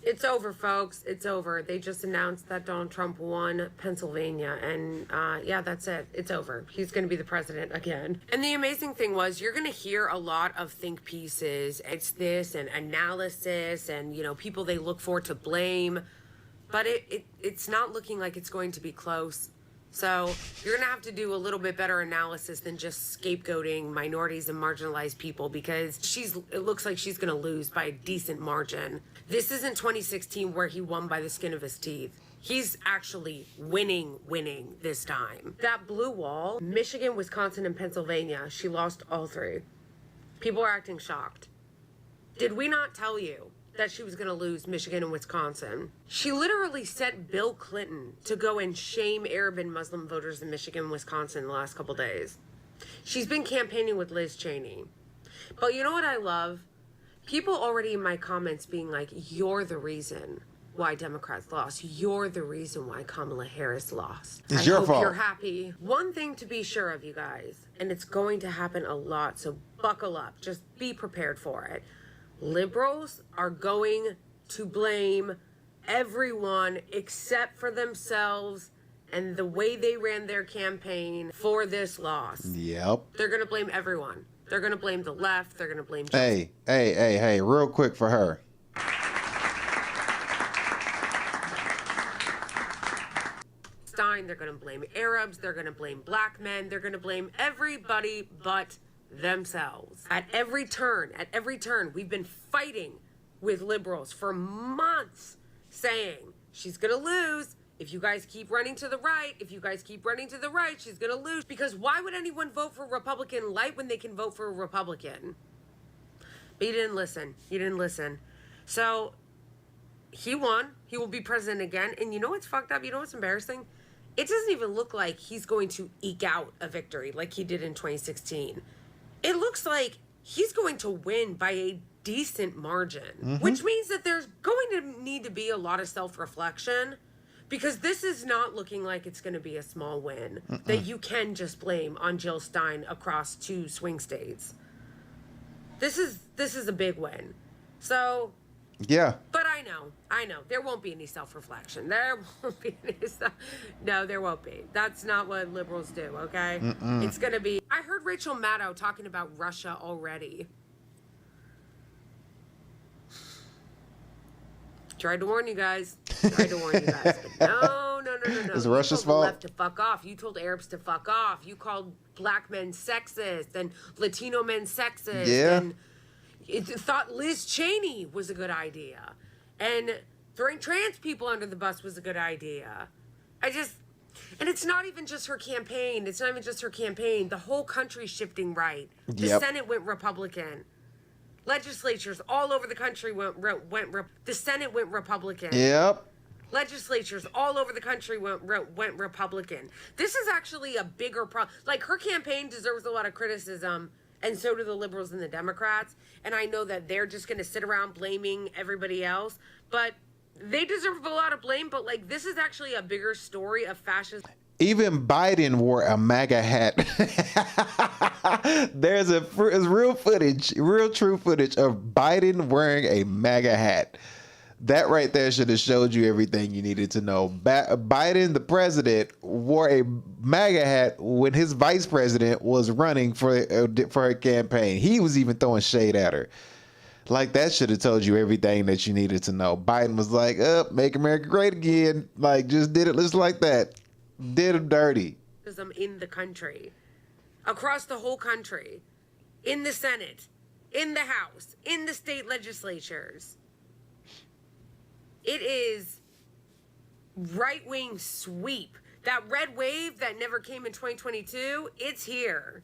S4: It's over, folks. It's over. They just announced that Donald Trump won Pennsylvania. And yeah, that's it. It's over. He's going to be the president again. And the amazing thing was, you're going to hear a lot of think pieces. It's this and analysis and, you know, people they look for to blame. But it's not looking like it's going to be close. So you're gonna have to do a little bit better analysis than just scapegoating minorities and marginalized people, because it looks like she's gonna lose by a decent margin. This isn't 2016 where he won by the skin of his teeth. He's actually winning this time. That blue wall, Michigan, Wisconsin, and Pennsylvania, she lost all 3. People are acting shocked. Did we not tell you that she was going to lose Michigan and Wisconsin? She literally sent Bill Clinton to go and shame Arab and Muslim voters in Michigan and Wisconsin the last couple days. She's been campaigning with Liz Cheney. But you know what I love? People already in my comments being like, you're the reason why Democrats lost. You're the reason why Kamala Harris lost.
S1: It's your fault.
S4: You're happy. One thing to be sure of, you guys, and it's going to happen a lot, so buckle up. Just be prepared for it. Liberals are going to blame everyone except for themselves and the way they ran their campaign for this loss.
S1: Yep.
S4: They're going to blame everyone. They're going to blame the left. They're going to blame...
S1: Hey, real quick for her.
S4: Stein, they're going to blame Arabs. They're going to blame black men. They're going to blame everybody but themselves. At every turn, we've been fighting with liberals for months, saying she's gonna lose. If you guys keep running to the right, she's gonna lose. Because why would anyone vote for Republican light when they can vote for a Republican? But you didn't listen. So he won. He will be president again. And you know what's fucked up? You know what's embarrassing? It doesn't even look like he's going to eke out a victory like he did in 2016. It looks like he's going to win by a decent margin, which means that there's going to need to be a lot of self-reflection, because this is not looking like it's going to be a small win that you can just blame on Jill Stein across 2 swing states. This is a big win. So
S1: yeah.
S4: But I know. There won't be any self-reflection. There won't be any No, there won't be. That's not what liberals do, okay? It's going to be... I heard Rachel Maddow talking about Russia already. Tried to warn you guys. But no.
S1: It's Russia's fault.
S4: Left to fuck off. You told Arabs to fuck off. You called black men sexist and Latino men sexist.
S1: Yeah.
S4: And thought Liz Cheney was a good idea. And throwing trans people under the bus was a good idea. And it's not even just her campaign. The whole country's shifting right. The Senate went Republican. Legislatures all over the country the Senate went Republican.
S1: Yep.
S4: Legislatures all over the country went Republican. This is actually a bigger problem. Like, her campaign deserves a lot of criticism, and so do the liberals and the Democrats. And I know that they're just going to sit around blaming everybody else, but they deserve a lot of blame. But, like, this is actually a bigger story of fascism.
S1: Even Biden wore a MAGA hat. There's real true footage of Biden wearing a MAGA hat. That right there should have showed you everything you needed to know. Biden, the president, wore a MAGA hat when his vice president was running for her campaign. He was even throwing shade at her. Like, that should have told you everything that you needed to know. Biden was like, make America great again. Like, just did it just like that. Did him dirty.
S4: In the country, across the whole country, in the Senate, in the House, in the state legislatures. It is right-wing sweep. That red wave that never came in 2022, it's here.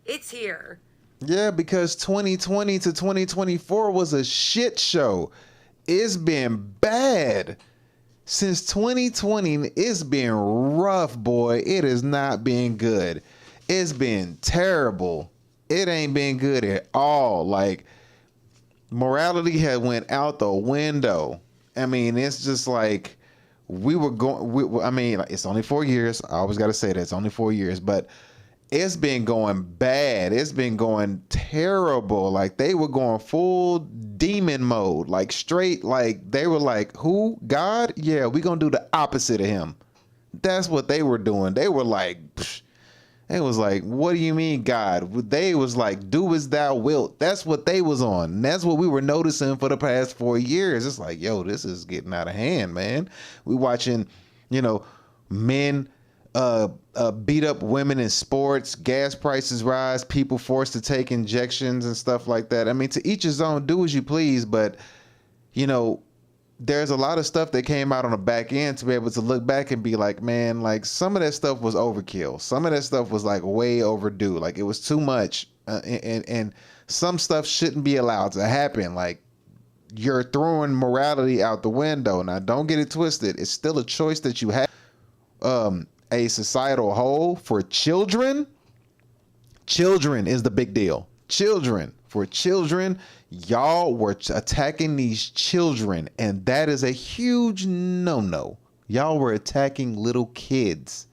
S4: It's here.
S1: Yeah, because 2020 to 2024 was a shit show. It's been bad. Since 2020, it's been rough, boy. It has not been good. It's been terrible. It ain't been good at all. Like, morality had went out the window. I mean, it's just like it's only 4 years. I always got to say that it's only 4 years, but it's been going bad. It's been going terrible. Like, they were going full demon mode, like straight, like they were like, who? God? Yeah, we gonna do the opposite of him. That's what they were doing. They were like, psh. It was like, what do you mean, God? They was like, do as thou wilt. That's what they was on. And that's what we were noticing for the past 4 years. It's like, yo, this is getting out of hand, man. We watching, men beat up women in sports, gas prices rise, people forced to take injections and stuff like that. I mean, to each his own, do as you please, but you know, there's a lot of stuff that came out on the back end to be able to look back and be like, man, like some of that stuff was overkill. Some of that stuff was like way overdue. Like it was too much. And some stuff shouldn't be allowed to happen. Like you're throwing morality out the window. Now, don't get it twisted. It's still a choice that you have. A societal whole for children. Children is the big deal. Children. For children, y'all were attacking these children, and that is a huge no-no. Y'all were attacking little kids.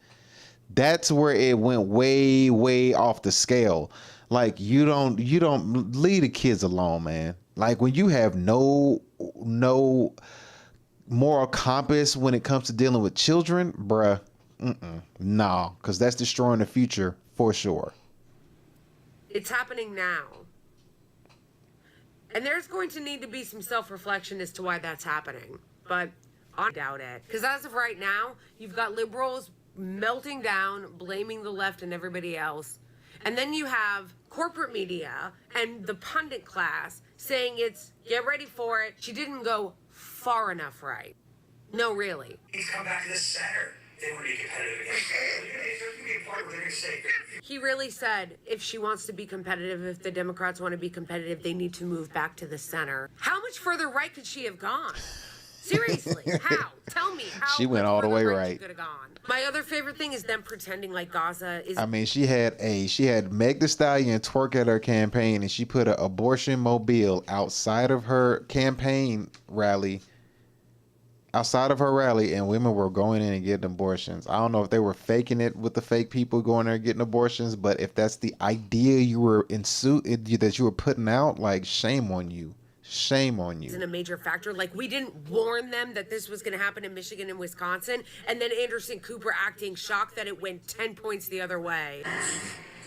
S1: That's where it went way, way off the scale. Like you don't leave the kids alone, man. Like when you have no moral compass when it comes to dealing with children, bruh, nah, because that's destroying the future for sure.
S4: It's happening now. And there's going to need to be some self-reflection as to why that's happening. But I doubt it. Because as of right now, you've got liberals melting down, blaming the left and everybody else. And then you have corporate media and the pundit class saying it's, get ready for it. She didn't go far enough right. No, really.
S6: He's come back to the center. They want to be competitive again.
S4: He really said if she wants to be competitive, if the Democrats want to be competitive, they need to move back to the center. How much further right could she have gone? Seriously, how? Tell me how.
S1: She went all the way right.
S4: She could have gone. My other favorite thing is them pretending like Gaza is.
S1: I mean, she had Meg Thee Stallion twerk at her campaign, and she put an abortion mobile outside of her campaign rally. Outside of her rally, and women were going in and getting abortions. I don't know if they were faking it with the fake people going there and getting abortions, but if that's the idea you were that you were putting out, like shame on you. Shame on you.
S4: Isn't a major factor. Like we didn't warn them that this was going to happen in Michigan and Wisconsin, and then Anderson Cooper acting shocked that it went 10 points the other way.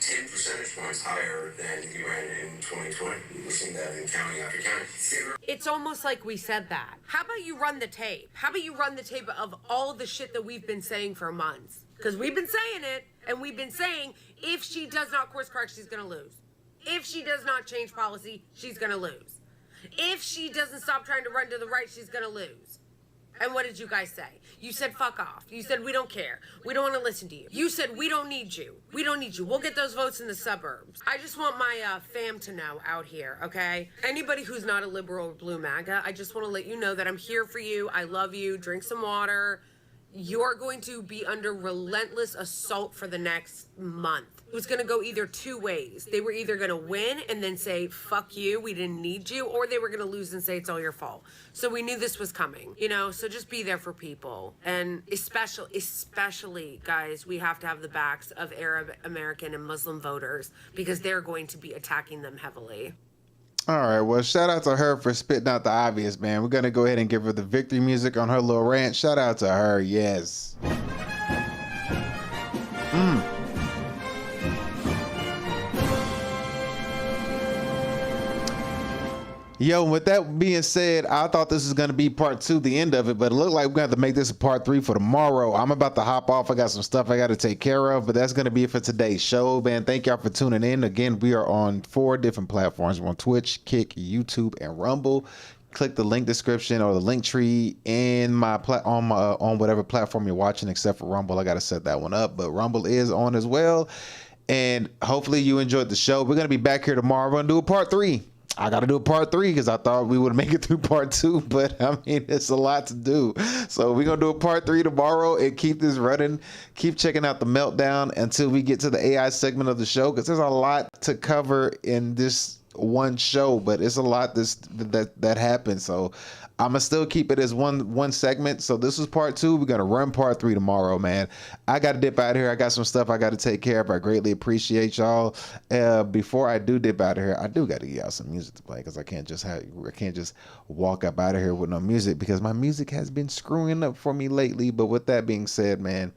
S6: 10 percentage points higher than you ran in 2020. We've seen that in county after county.
S4: It's almost like we said that. How about you run the tape? How about you run the tape of all the shit that we've been saying for months? Because we've been saying it, and we've been saying if she does not course correct, she's going to lose. If she does not change policy, she's going to lose. If she doesn't stop trying to run to the right, she's going to lose. And what did you guys say? You said fuck off. You said we don't care. We don't want to listen to you. You said we don't need you. We don't need you. We'll get those votes in the suburbs. I just want my fam to know out here, okay? Anybody who's not a liberal or blue MAGA, I just want to let you know that I'm here for you. I love you. Drink some water. You're going to be under relentless assault for the next month. It was going to go either two ways. They were either going to win and then say, fuck you, we didn't need you, or they were going to lose and say it's all your fault. So we knew this was coming, you know, so just be there for people. And especially, guys, we have to have the backs of Arab, American, and Muslim voters because they're going to be attacking them heavily.
S1: All right, well, shout out to her for spitting out the obvious, man. We're going to go ahead and give her the victory music on her little rant. Shout out to her, yes. Yo, with that being said, I thought this was going to be part 2, the end of it, but it looked like we're going to have to make this a part 3 for tomorrow. I'm about to hop off. I got some stuff I got to take care of, but that's going to be it for today's show, man. Thank y'all for tuning in. Again, we are on 4 different platforms. We're on Twitch, Kick, YouTube, and Rumble. Click the link description or the link tree in my on whatever platform you're watching, except for Rumble. I got to set that one up, but Rumble is on as well. And hopefully you enjoyed the show. We're going to be back here tomorrow. We're going to do a part 3. I got to do a part 3 because I thought we would make it through part 2, but I mean, it's a lot to do. So we're going to do a part 3 tomorrow and keep this running. Keep checking out the meltdown until we get to the AI segment of the show, because there's a lot to cover in this one show, but it's a lot that happened. So I'm gonna still keep it as one segment. So this was part 2. We're gonna run part 3 tomorrow, man. I gotta dip out of here. I got some stuff I gotta take care of. I greatly appreciate y'all. Before I do dip out of here, I do gotta get out some music to play, because I can't just walk up out of here with no music, because my music has been screwing up for me lately. But with that being said, man,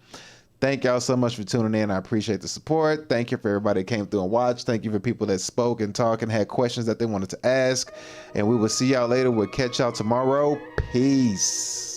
S1: thank y'all so much for tuning in. I appreciate the support. Thank you for everybody that came through and watched. Thank you for people that spoke and talked and had questions that they wanted to ask. And we will see y'all later. We'll catch y'all tomorrow. Peace.